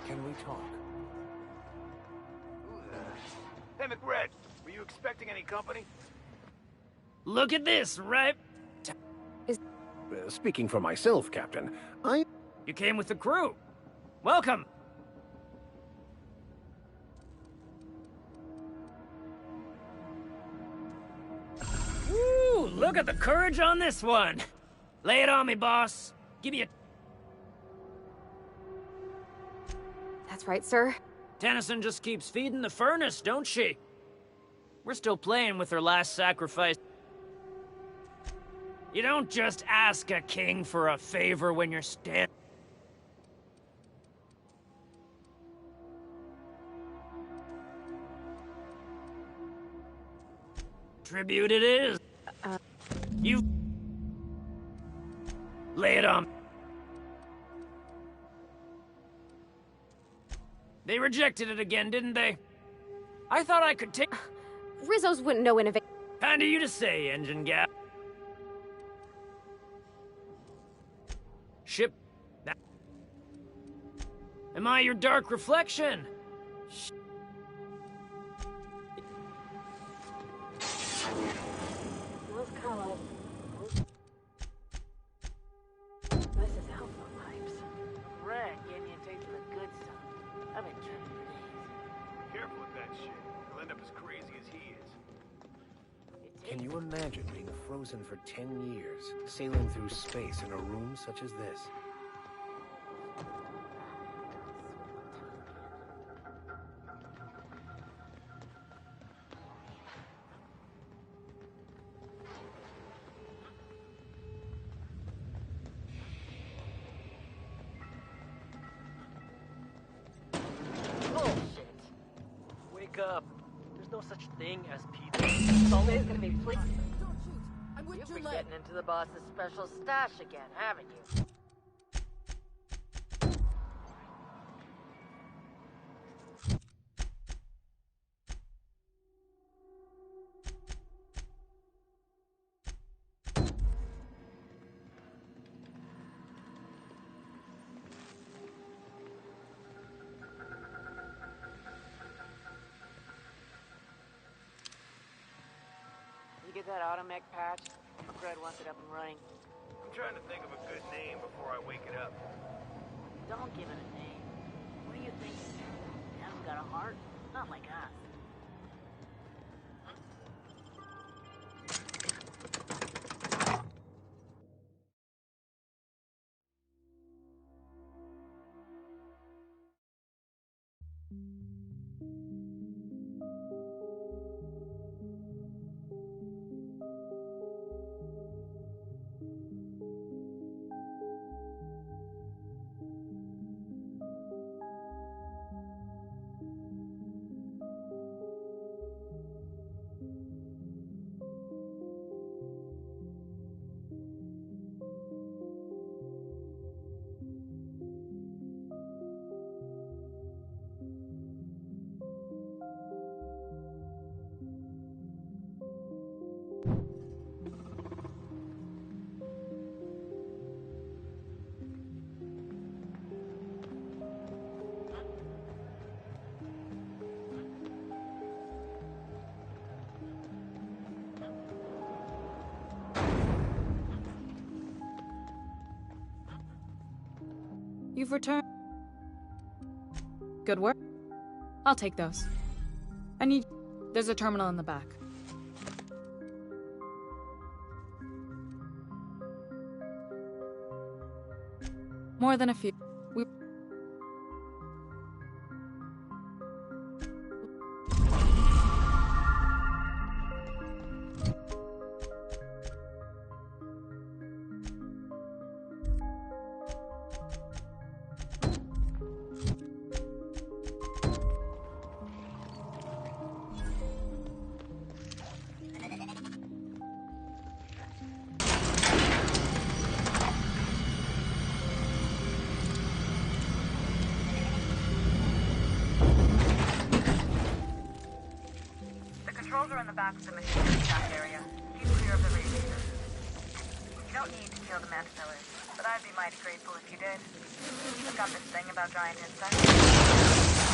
Can we talk? Hey, McRed, were you expecting any company? Look at this, right? Speaking for myself, Captain, You came with the crew. Welcome. Woo, look at the courage on this one. Lay it on me, boss. Give me a... That's right, sir. Tennyson just keeps feeding the furnace, don't she? We're still playing with her last sacrifice. You don't just ask a king for a favor when you're Tribute it is. You... Lay it on. They rejected it again, didn't they? I thought I could take... Rizzo's wouldn't know innovation. Kinda you to say, engine gap. Ship... That... Am I your dark reflection? This is Alpha Pipes. Red getting you a taste of the good stuff. I've been tripping for days. Careful with that shit. You'll end up as crazy as he is. can you imagine being frozen for 10 years, sailing through space in a room such as this? Bullshit. Wake up. There's no such thing as people. It's always gonna be pleased. You've been getting into the boss's special stash again, haven't you? You get that automech patch? Fred wants it up and running. I'm trying to think of a good name before I wake it up. Don't give it a name. What do you think? They haven't got a heart? Not like us. You've returned. Good work. I'll take those. I need... There's a terminal in the back. More than a few. We... controls are in the back of the machine stack area. Keep clear of the radiators. You don't need to kill the mantis, but I'd be mighty grateful if you did. I've got this thing about giant insects.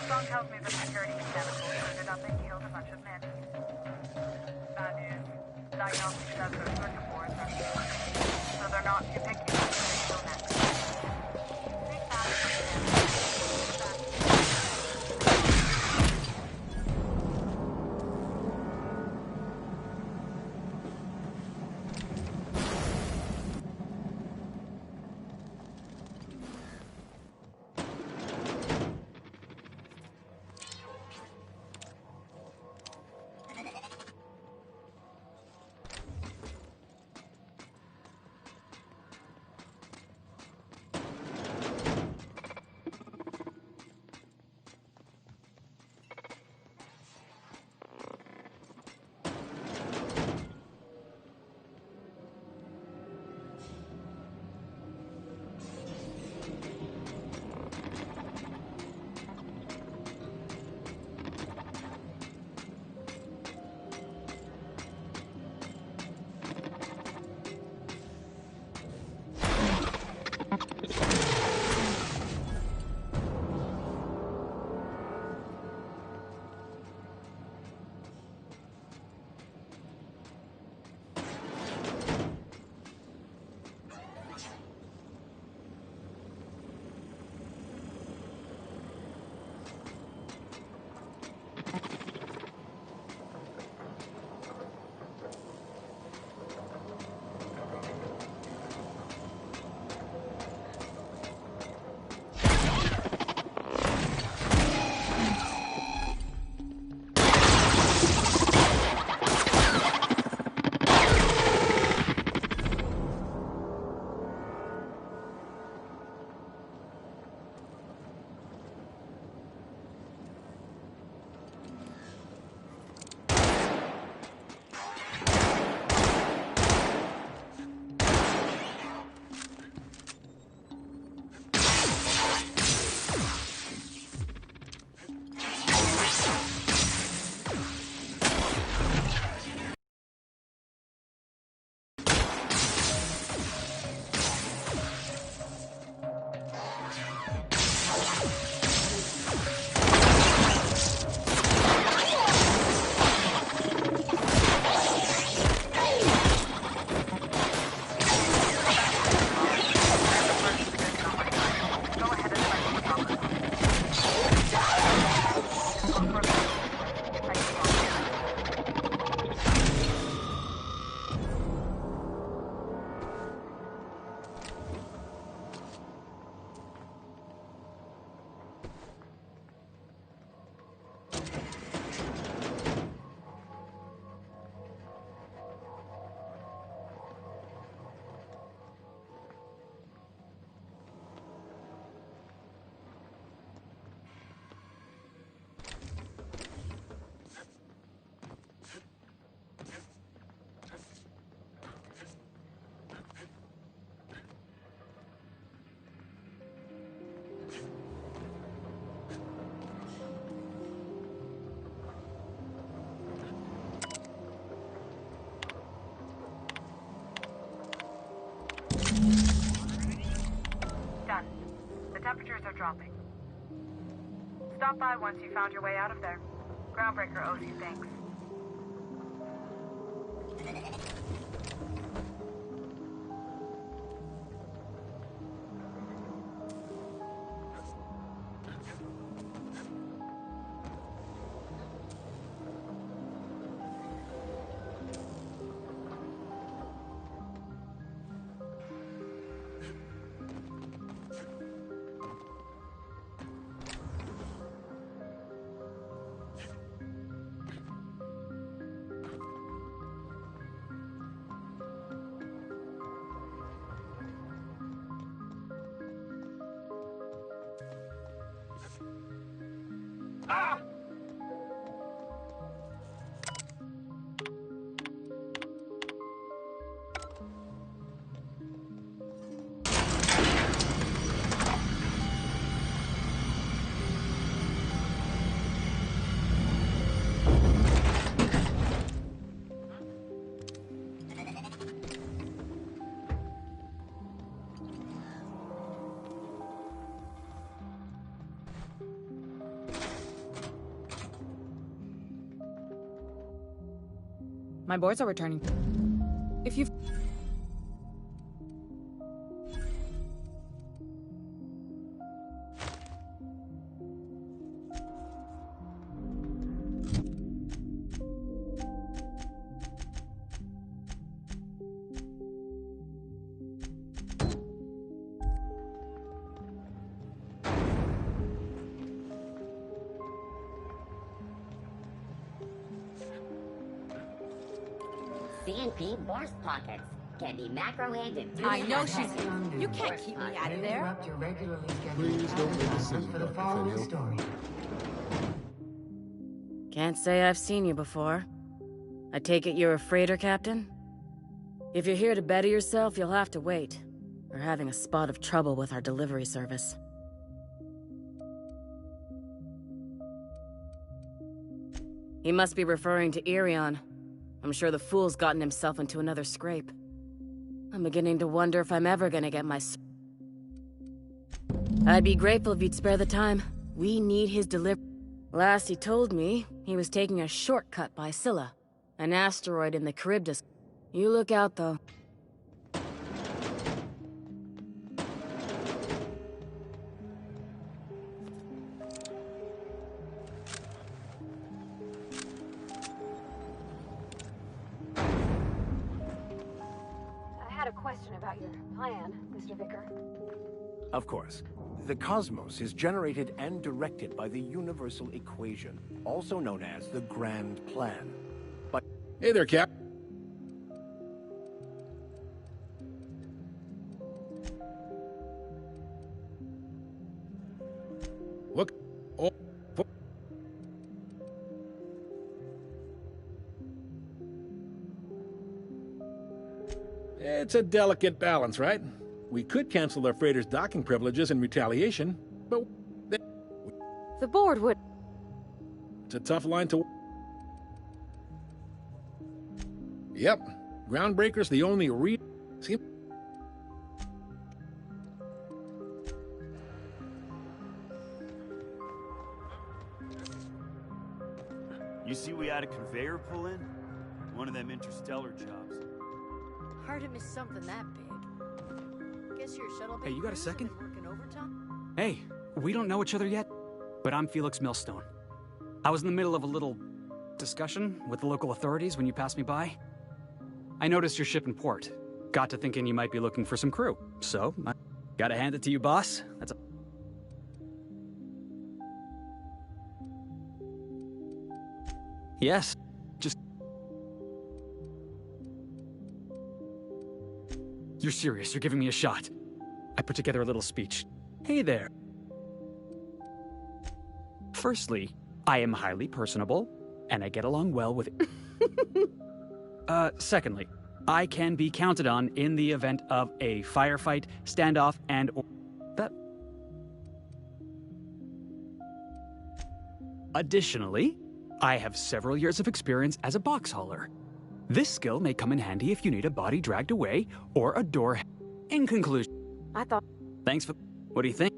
Strong tells me the security chemicals ended up and killed a bunch of men. Bad news. Diagnostic says their circuit boards are fused, so they're not too picky about who they kill next. Think back to Done. The temperatures are dropping. Stop by once you found your way out of there. Groundbreaker owes you thanks. Ah! My boards are returning. If you've... CNP burst pockets can be macrowaved in I know she's... You can't keep me out of there. Interrupt your regularly scheduled Please don't make a advertisement scene, for the Dr. following Fenio. story. Can't say I've seen you before. I take it you're a freighter captain? If you're here to better yourself, you'll have to wait. We're having a spot of trouble with our delivery service. He must be referring to Irion. I'm sure the fool's gotten himself into another scrape. I'm beginning to wonder if I'm ever gonna get my... I'd be grateful if you'd spare the time. We need his delivery. Last he told me, he was taking a shortcut by Scylla, an asteroid in the Charybdis. You look out, though. I had a question about your plan, Mr. Vicker. Of course. The cosmos is generated and directed by the universal equation, also known as the Grand Plan. But hey there, Cap. Look. Oh. It's a delicate balance, right? We could cancel their freighter's docking privileges in retaliation, but the board would... It's a tough line to... Yep. Groundbreaker's the only real... You see we had a conveyor pull in? One of them interstellar jobs. Hard to miss something that big. Guess your shuttle Hey, you got a second? working overtime? Hey, we don't know each other yet, but I'm Felix Millstone. I was in the middle of a little discussion with the local authorities when you passed me by. I noticed your ship in port. Got to thinking you might be looking for some crew. So, I gotta hand it to you, boss. That's a... Yes, just... You're serious, you're giving me a shot. I put together a little speech. Hey there. Firstly, I am highly personable, and I get along well with... Secondly, I can be counted on in the event of a firefight, standoff, and... That... Additionally, I have several years of experience as a box hauler. This skill may come in handy if you need a body dragged away or a door... In conclusion... I thought... Thanks for... What do you think?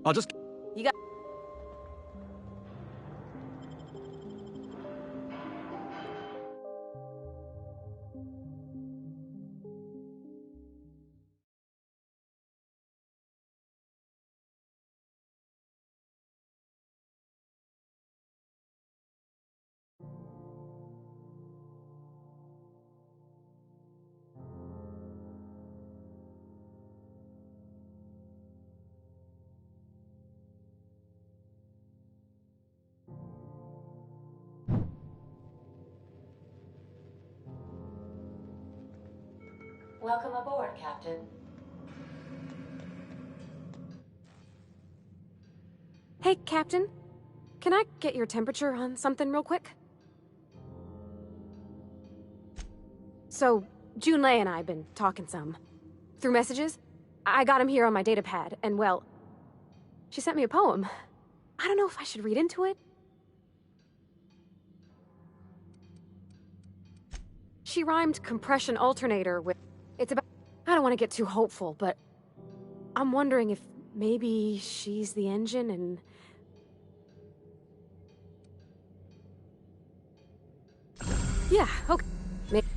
I'll just... You got... Welcome aboard, Captain. Hey, Captain. Can I get your temperature on something real quick? So, Junlei and I have been talking some. Through messages. I got him here on my datapad, and well, she sent me a poem. I don't know if I should read into it. She rhymed compression alternator with... It's about... I don't want to get too hopeful, but I'm wondering if maybe she's the engine and... Yeah, okay. Maybe...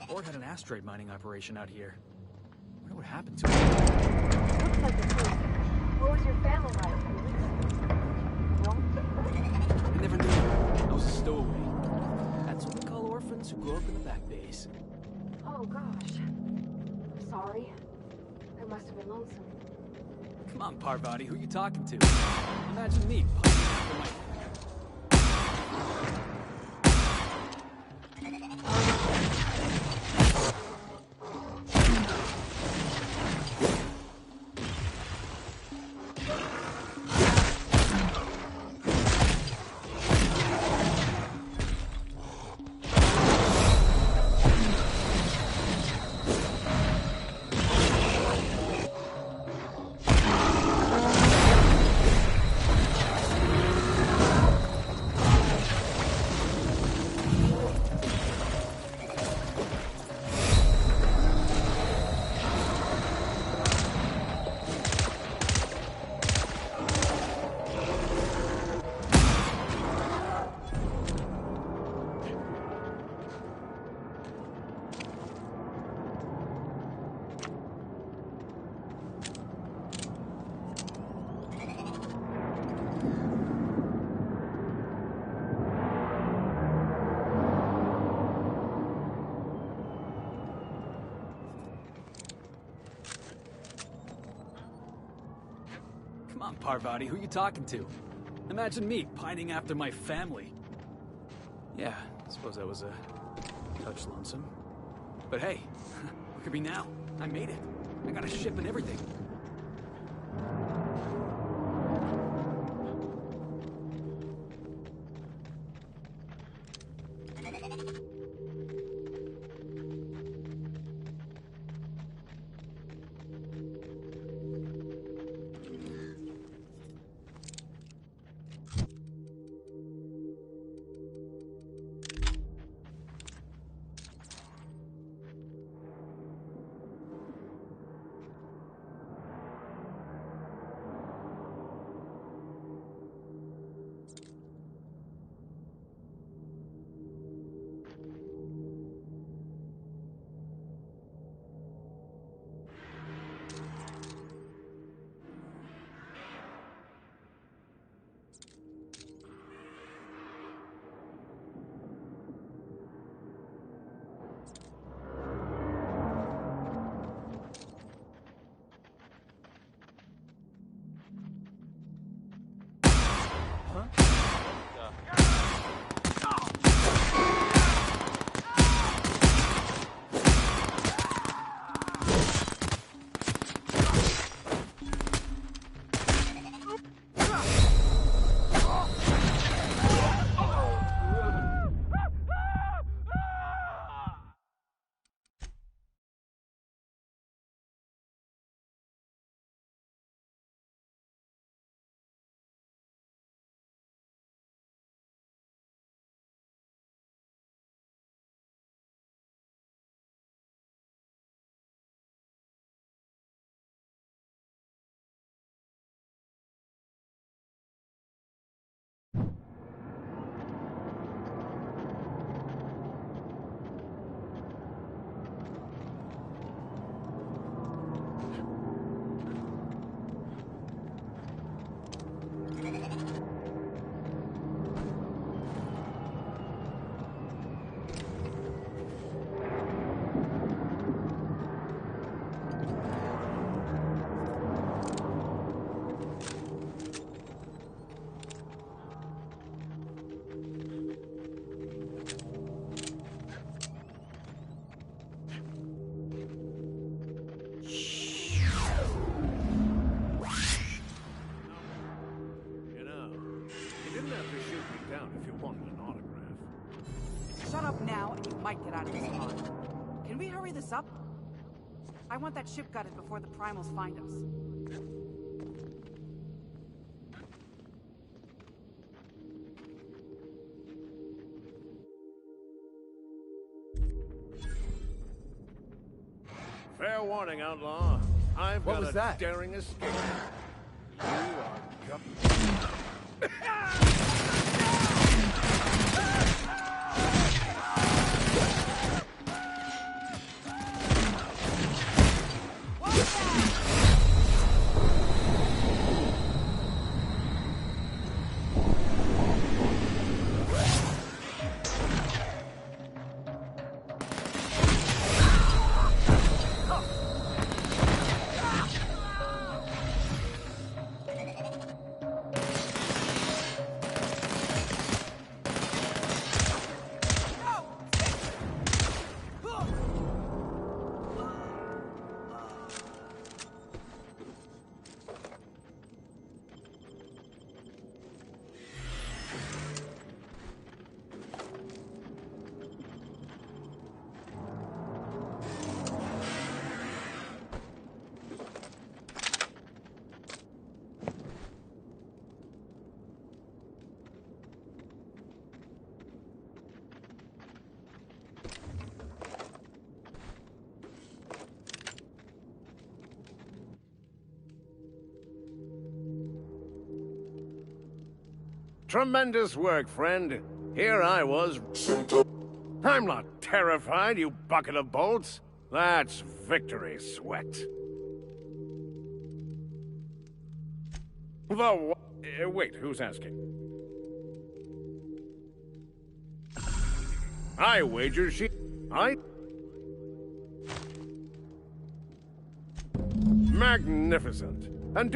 Ford had an asteroid mining operation out here. I wonder what happened to it. Looks like the truth. What was your family like? I never knew. I was a stowaway. That's what we call orphans who grow up in the back bays. Oh, gosh. Sorry. It must have been lonesome. Come on, Parvati, who you talking to? Imagine me popping out the mic. Come on, Parvati, who you talking to? Imagine me pining after my family. Yeah, I suppose that was a touch lonesome. But hey, look at me now. I made it. I got a ship and everything. Shut up now, and you might get out of this pod. Can we hurry this up? I want that ship gutted before the primals find us. Fair warning, outlaw. I've What got was a that? daring escape. You are tremendous work, friend. Here I was. I'm not terrified, you bucket of bolts. That's victory sweat. Wait, who's asking? I wager magnificent. And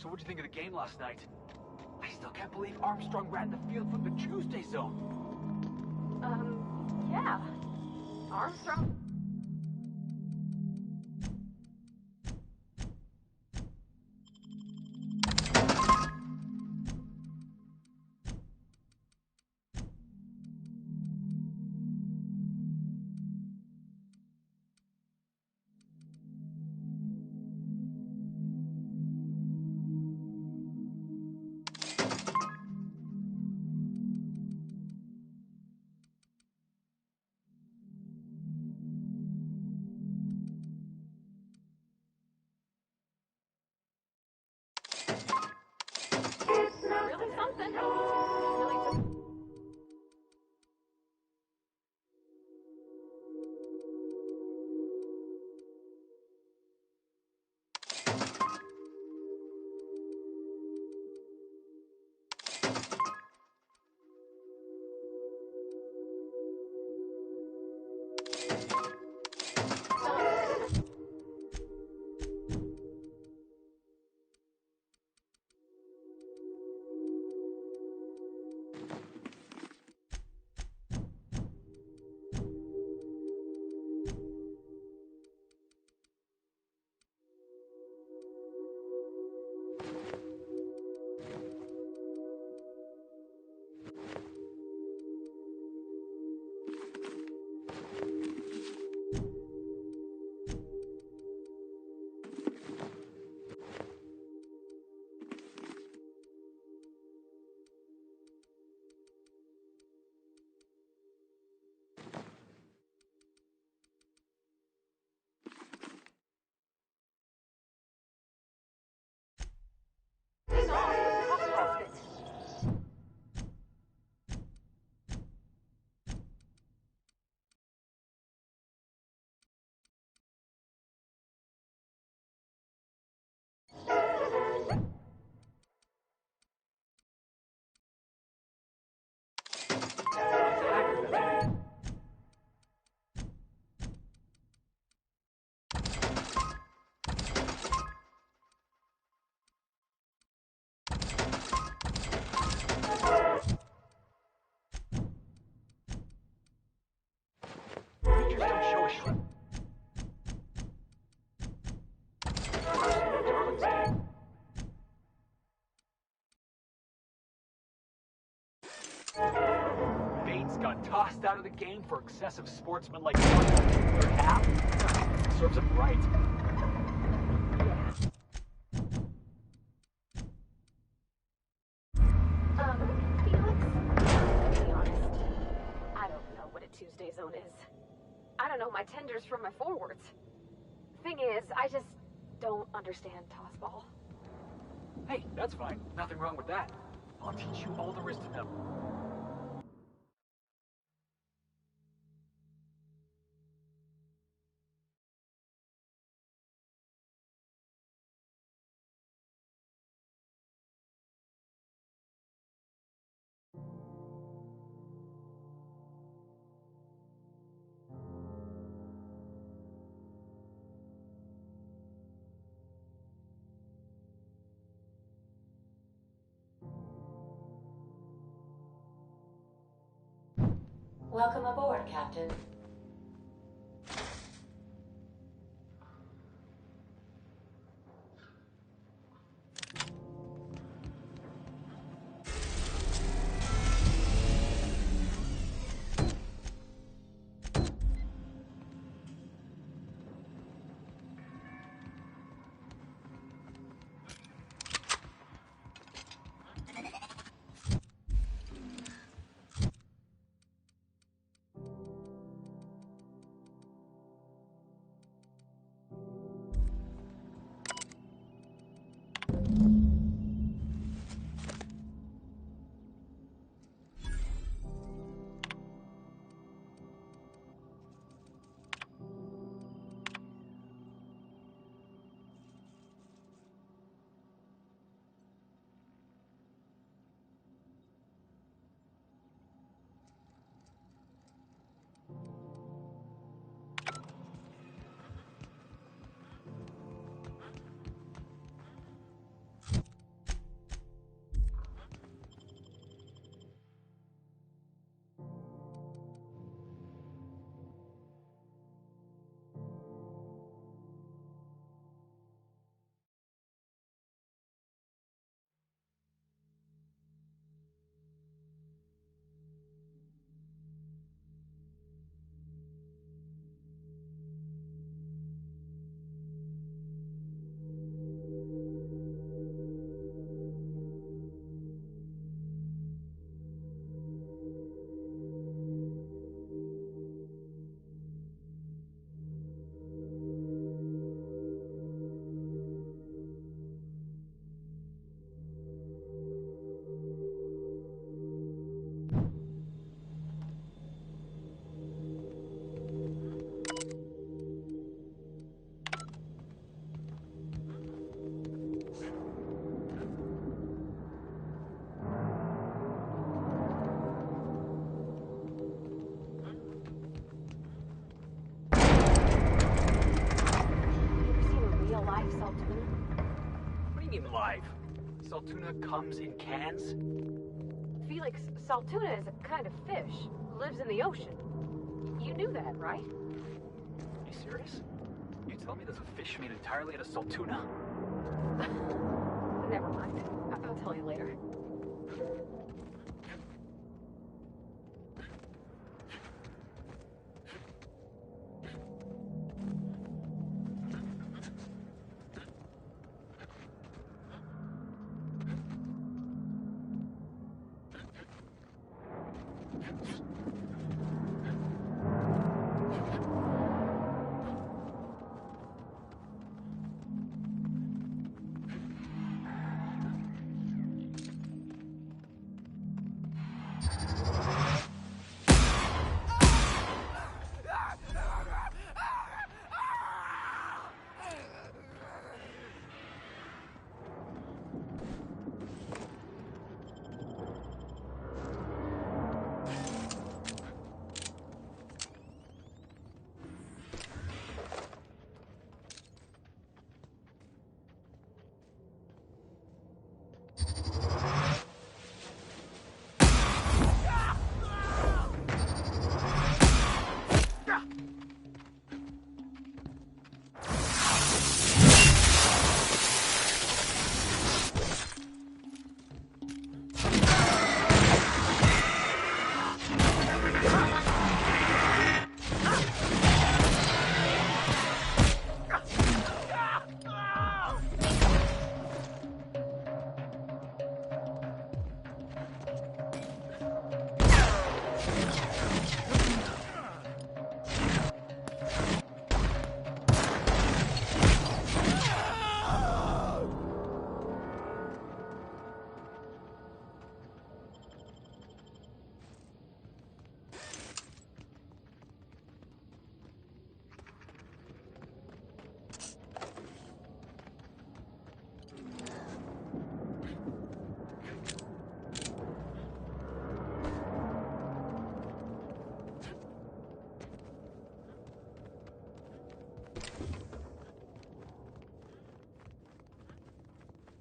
So what'd you think of the game last night? I still can't believe Armstrong ran the field from the Tuesday zone. Yeah. Armstrong. Really something. Really Features don't show a shrimp. Bates got tossed out of the game for excessive sportsmanlike conduct in the third half. Serves him right. Felix, to be honest, I don't know what a Tuesday zone is. I don't know my tenders from my forwards. Thing is, I just don't understand tossball. Hey, that's fine. Nothing wrong with that. I'll teach you all there is to know. Welcome aboard, Captain. live Saltuna? What do you mean live? Saltuna comes in cans? Felix, Saltuna is a kind of fish. Lives in the ocean. You knew that, right? Are you serious? You tell me there's a fish made entirely out of Saltuna? Never mind. I'll tell you later.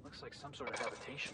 Looks like some sort of habitation.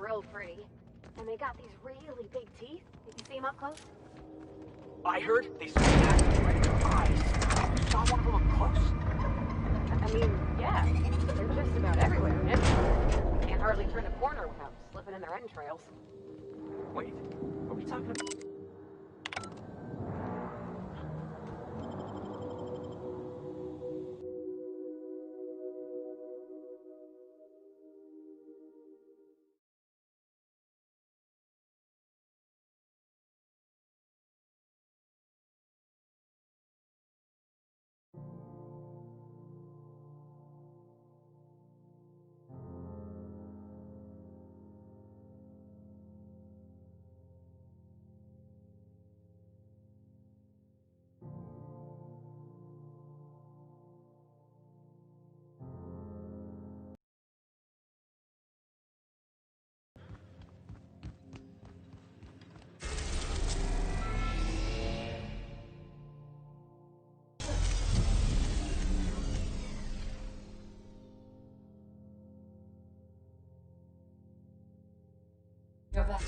real pretty. And they got these really big teeth. Did you see them up close? I heard they smashed right in their eyes. You saw one of them up close? I mean, yeah. They're just about everywhere. You can't hardly turn a corner without slipping in their entrails. Wait, are we talking about... You're back.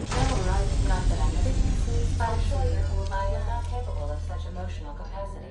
Alright, not that I'm I'm sure you're not capable of such emotional capacity.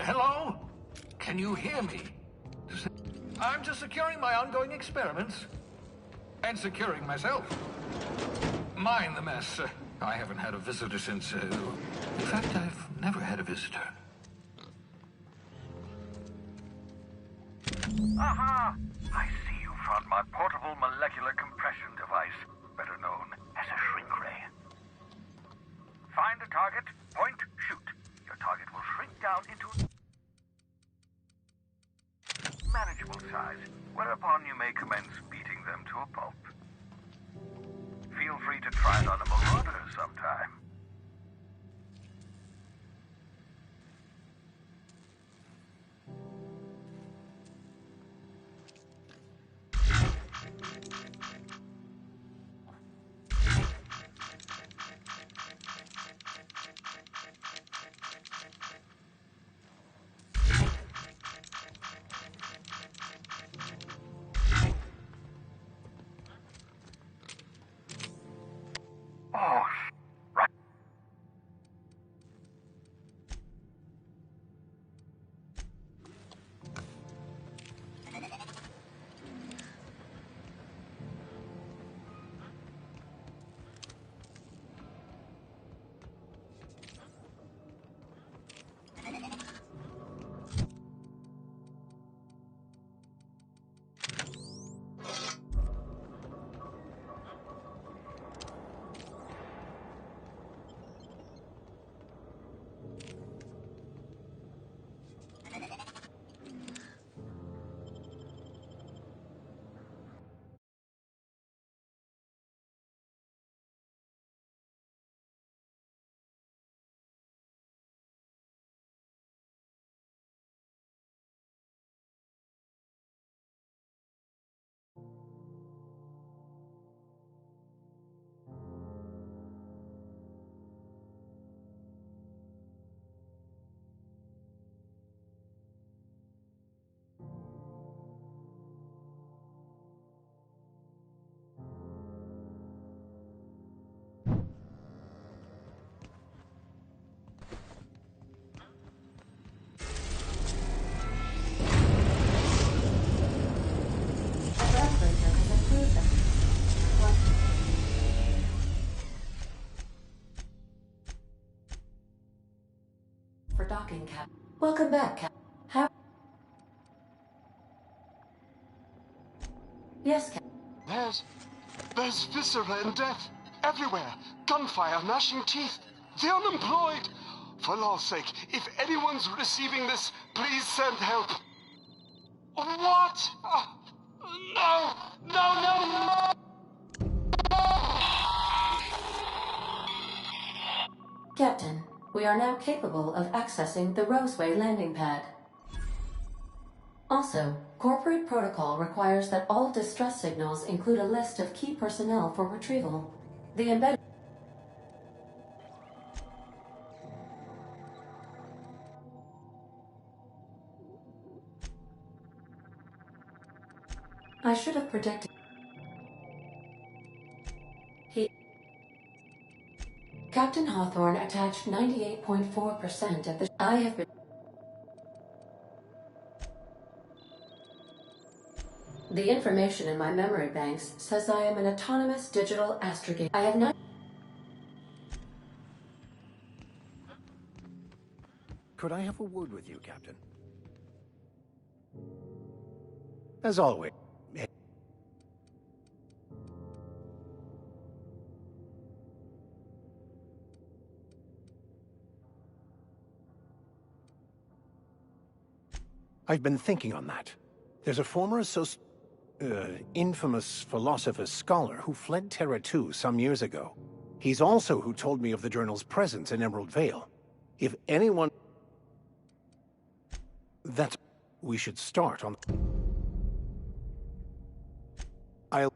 Hello? Can you hear me? I'm just securing my ongoing experiments. And securing myself. Mind the mess. I haven't had a visitor since... in fact, I've never had a visitor. Aha! I see you found my portable molecular compression device, better known as a shrink ray. Find a target, point, shoot. Your target will shrink down into manageable size, whereupon you may commence beating them to a pulp. Feel free to try it on a marauder sometime. docking, Cap. Welcome back, Cap. Yes, Cap. There's viscera and death. Everywhere. Gunfire, gnashing teeth. The unemployed. For law's sake, if anyone's receiving this, please send help. What? No! No, no, no! Captain, we are now capable of accessing the Roseway landing pad. Also, corporate protocol requires that all distress signals include a list of key personnel for retrieval. The embedded... I should have predicted... Captain Hawthorne attached 98.4% of the... I have been... The information in my memory banks says I am an autonomous digital astrogate. I have not... Could I have a word with you, Captain? As always. I've been thinking on that. There's a former infamous philosopher scholar who fled Terra 2 some years ago. He's also who told me of the journal's presence in Emerald Vale. If anyone... That's... We should start on... I'll...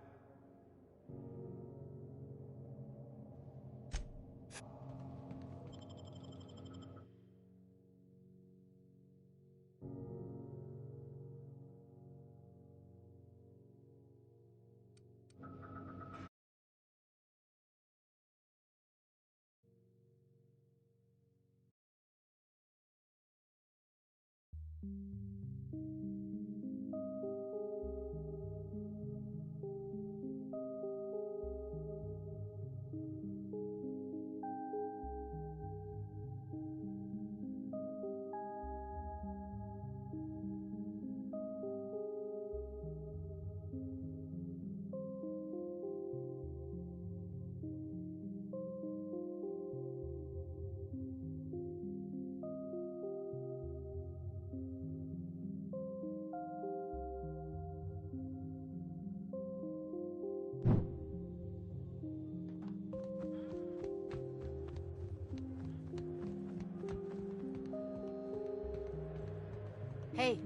Hey,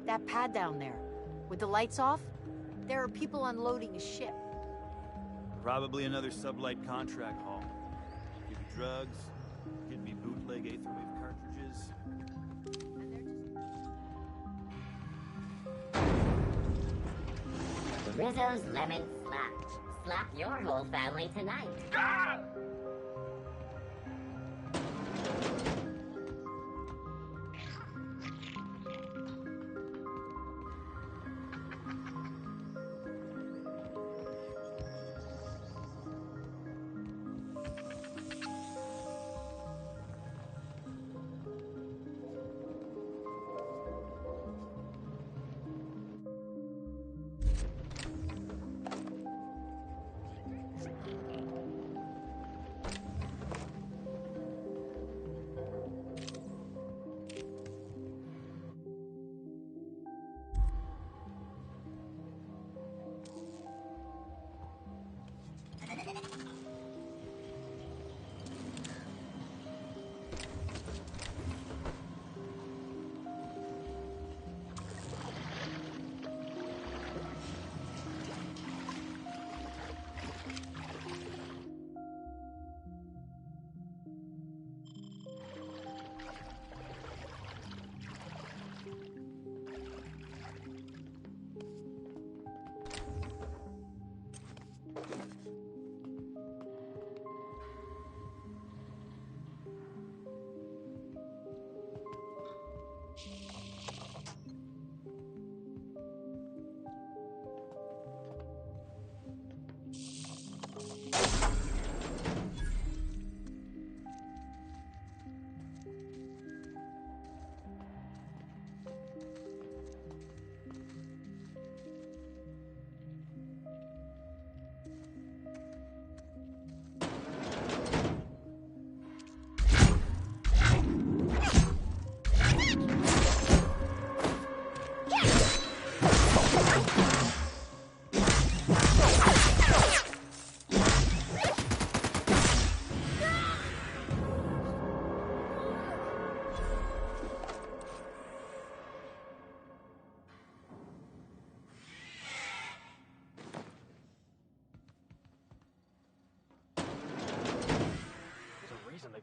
that pad down there, with the lights off, there are people unloading a ship. Probably another sublight contract haul. Give me drugs, get me bootleg Aetherwave cartridges. Rizzo's Lemon Slap. Slap your whole family tonight. Ah!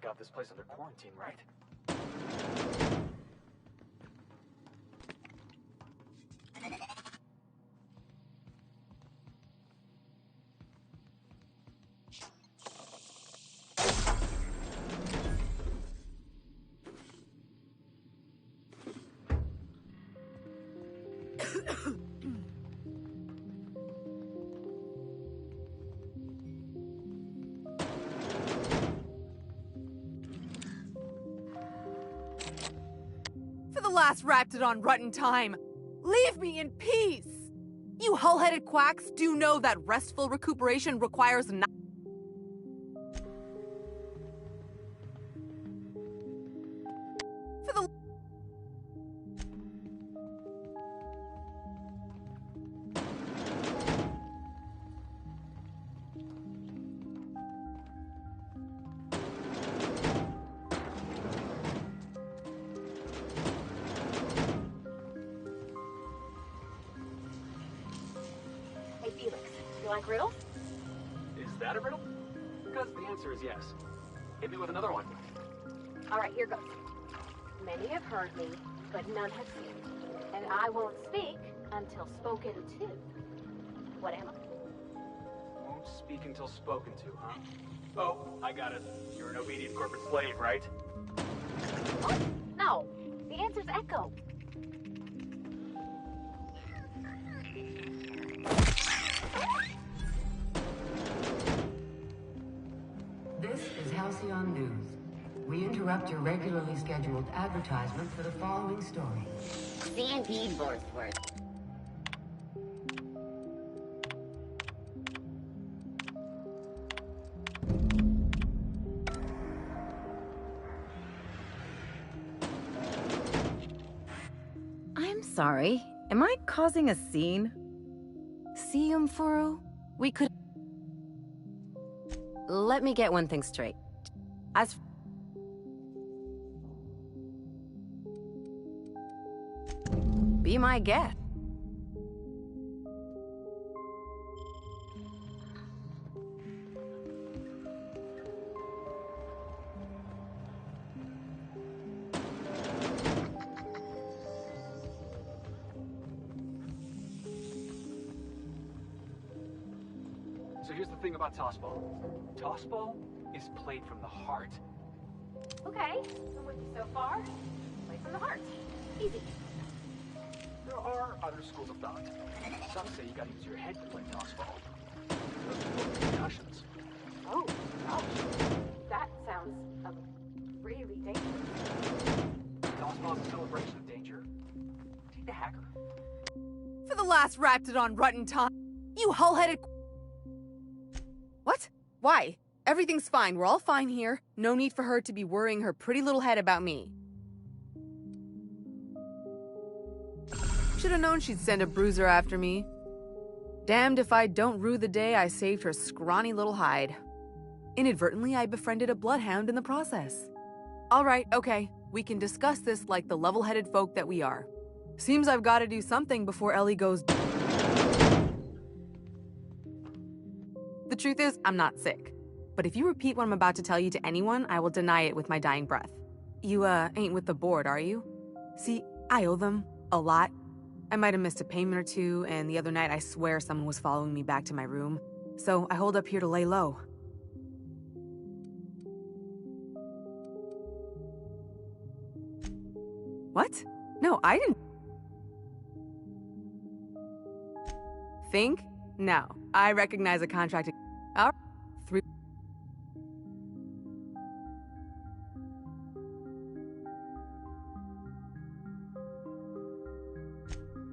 got this place under quarantine, right? For the last Raptidon rotten time, leave me in peace! You hull-headed quacks do know that restful recuperation requires For the Hey, Felix, you like riddles? Is that a riddle? Because the answer is yes. Hit me with another one. All right, here goes. Many have heard me, but none have seen me. And I won't speak until spoken to. What am I? Won't speak until spoken to, huh? Oh, I got it. You're an obedient corporate slave, right? What? No. The answer's Echo. This is Halcyon News. We interrupt your regularly scheduled advertisement for the following story. CNP Borstworth. I'm sorry. Am I causing a scene? Furu? We could... Let me get one thing straight. As... Be my guest. So here's the thing about Tossball. Tossball is played from the heart. Okay, I'm with you so far. Play from the heart. Easy. There are other schools of thought. Some say you gotta use your head to play Tossball. Those are both concussions. Oh, ouch. That sounds really dangerous. Tossball's a celebration of danger. Take the hacker. For the last Raptidon rotten time, you hull-headed... What? Why? Everything's fine. We're all fine here. No need for her to be worrying her pretty little head about me. Should've known she'd send a bruiser after me. Damned if I don't rue the day I saved her scrawny little hide. Inadvertently, I befriended a bloodhound in the process. All right, okay. We can discuss this like the level-headed folk that we are. Seems I've got to do something before Ellie goes... The truth is, I'm not sick. But if you repeat what I'm about to tell you to anyone, I will deny it with my dying breath. You, ain't with the board, are you? See, I owe them. A lot. I might have missed a payment or two, and the other night I swear someone was following me back to my room. So I hold up here to lay low. What? No, I didn't... Think? No. I recognize a contract... All right. 3...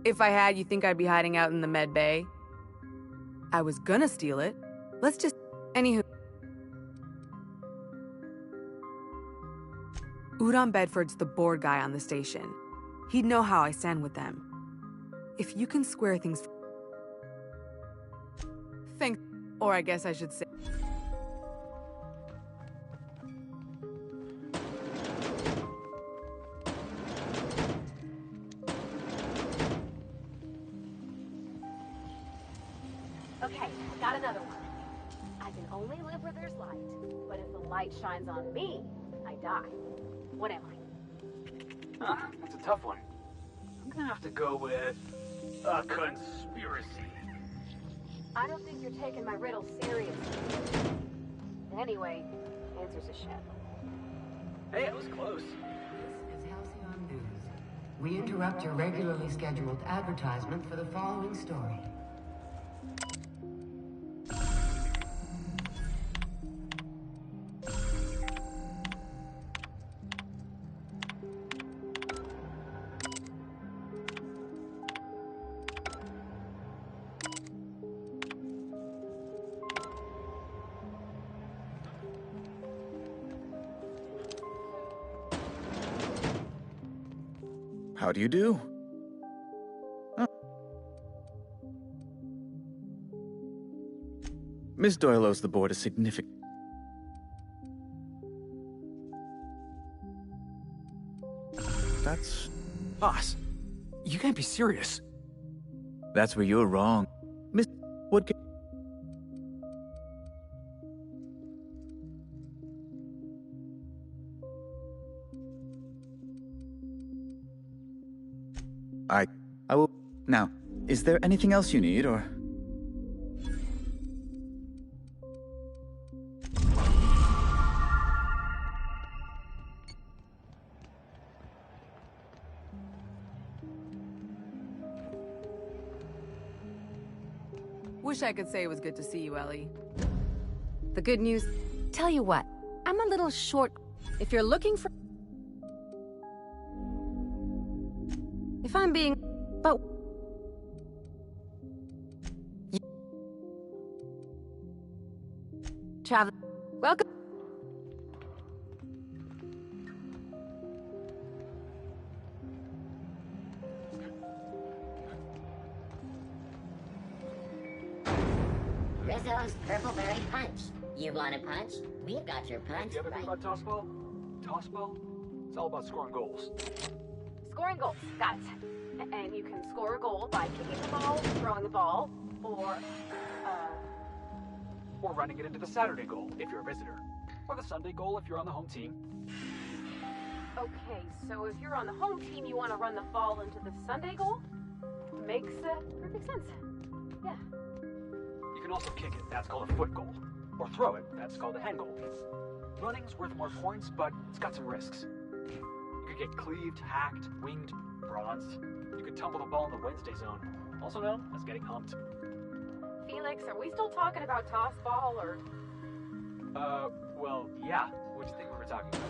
If I had, you think I'd be hiding out in the med bay? I was gonna steal it. Let's just... Anywho... Udon Bedford's the board guy on the station. He'd know how I stand with them. If you can square things... Thanks. Or I guess I should say... Okay, got another one. I can only live where there's light, but if the light shines on me, die. What am I? That's a tough one. I'm gonna have to go with a conspiracy. I don't think you're taking my riddle seriously. Anyway, answer's a shit. Hey, it was close. This is Halcyon News. We interrupt your regularly scheduled advertisement for the following story. How do you do? Oh. Miss Doyle owes the board a significant... That's... Boss, you can't be serious. That's where you're wrong. Miss... What can... I will... Now, is there anything else you need, or... Wish I could say it was good to see you, Ellie. The good news... Tell you what, I'm a little short. If you're looking for... If I'm being... But... Travel... Welcome... Rizzo's Purpleberry Punch. You want a punch? We've got your punch. You ever think about tossball? Tossball? It's all about scoring goals. Scoring goals, got it. And you can score a goal by kicking the ball, throwing the ball, or running it into the Saturday goal if you're a visitor. Or the Sunday goal if you're on the home team. Okay, so if you're on the home team, you want to run the ball into the Sunday goal? Makes perfect sense. Yeah. You can also kick it, that's called a foot goal. Or throw it, that's called a hand goal. Running's worth more points, but it's got some risks. You could get cleaved, hacked, winged, bronzed. You could tumble the ball in the Wednesday zone, also known as getting humped. Felix, are we still talking about toss ball, or...? Well, yeah. What do you think we were talking about?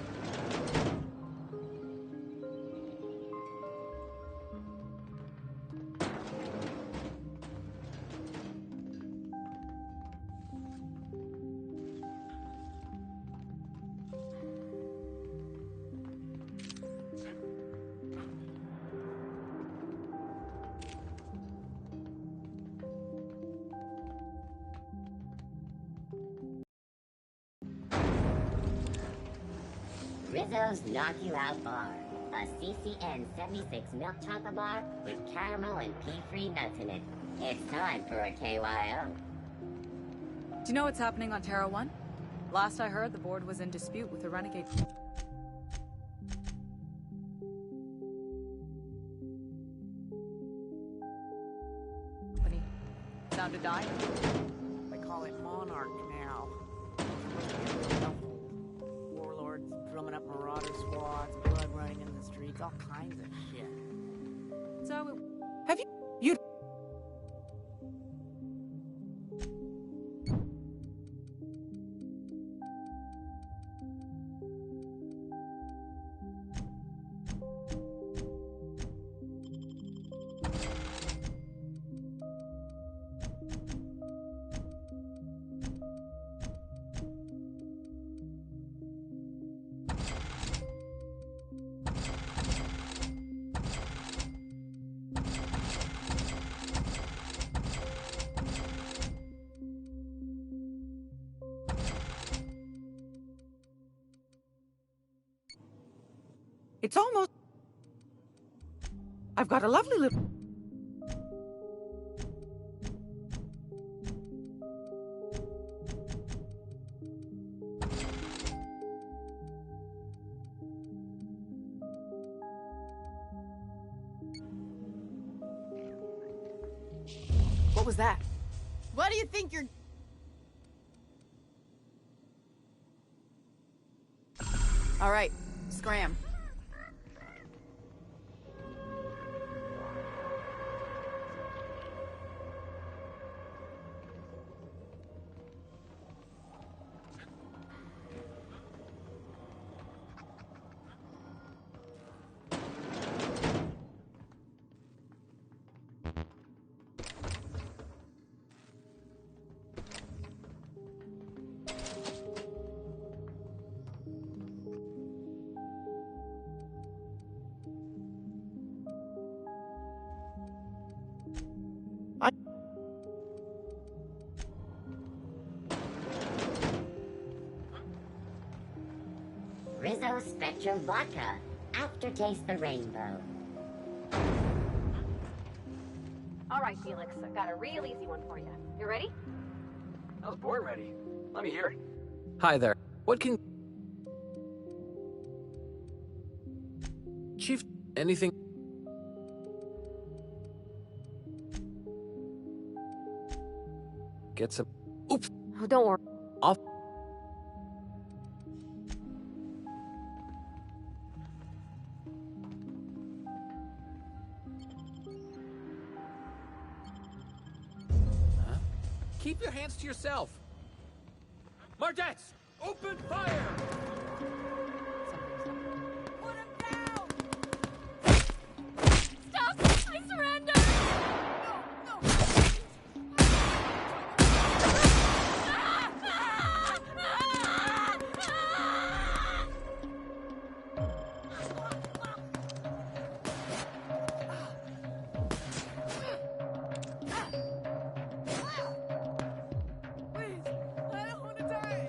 Rizzo's Knock You Out Bar. A CCN 76 milk chocolate bar with caramel and pea-free nuts in it. It's time for a KYO. Do you know what's happening on Terra 1? Last I heard, the board was in dispute with the Renegade. Company. Sound to die? They call it Monarch now. Warlords drumming up marauder squads, blood running in the streets, all kinds of shit. So, have you... It's almost... I've got a lovely little... was that? What do you think you're... All right, scram. Rizzo Spectrum Vodka. Aftertaste the rainbow. All right, Felix, I've got a real easy one for you. You ready? I was born ready. Let me hear it. Hi there. What can... Chief, anything... Get some... Oops! Oh, don't worry. Off... Keep your hands to yourself. Mardettes, open fire! Stop! I surrender! Please, I don't want to die.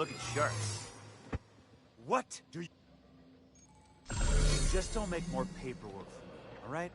Looking sharp. What do you... Just don't make more paperwork for me, alright?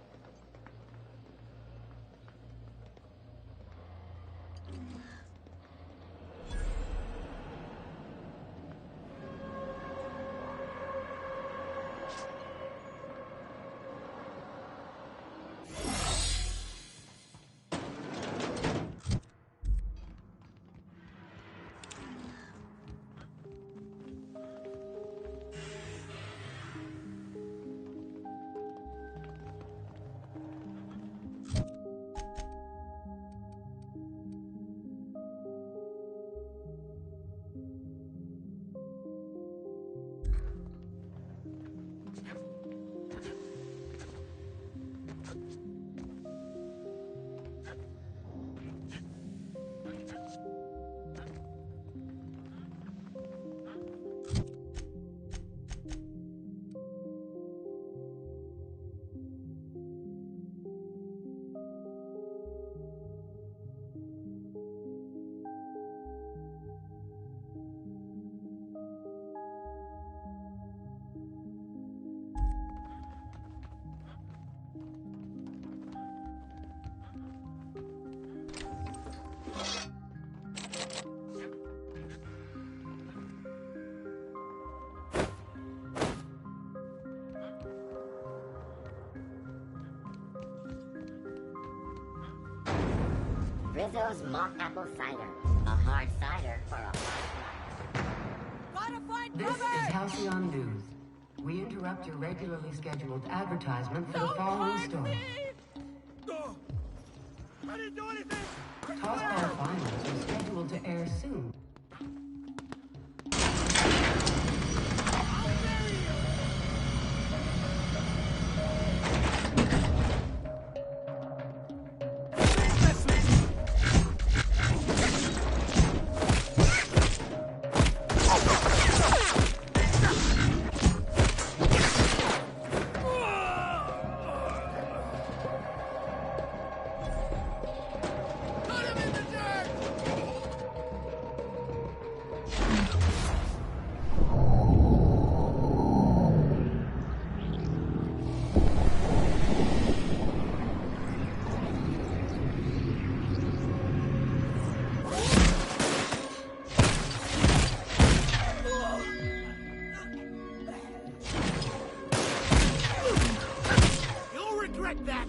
Rizzo's mock apple cider. A hard cider for a hard price. This is Halcyon News. We interrupt your regularly scheduled advertisement for the following story. I didn't do anything! Tossball finals are scheduled to air soon. You'll regret that!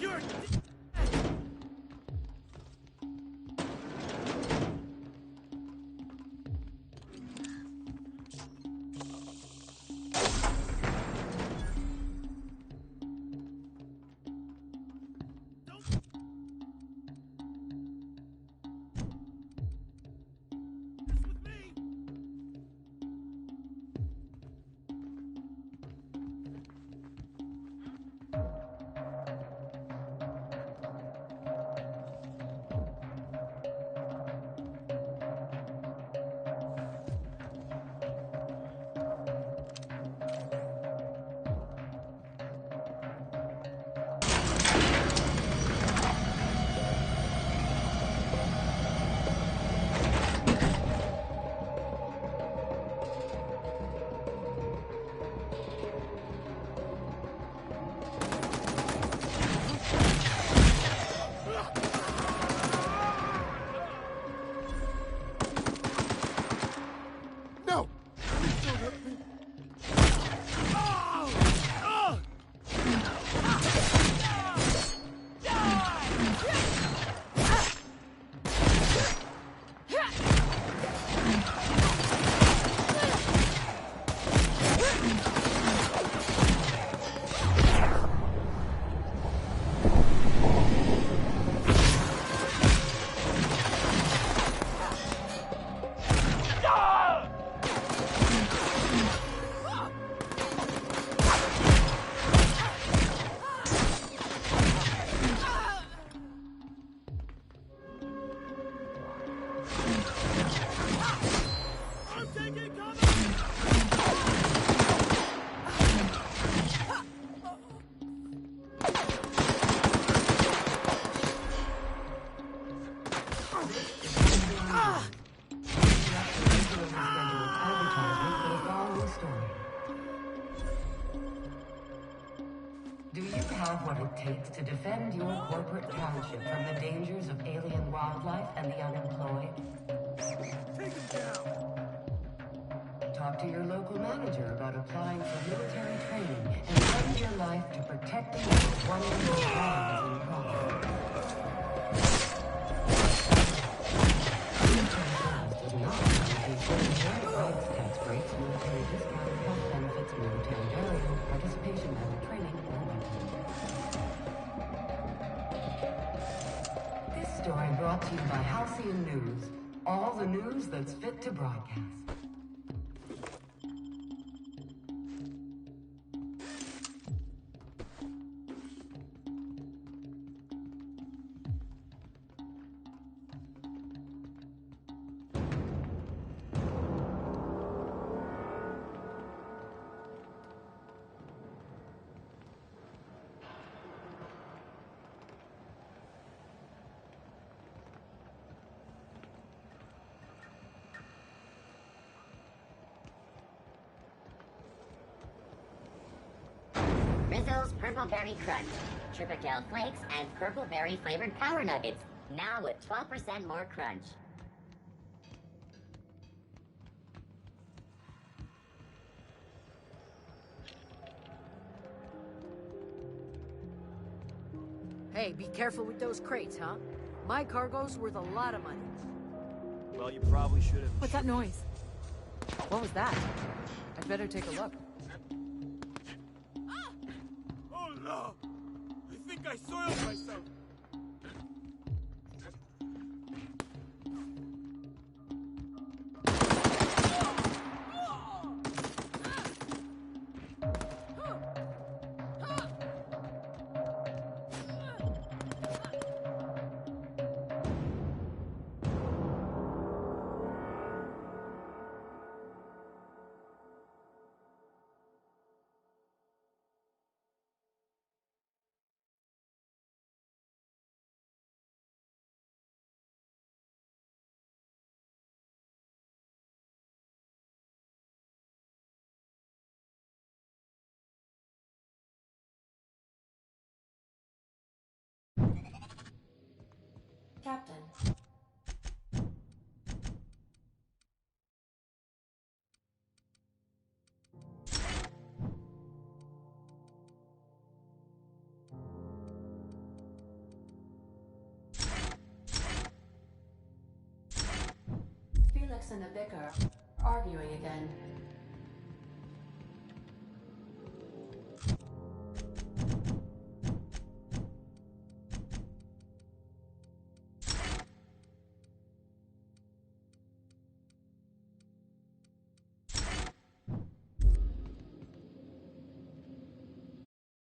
You're... Do you have what it takes to defend your corporate township from the dangers of alien wildlife and the unemployed? Take him down! Talk to your local manager about applying for military training and lend your life to protecting these wonderful bonds in common. Military service does not guarantee military rights, tax breaks, military discounted health benefits, military burial, participation level training, or weapons. This story brought to you by Halcyon News. All the news that's fit to broadcast. Rizzo's Purple Berry Crunch, Triple Flakes, and Purple Berry flavored Power Nuggets, now with 12% more crunch. Hey, be careful with those crates, huh? My cargo's worth a lot of money. Well, you probably should have. What's that noise? What was that? I'd better take a look. Oh no! I think I soiled myself! Captain. Felix and the vicar arguing again.